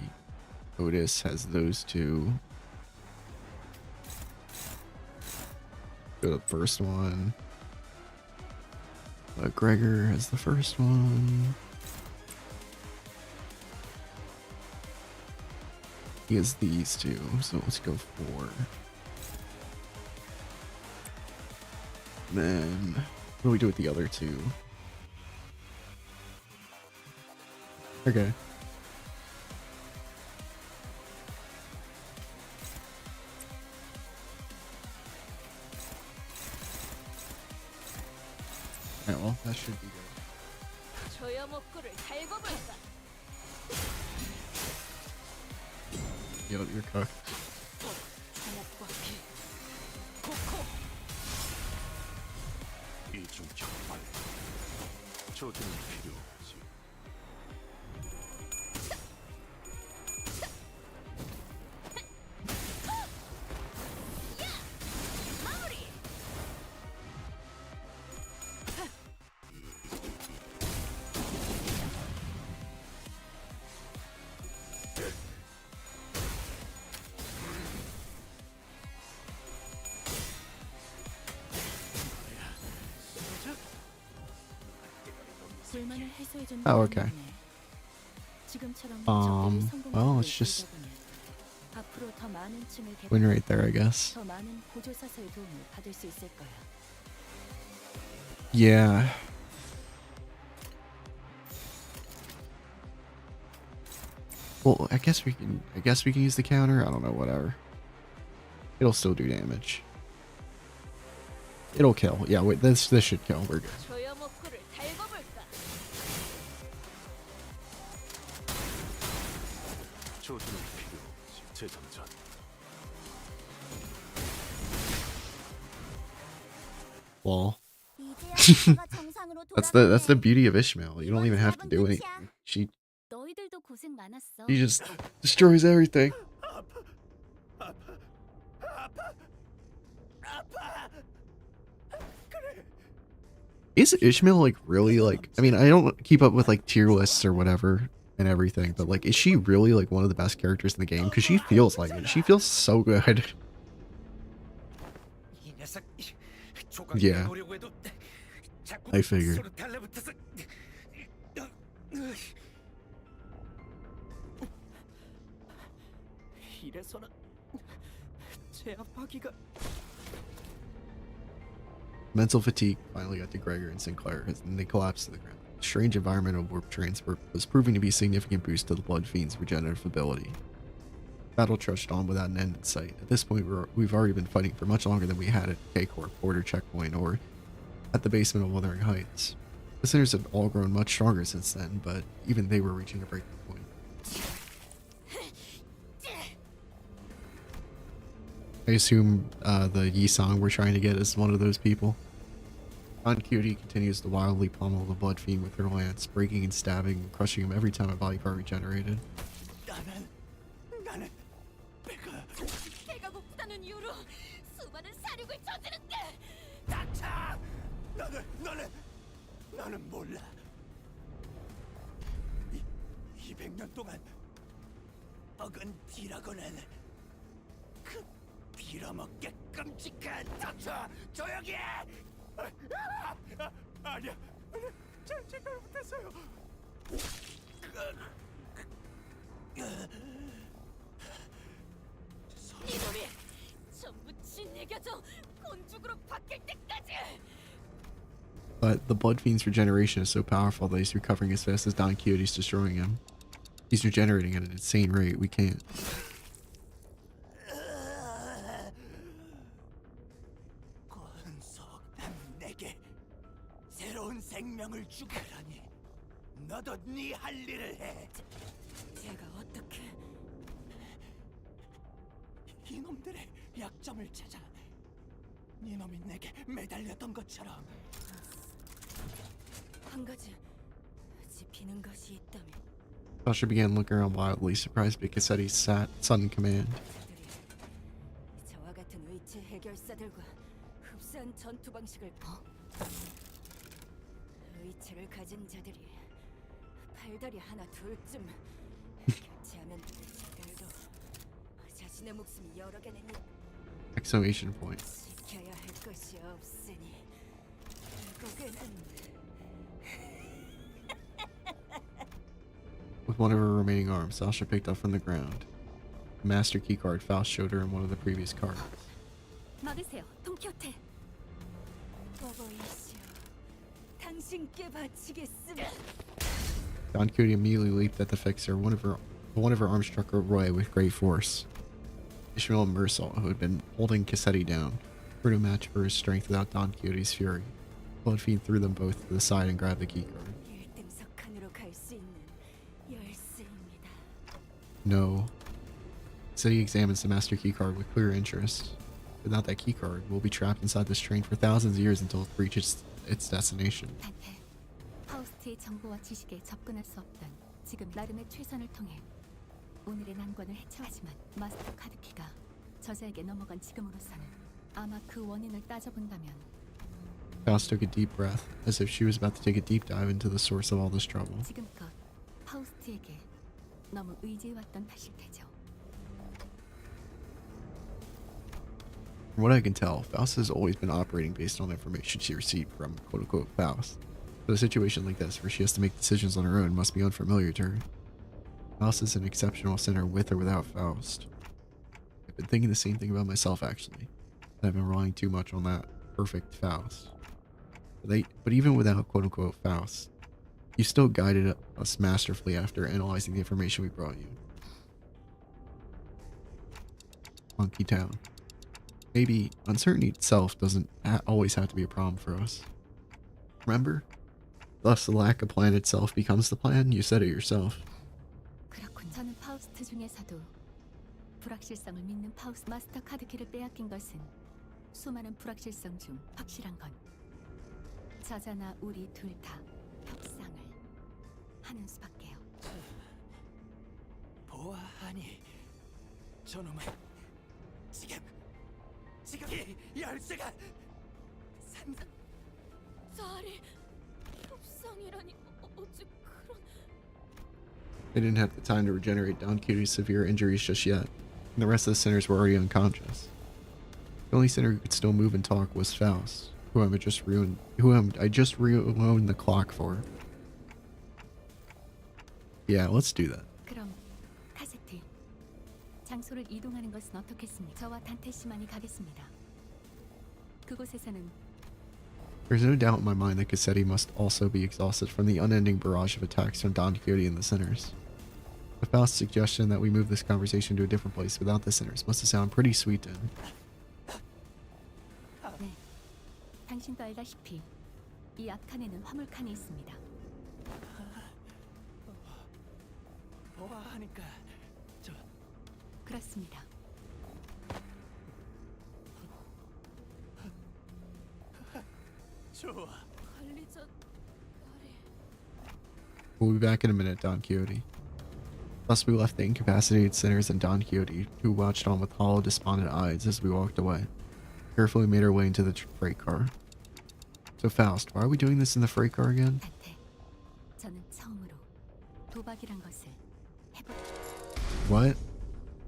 Otis has those two. Go to the first one. Gregor has the first one. He has these two, so let's go for then what do we do with the other two? Okay. Alright, well, that should be good. 저여 목구를 달고 볼까? Yep, you're cooked. 이중 격발. 조준은 필요 없지. 불만을 해소해 준 Oh, okay. 지금처럼 Well, it's just 앞으로 더 많은 층을 win right there, I guess. 더 많은 보조 사서의 도움을 받을 수 있을 거야. Yeah. Well, I guess we can use the counter. I don't know, whatever. It'll still do damage. It'll kill. Yeah, wait, this should kill. We're good. 저여 목구를 달고 볼까? 조준은 필요 없지. 재장전. Well, 이제야 정상으로 that's the beauty of Ishmael. You don't even have to do anything. She 너희들도 고생 많았어. just destroys everything. Is Ishmael like really like, I mean, I don't keep up with like tier lists or whatever and everything, but like, is she really like one of the best characters in the game? Because she feels like it. She feels so good. Yeah, I figured. 이래서는 제압하기가 Mental fatigue finally got to Gregor and Sinclair, and they collapsed to the ground. Strange environmental warp transfer was proving to be a significant boost to the Blood Fiend's regenerative ability. Battle trudged on without an end in sight. At this point, we've already been fighting for much longer than we had at K-Corp, Border Checkpoint, or at the basement of Wuthering Heights. The sinners had all grown much stronger since then, but even they were reaching a breaking point. I assume the Yi-Sang we're trying to get is one of those people. Don Cutie continues to wildly pummel the Blood Fiend with her lance, breaking and stabbing and crushing him every time a body part regenerated. 나는 배가 고프다는 이유로 수많은 사륙을 저지른대. 닥쳐! 너는 몰라. 200년 동안 먹은 비라고는 그 빌어먹게 끔찍한 닥쳐! 조용히 해! 아니야 잘 못했어요. 이놈이 전부 짓이겨져 곤죽으로 바뀔 때까지. But the Blood Fiend's regeneration is so powerful that he's recovering as fast as Don Quixote's destroying him. He's regenerating at an insane rate. We can't. 내게 새로운 생명을 주게라니. 너도 네 할 일을 해. 제가 어떻게? 이놈들의 약점을 찾아. 이놈이 내게 매달렸던 것처럼. 한 가지 짚히는 것이 있다면. Sasha began looking around wildly, surprised by Cassetti's sudden command. 저와 같은 의체 해결사들과 흡사한 전투 방식을 의체를 가진 자들이 팔다리 하나 둘쯤 교체하면 저들도 자신의 목숨이 여러 개는 Exclamation point. 지켜야 할 것이 없으니 결국에는 With one of her remaining arms, Sasha picked up from the ground the master keycard Faust showed her in one of the previous cards. 막으세요, 동키호테. 버거이시여, 당신께 바치겠습니다. Don Quixote immediately leaped at the fixer. One of her arms struck Roy with great force. Ishmael and Mersal, who had been holding Cassetti down, were no match for his strength without Don Quixote's fury. Bloodfiend threw them both to the side and grabbed the keycard. 1등석 칸으로 갈 수 있는 열쇠입니다. No. Cassetti examines the master keycard with clear interest. Without that keycard, we'll be trapped inside this train for thousands of years until it reaches its destination. 단테, 파우스트의 정보와 지식에 접근할 수 없던 지금 나름의 최선을 통해 오늘의 난관을 해체하지만 마스터 카드키가 저자에게 넘어간 지금으로서는 아마 그 원인을 따져본다면 Faust took a deep breath, as if she was about to take a deep dive into the source of all this trouble. 지금껏 파우스트에게 너무 의지해왔던 탓일 테죠. From what I can tell, Faust has always been operating based on information she received from quote-unquote Faust. But a situation like this, where she has to make decisions on her own, must be unfamiliar to her. Faust is an exceptional sinner with or without Faust. I've been thinking the same thing about myself, actually. I've been relying too much on that perfect Faust. But even without quote-unquote Faust, you still guided us masterfully after analyzing the information we brought you. Monkey Town. Maybe uncertainty itself doesn't always have to be a problem for us. Remember? Thus, the lack of plan itself becomes the plan. You said it yourself. 그렇군. 저는 파우스트 중에서도 불확실성을 믿는 파우스트 마스터 카드키를 빼앗긴 것은 수많은 불확실성 중 확실한 건 저자나 우리 둘 다 협상을 하는 수밖에요. 보아하니 저놈은 지금 이 열쇠가 산다. 자리 협상이라니 어찌 그런... They didn't have the time to regenerate Don Quixote's severe injuries just yet, and the rest of the sinners were already unconscious. The only sinner who could still move and talk was Faust, whom I just ruined the clock for. Yeah, let's do that. 그럼 카세트 장소를 이동하는 것은 어떻겠습니까? 저와 단테 씨만이 가겠습니다. 그곳에서는 There's no doubt in my mind that Cassetti must also be exhausted from the unending barrage of attacks from Don Quixote and the sinners. The Faust's suggestion that we move this conversation to a different place without the sinners must sound pretty sweet to him. 네, 당신도 알다시피 이 앞칸에는 화물칸이 있습니다. 보아하니까 그렇습니다. 좋아. 관리자 말이... We'll be back in a minute, Don Quixote. Thus we left the incapacitated sinners and Don Quixote, who watched on with hollow, despondent eyes as we walked away. Carefully made our way into the freight car. So Faust, why are we doing this in the freight car again? 단테, 저는 처음으로 도박이란 것을 해보... What?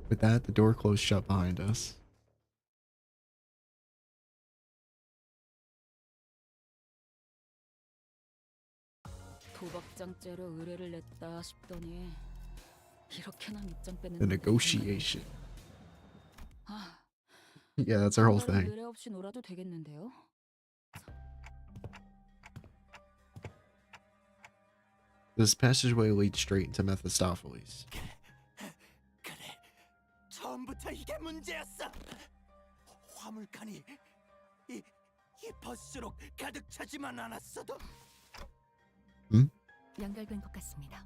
With that, the door closed shut behind us. 도박장죄로 의뢰를 냈다 싶더니 이렇게나 밑장 빼는 The negotiation. 아, Yeah, that's our whole thing. 의뢰 없이 놀아도 되겠는데요? This passageway leads straight into Mephistopheles. 그래, 처음부터 이게 문제였어. 화물칸이 이 버스로 가득 차지만 않았어도. 연결된 것 같습니다.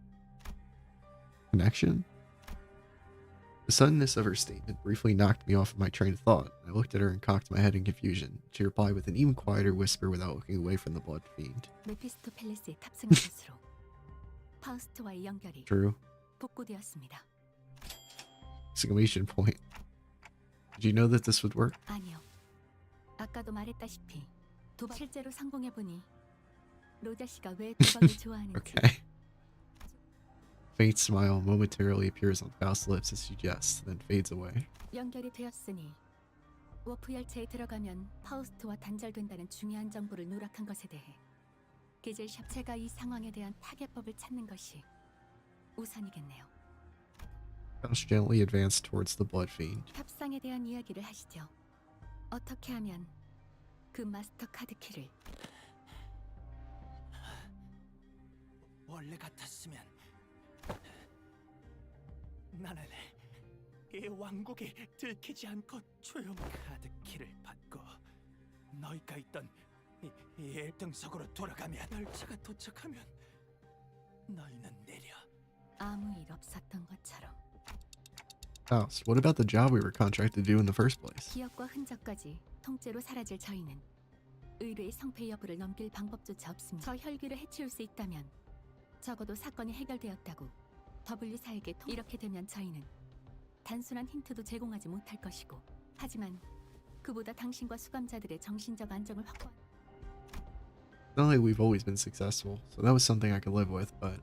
Connection? The suddenness of her statement briefly knocked me off of my train of thought. I looked at her and cocked my head in confusion. She replied with an even quieter whisper without looking away from the blood fiend. 메피스토펠레스에 탑승한 것으로 파우스트와의 연결이 True. 복구되었습니다. Exclamation point. Did you know that this would work? 아니요. 아까도 말했다시피 도박 실제로 성공해보니 로자 씨가 왜 도박을 좋아하는지 Okay. Faint smile momentarily appears on Faust's lips as she suggests, then fades away. 연결이 되었으니 워프 열차에 들어가면 파우스트와 단절된다는 중요한 정보를 누락한 것에 대해 기질샵 제가 이 상황에 대한 타개법을 찾는 것이 우선이겠네요. Faust gently advanced towards the blood fiend. 협상에 대한 이야기를 하시죠. 어떻게 하면 그 마스터 카드 키를 원래 같았으면 나는 이 왕국이 들키지 않고 조용 카드 키를 받고 너희가 있던 이 1등석으로 돌아가면 열차가 도착하면 너희는 내려. 아무 일 없었던 것처럼 House, what about the job we were contracted to do in the first place? 기억과 흔적까지 통째로 사라질 저희는 의뢰의 성패 여부를 넘길 방법조차 없습니다. 저 혈기를 해치울 수 있다면 적어도 사건이 해결되었다고 W사에게 이렇게 되면 저희는 단순한 힌트도 제공하지 못할 것이고 하지만 그보다 당신과 수감자들의 정신적 안정을 확보한 Not like we've always been successful, so that was something I could live with, but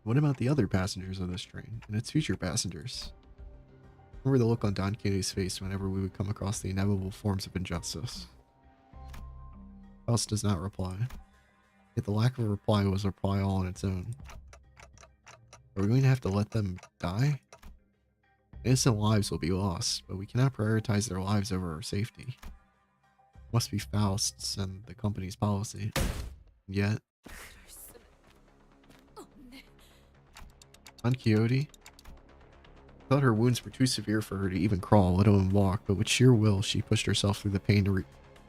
what about the other passengers of this train and its future passengers? Remember the look on Don Quixote's face whenever we would come across the inevitable forms of injustice. Faust does not reply. Yet the lack of a reply was a reply all on its own. Are we going to have to let them die? Innocent lives will be lost, but we cannot prioritize their lives over our safety. Must be Faust's and the company's policy. Yet, Don Quixote thought her wounds were too severe for her to even crawl, let alone walk, but with sheer will, she pushed herself through the pain to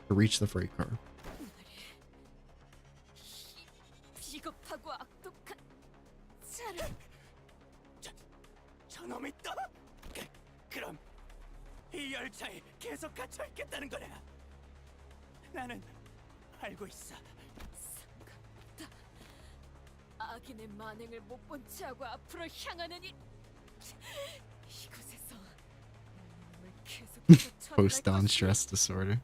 reach the freight car. 비겁하고 악독한 자를 저놈이 또? 그럼 이 열차에 계속 갇혀 있겠다는 거냐? 나는 알고 있어. 상관없다. 악인의 만행을 못 본 채하고 앞으로 향하는 이곳에서 놈을 계속 Post-Dawn stress disorder.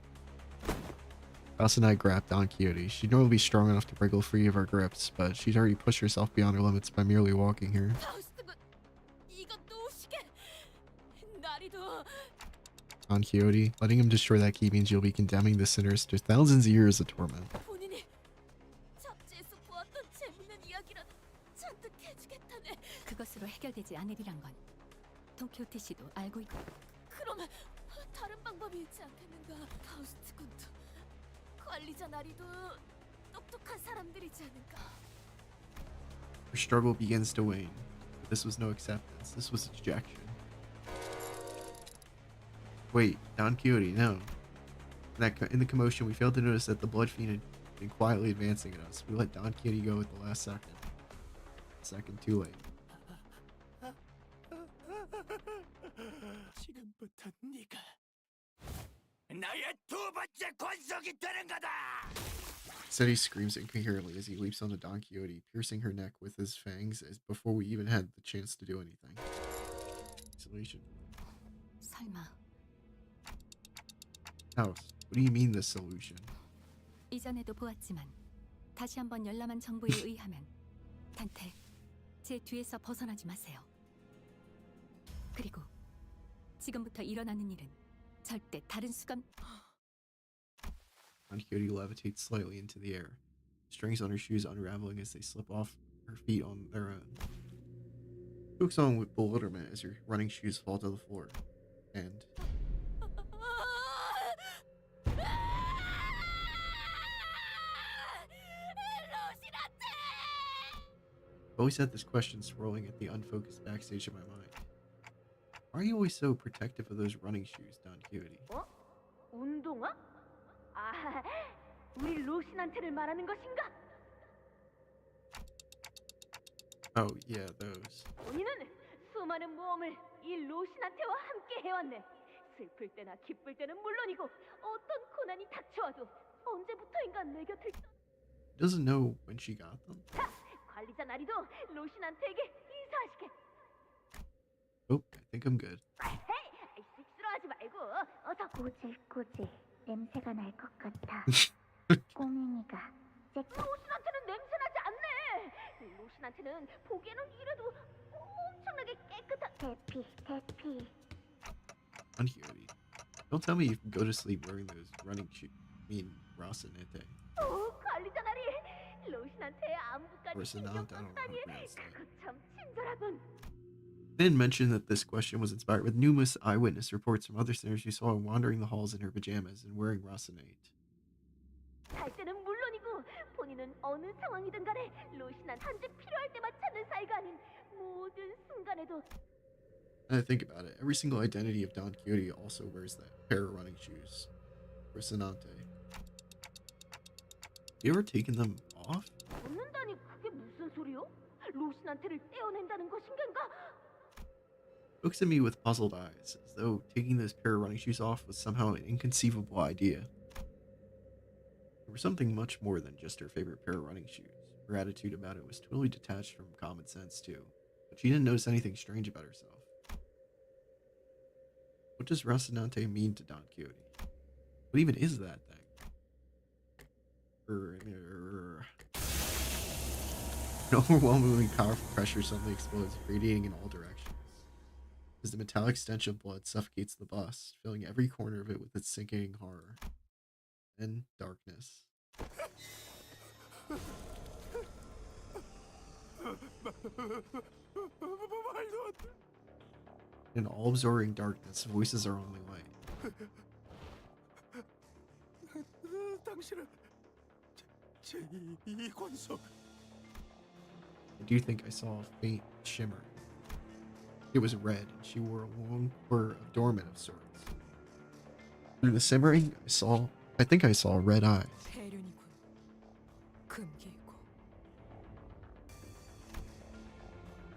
Faust and I grabbed Don Quixote. She'd normally be strong enough to wriggle free of our grips, but she'd already pushed herself beyond her limits by merely walking here. Don Quixote, letting him destroy that key means you'll be condemning the sinners to thousands of years of torment. 본인이 잡지에서 보았던 재밌는 이야기라도 잔뜩 해주겠다네. 그것으로 해결되지 않으리란 건 돈키호테 씨도 알고 있고 그럼 다른 방법이 있지 않겠는가? 파우스트 군도 관리자 나리도 똑똑한 사람들이지 않을까? Her struggle begins to wane. But this was no acceptance. This was dejection. Wait, Don Quixote, no. In the commotion, we failed to notice that the blood fiend had been quietly advancing at us. We let Don Quixote go at the last second. Second too late. 지금부터 네가 나의 두 번째 권속이 되는 거다. Seti screams incoherently as he leaps onto Don Quixote, piercing her neck with his fangs before we even had the chance to do anything. Isolation. 설마 House, what do you mean the solution? 이전에도 보았지만 다시 한번 열람한 정보에 의하면 단테 제 뒤에서 벗어나지 마세요. 그리고 지금부터 일어나는 일은 절대 다른 수감 Don Quixote levitates slightly into the air, strings on her shoes unraveling as they slip off her feet on their own. She looks on with bewilderment as her running shoes fall to the floor, and I've always had this question swirling at the unfocused backstage of my mind. Why are you always so protective of those running shoes, Don Quixote? 어? 운동화? 아, 우리 로신한테를 말하는 것인가? Oh, yeah, those. 본인은 수많은 모험을 이 로신한테와 함께 해왔네. 슬플 때나 기쁠 때는 물론이고 어떤 고난이 닥쳐와도 언제부터인가 내 곁을 Doesn't know when she got them. 자, 관리자 나리도 로신한테에게 인사하시게. Oh, I think I'm good. 헤이, 쑥스러워하지 말고 어서 꼬질꼬질 냄새가 날 것 같아. 꼬맹이가 로신한테는 냄새나지 않네. 로신한테는 보기에는 이래도 엄청나게 깨끗한 대피 Don Quixote. Don't tell me you can go to sleep wearing those running shoes. I mean, Rocinante. 관리자 나리 로신한테 아무것까지 Rocinante, I 신경 don't know how to 썼다니 pronounce that. 그거 참 친절하군. Finn mentioned that this question was inspired with numerous eyewitness reports from other sinners who saw her wandering the halls in her pajamas and wearing Rasenate. 잘 때는 물론이고 본인은 어느 상황이든 간에 로시난 한지 필요할 때만 찾는 사이가 아닌 모든 순간에도 And I think about it, every single identity of Don Quixote also wears that pair of running shoes. Rocinante. You ever taken them off? 벗는다니 그게 무슨 소리요? 로시난테를 떼어낸다는 것인가? Looks at me with puzzled eyes, as though taking those pair of running shoes off was somehow an inconceivable idea. There was something much more than just her favorite pair of running shoes. Her attitude about it was totally detached from common sense, too. But she didn't notice anything strange about herself. What does Rocinante mean to Don Quixote? What even is that thing? An overwhelmingly powerful pressure suddenly explodes, radiating in all directions. As the metallic stench of blood suffocates the bust, filling every corner of it with its sinking horror. Then darkness. In all-absorbing darkness, voices are only light. 당신은 제2 권속. I do think I saw a faint shimmer. It was red, and she wore a long fur of dormant of sorts. Through the simmering, I think I saw red eyes.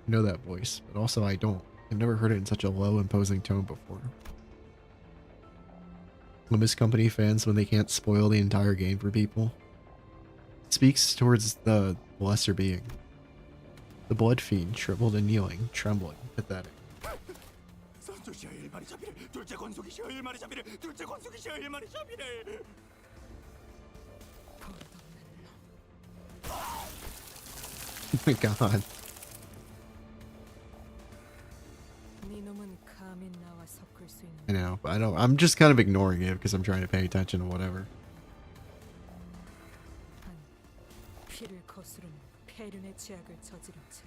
I know that voice, but also I don't. I've never heard it in such a low, imposing tone before. Limbus Company fans when they can't spoil the entire game for people. It speaks towards the lesser being. The blood fiend, shriveled and kneeling, trembling, pathetic. 선조시여 일마리 자비를, 둘째 권속이시여 일마리 자비를, 둘째 권속이시여 일마리 자비를. Oh my god. I know, but I'm just kind of ignoring it because I'm trying to pay attention to whatever. 피를 거스르는 폐륜의 죄악을 저지른 채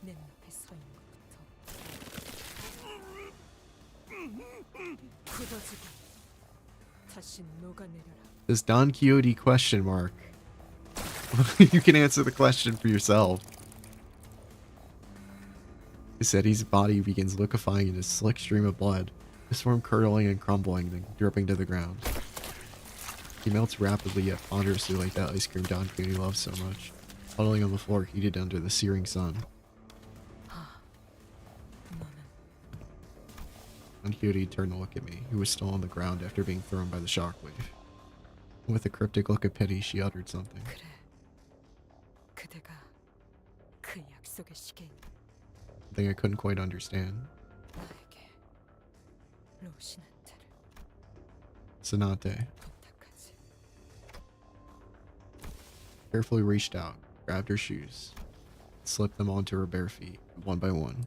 내 앞에 서 있는 것부터 굳어지고 다시 녹아내려라. This Don Quixote question mark. You can answer the question for yourself. Eddie's body begins liquefying in a slick stream of blood, his form curdling and crumbling, then dripping to the ground. He melts rapidly yet ponderously like that ice cream Don Quixote loves so much, puddling on the floor heated under the searing sun. Don Quixote turned to look at me, who was still on the ground after being thrown by the shockwave. With a cryptic look of pity, she uttered something. 그대가 그 약속의 시계인 Something I couldn't quite understand. 나에게 로시난테를 Sonate 부탁하지. carefully reached out, grabbed her shoes, slipped them onto her bare feet, one by one.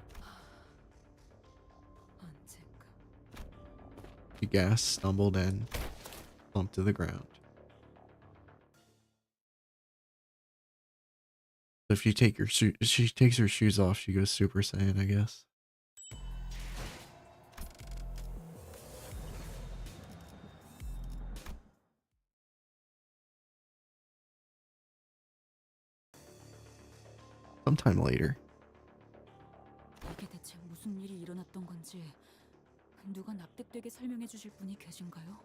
언젠가 She gasped, stumbled, and slumped to the ground. If you take she takes her shoes off, she goes Super Saiyan, I guess. Sometime later. 이게 대체 무슨 일이 일어났던 건지 누가 납득되게 설명해 주실 분이 계신가요?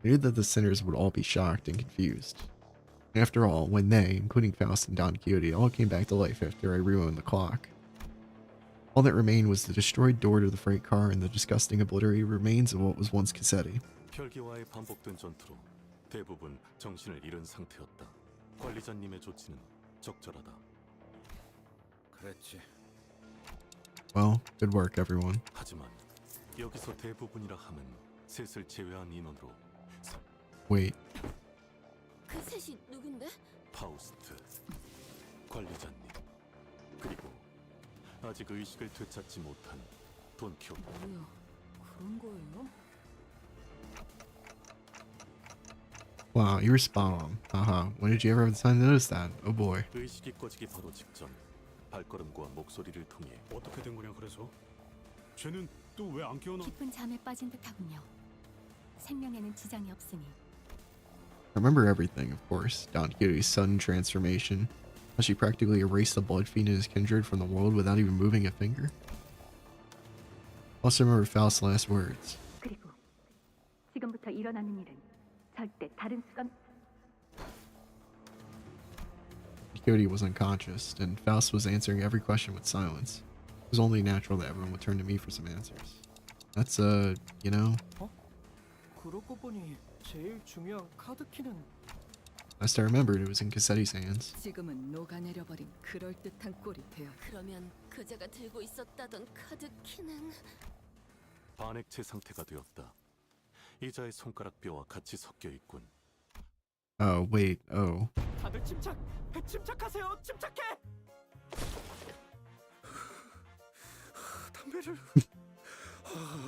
I knew that the sinners would all be shocked and confused. After all, when they, including Faust and Don Quixote, all came back to life after I ruined the clock, all that remained was the destroyed door to the freight car and the disgusting obliterated remains of what was once Cassetti. 혈기와의 반복된 전투로 대부분 정신을 잃은 상태였다. 관리자님의 조치는 적절하다. 그랬지. Well, good work, everyone. 하지만 여기서 대부분이라 함은 셋을 제외한 인원으로 Wait. 그 셋이 누군데? 파우스트, 관리자님, 그리고 아직 의식을 되찾지 못한 돈키호테. 뭐야, 그런 거예요? Wow, you were spot on. Haha. When did you ever have the time to notice that? Oh boy. 의식이 꺼지기 바로 직전 발걸음과 목소리를 통해 어떻게 된 거냐 그래서? 쟤는 또 왜 안 깨어나? 깊은 잠에 빠진 듯하군요. 생명에는 지장이 없으니. I remember everything, of course. Don Quixote's sudden transformation. How she practically erased the blood fiend and his kindred from the world without even moving a finger. Also remember Faust's last words. 그리고 지금부터 일어나는 일은 절대 다른 수가. Quixote was unconscious, and Faust was answering every question with silence. It was only natural that everyone would turn to me for some answers. That's, you know... 그러고 보니 제일 중요한 카드키는 Last I remembered, it was in Cassetti's hands. 지금은 녹아내려버린 그럴듯한 꼴이 되어. 그러면 그자가 들고 있었다던 카드 키는 반액체 상태가 되었다. 이자의 손가락 뼈와 같이 섞여 있군. Oh, wait, oh. 다들 침착하세요. 침착해.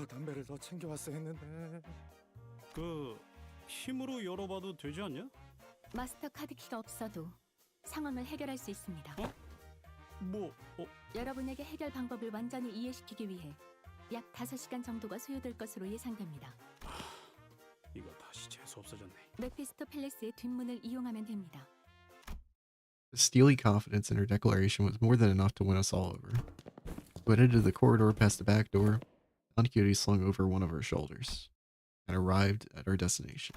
담배를 더 챙겨왔어야 했는데. 그 힘으로 열어봐도 되지 않냐? 마스터 카드키가 없어도 상황을 해결할 수 있습니다. 여러분에게 해결 방법을 완전히 이해시키기 위해 약 5시간 정도가 소요될 것으로 예상됩니다. 이거 다시 재수 없어졌네. 메피스토 팰리스의 뒷문을 이용하면 됩니다. The steely confidence in her declaration was more than enough to win us all over. We headed to the corridor past the back door. Don Quixote slung over one of her shoulders and arrived at our destination.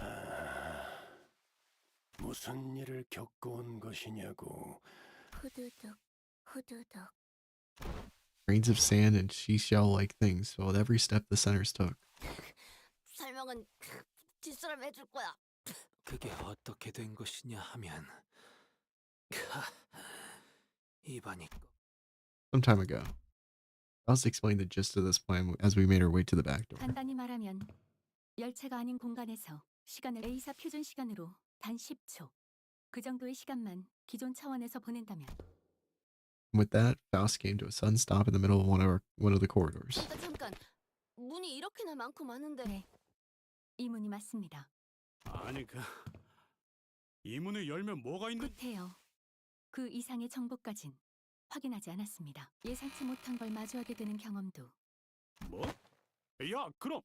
무슨 일을 겪어온 것이냐고. 후두둑 후두둑. Grains of sand and seashell-like things fell at every step the centers took. 설명은 뒷사람 해줄 거야. 그게 어떻게 된 것이냐 하면 입안이 Some time ago, Faust explained the gist of this plan as we made our way to the back door. 간단히 말하면 열차가 아닌 공간에서 시간을 A사 표준 시간으로 단 10초. 그 정도의 시간만 기존 차원에서 보낸다면. With that, Faust came to a sudden stop in the middle of one of the corridors. 잠깐. 문이 이렇게나 많고 많은데. 네. 이 문이 맞습니다. 아니 이 문을 열면 뭐가 있는? 못해요. 그 이상의 정보까진 확인하지 않았습니다. 예상치 못한 걸 마주하게 되는 경험도. 뭐? 야, 그럼.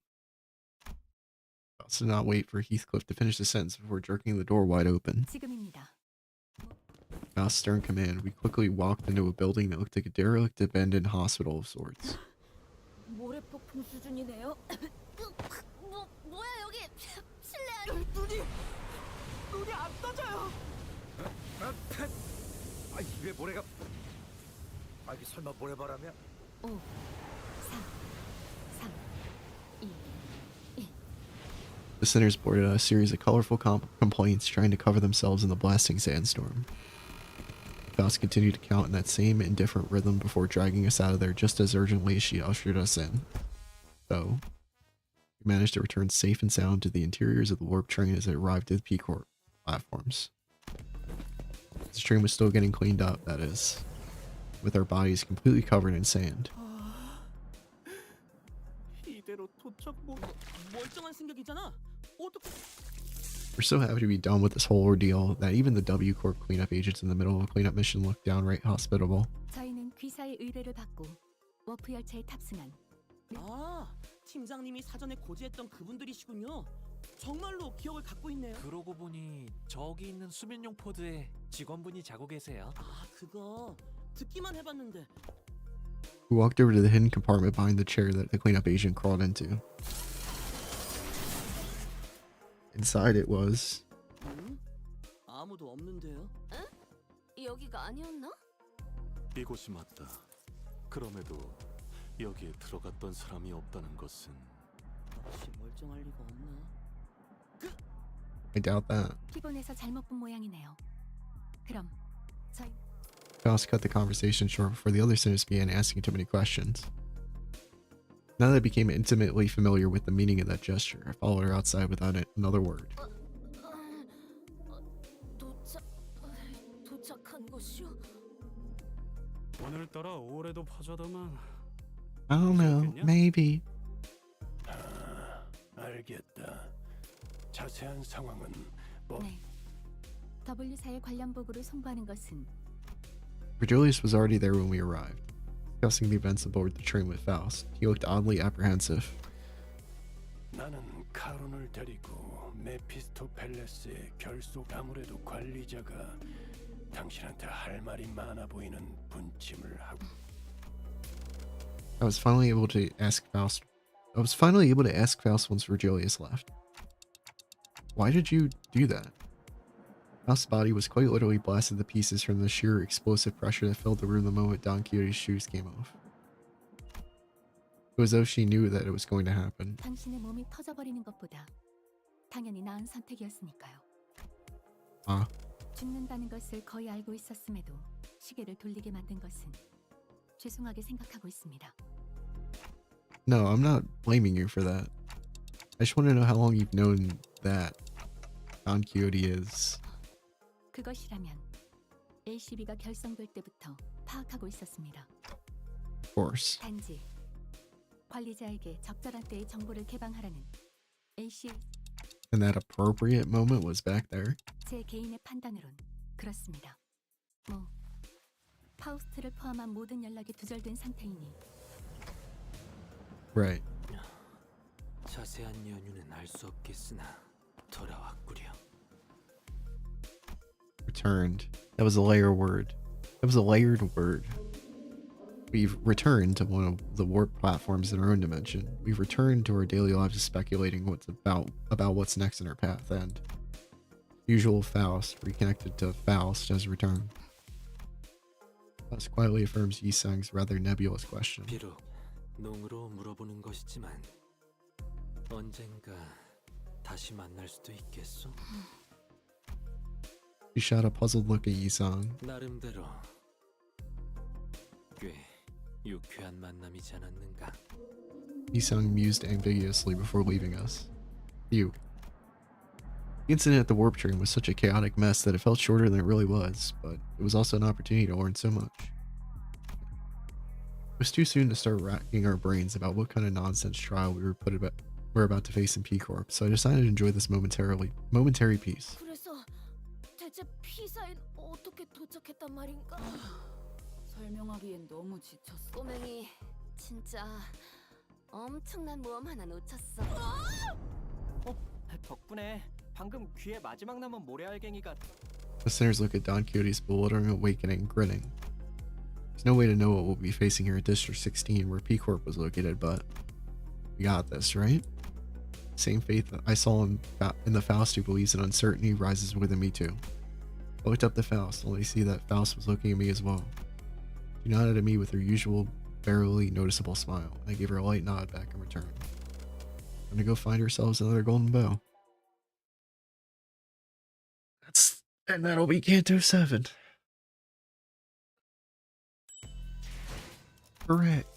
Faust did not wait for Heathcliff to finish the sentence before jerking the door wide open. 지금입니다. Faust's stern command, we quickly walked into a building that looked like a derelict abandoned hospital of sorts. 모래폭풍 수준이네요. 뭐야 여기 실내 눈이 안 떠져요. 입에 모래가. 이게 설마 모래바람이야? 5, 4, 3, 2, 1. The sinners boarded a series of colorful complaints trying to cover themselves in the blasting sandstorm. Faust continued to count in that same indifferent rhythm before dragging us out of there just as urgently as she ushered us in. So, we managed to return safe and sound to the interiors of the warp train as it arrived at the P-Court platforms. The train was still getting cleaned up, that is, with our bodies completely covered in sand. 이대로 도착 멀쩡한 승객이잖아. 어떻게? We're so happy to be done with this whole ordeal that even the W Corp cleanup agents in the middle of a cleanup mission looked downright hospitable. 저희는 귀사의 의뢰를 받고 워프 열차에 탑승한. 팀장님이 사전에 고지했던 그분들이시군요. 정말로 기억을 갖고 있네요. 그러고 보니 저기 있는 수면용 포드에 직원분이 자고 계세요. 그거 듣기만 해봤는데. We walked over to the hidden compartment behind the chair that the cleanup agent crawled into. Inside it was... 아무도 없는데요. 응? 여기가 아니었나? 이곳이 맞다. 그럼에도 여기에 들어갔던 사람이 없다는 것은 혹시 멀쩡할 리가 없나? I doubt that. 피곤해서 잘못 본 모양이네요. 그럼 저희 Faust cut the conversation short before the other sinners began asking too many questions. Now that I became intimately familiar with the meaning of that gesture, I followed her outside without another word. 도착한 곳이요? 오늘따라 올해도 파자더만. I don't know, maybe. 알겠다. 자세한 상황은 뭐? 네. W사의 관련 보고를 송부하는 것은 Virgilius was already there when we arrived, discussing the events aboard the train with Faust. He looked oddly apprehensive. 나는 카론을 데리고 메피스토 팰레스의 결속 아무래도 관리자가 당신한테 할 말이 많아 보이는 분침을 하고 I was finally able to ask Faust once Virgilius left. Why did you do that? Faust's body was quite literally blasted to pieces from the sheer explosive pressure that filled the room the moment Don Quixote's shoes came off. It was as though she knew that it was going to happen. 당신의 몸이 터져버리는 것보다 당연히 나은 선택이었으니까요. 아. 죽는다는 것을 거의 알고 있었음에도 시계를 돌리게 만든 것은 죄송하게 생각하고 있습니다. No, I'm not blaming you for that. I just want to know how long you've known that Don Quixote is. 그것이라면 LCB가 결성될 때부터 파악하고 있었습니다. Of course. 단지 관리자에게 적절한 때의 정보를 개방하라는 LC And that appropriate moment was back there. 제 개인의 판단으론 그렇습니다. 뭐 파우스트를 포함한 모든 연락이 두절된 상태이니. Right. 자세한 연유는 알 수 없겠으나 돌아왔구려. Returned. That was a layered word. That was a layered word. We've returned to one of the warp platforms in our own dimension. We've returned to our daily lives speculating about what's next in our path, and usual Faust, reconnected to Faust, has returned. Faust quietly affirms Yisang's rather nebulous question. 비록 농으로 물어보는 것이지만 언젠가 다시 만날 수도 있겠소. She shot a puzzled look at Yisang. 나름대로 꽤 유쾌한 만남이지 않았는가? Yisang mused ambiguously before leaving us. The incident at the warp train was such a chaotic mess that it felt shorter than it really was, but it was also an opportunity to learn so much. It was too soon to start racking our brains about what kind of nonsense trial we were about to face in P Corp, so I decided to enjoy this momentary peace. 그래서 대체 P사인 어떻게 도착했단 말인가? 설명하기엔 너무 지쳤어. 꼬맹이 진짜 엄청난 모험 하나 놓쳤어. 덕분에 방금 귀에 마지막 남은 모래알갱이가. Listeners look at Don Quixote's bewildering awakening, grinning. There's no way to know what we'll be facing here at District 16, where P Corp was located, but we got this, right? Same faith that I saw in the Faust who believes in uncertainty rises within me too. I looked up to Faust, only to see that Faust was looking at me as well. She nodded at me with her usual, barely noticeable smile, and I gave her a light nod back in return. Time to go find ourselves another golden bow. And that'll be Canto 7. Correct.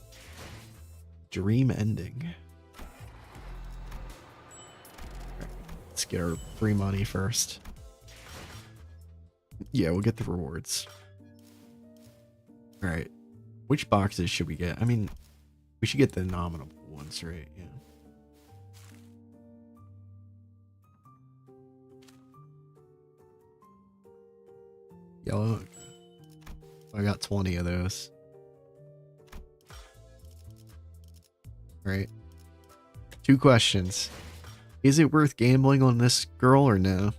Dream ending. Right, let's get our free money first. Yeah, we'll get the rewards. Alright. Which boxes should we get? I mean, we should get the nominal ones, right? Yeah. Yellow. I got 20 of those. Right. 2 questions. Is it worth gambling on this girl or no?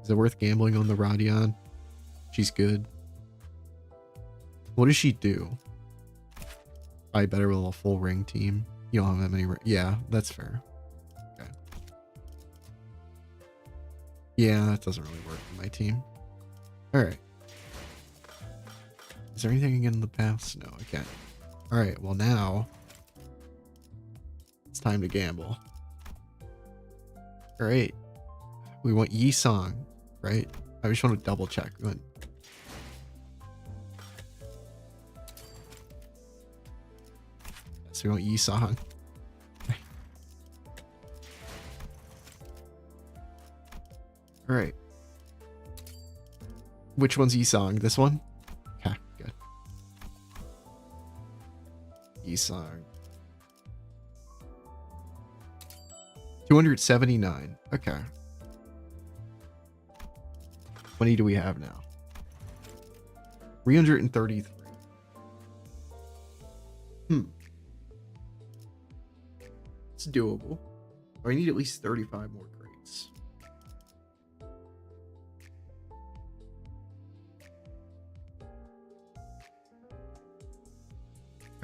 Is it worth gambling on the Radion? She's good. What does she do? Probably better with a full ring team. You don't have that many. Yeah, that's fair. Okay. Yeah, that doesn't really work for my team. Alright. Is there anything again in the past? No, I can't. Alright, well now it's time to gamble. Alright. We want Yisang, right? I just want to double check. So we want Yisang. Alright. Which one's Yisang? This one? Okay, good. Yisang. 279. Okay. many do we have now? 333. It's doable. I need at least 35 more crates.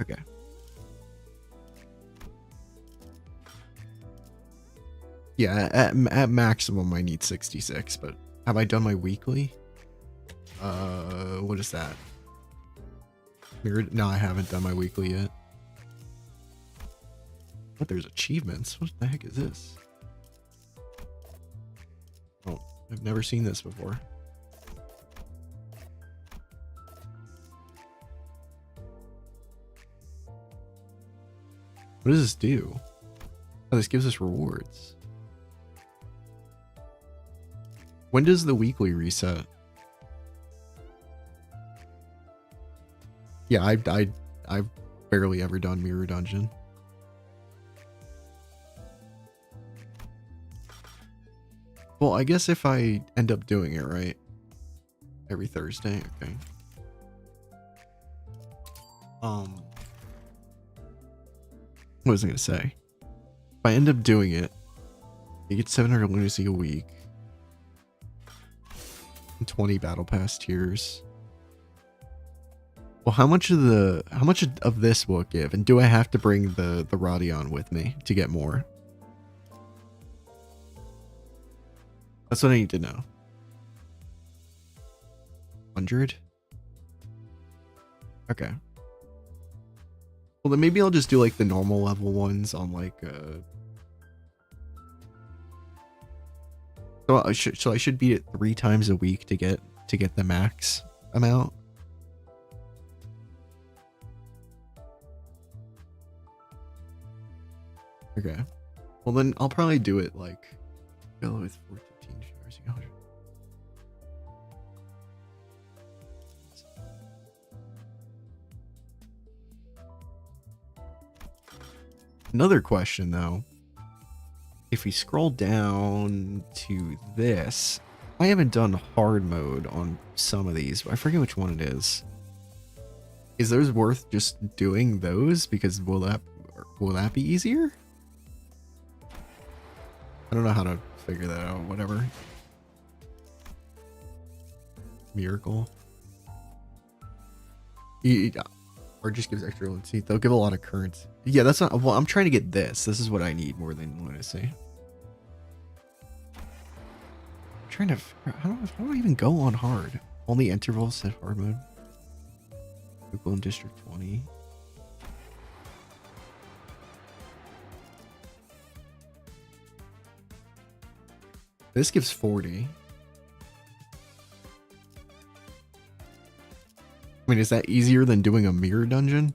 Okay. Yeah, at maximum I need 66, but have I done my weekly? What is that? No, I haven't done my weekly yet. But there's achievements. What the heck is this? Oh, I've never seen this before. What does this do? Oh, this gives us rewards. When does the weekly reset? Yeah, I've barely ever done Mirror Dungeon. Well, I guess if I end up doing it, right? Every Thursday, okay. What was I gonna say? If I end up doing it, you get 700 lunacy a week. And 20 battle pass tiers. Well, how much of this will it give? And do I have to bring the Rodion with me to get more? That's what I need to know. 100? Okay. Well, then maybe I'll just do like the normal level ones on like so I should beat it 3 times a week to get the max amount. Okay. Well, then I'll probably do it like go with 415 shares. 100. Another question though. If we scroll down to this, I haven't done hard mode on some of these. I forget which one it is. Is those worth just doing those? Because will that be easier? I don't know how to figure that out. Whatever. Miracle. Or just gives extra lunacy. They'll give a lot of currents. Yeah, that's not. Well, I'm trying to get this. This is what I need more than lunacy. I'm trying to. How do I even go on hard? Only intervals set hard mode. Google in District 20. This gives 40. I mean, is that easier than doing a mirror dungeon?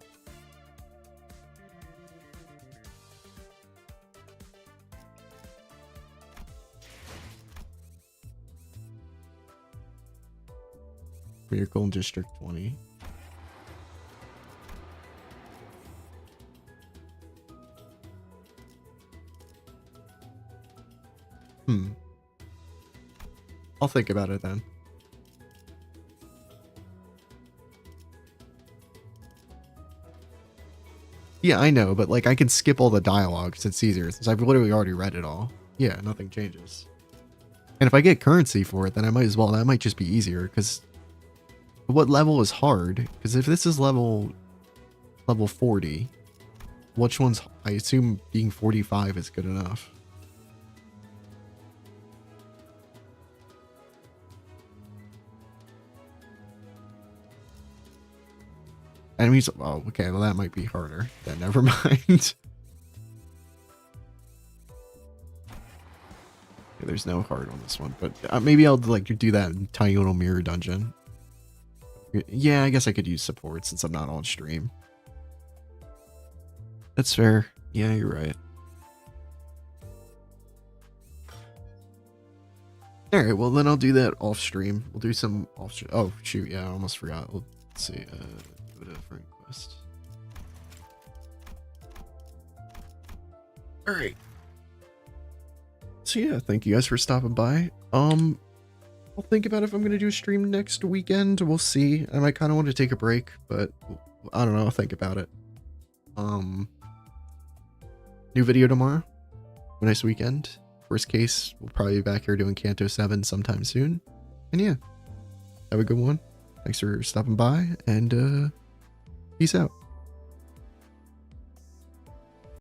Miracle in District 20. I'll think about it then. Yeah, I know, but like I can skip all the dialogue since it's easier, since I've literally already read it all. Yeah, nothing changes. And if I get currency for it, then I might as well. That might just be easier, because what level is hard? Because if this is level 40, which one's? I assume being 45 is good enough. Enemies. Oh, okay. Well, that might be harder. Then never mind. Yeah, there's no hard on this one, but maybe I'll like do that tiny little mirror dungeon. Yeah, I guess I could use support since I'm not on stream. That's fair. Yeah, you're right. All right. Well, then I'll do that off stream. We'll do some off stream. Oh shoot! Yeah, I almost forgot. Let's see. Go to friend quest. All right. So yeah, thank you guys for stopping by. I'll think about if I'm going to do a stream next weekend. We'll see. I might kind of want to take a break, but I don't know. I'll think about it. New video tomorrow. Have a nice weekend. Worst case, we'll probably be back here doing Canto 7 sometime soon. And yeah, have a good one. Thanks for stopping by, and peace out.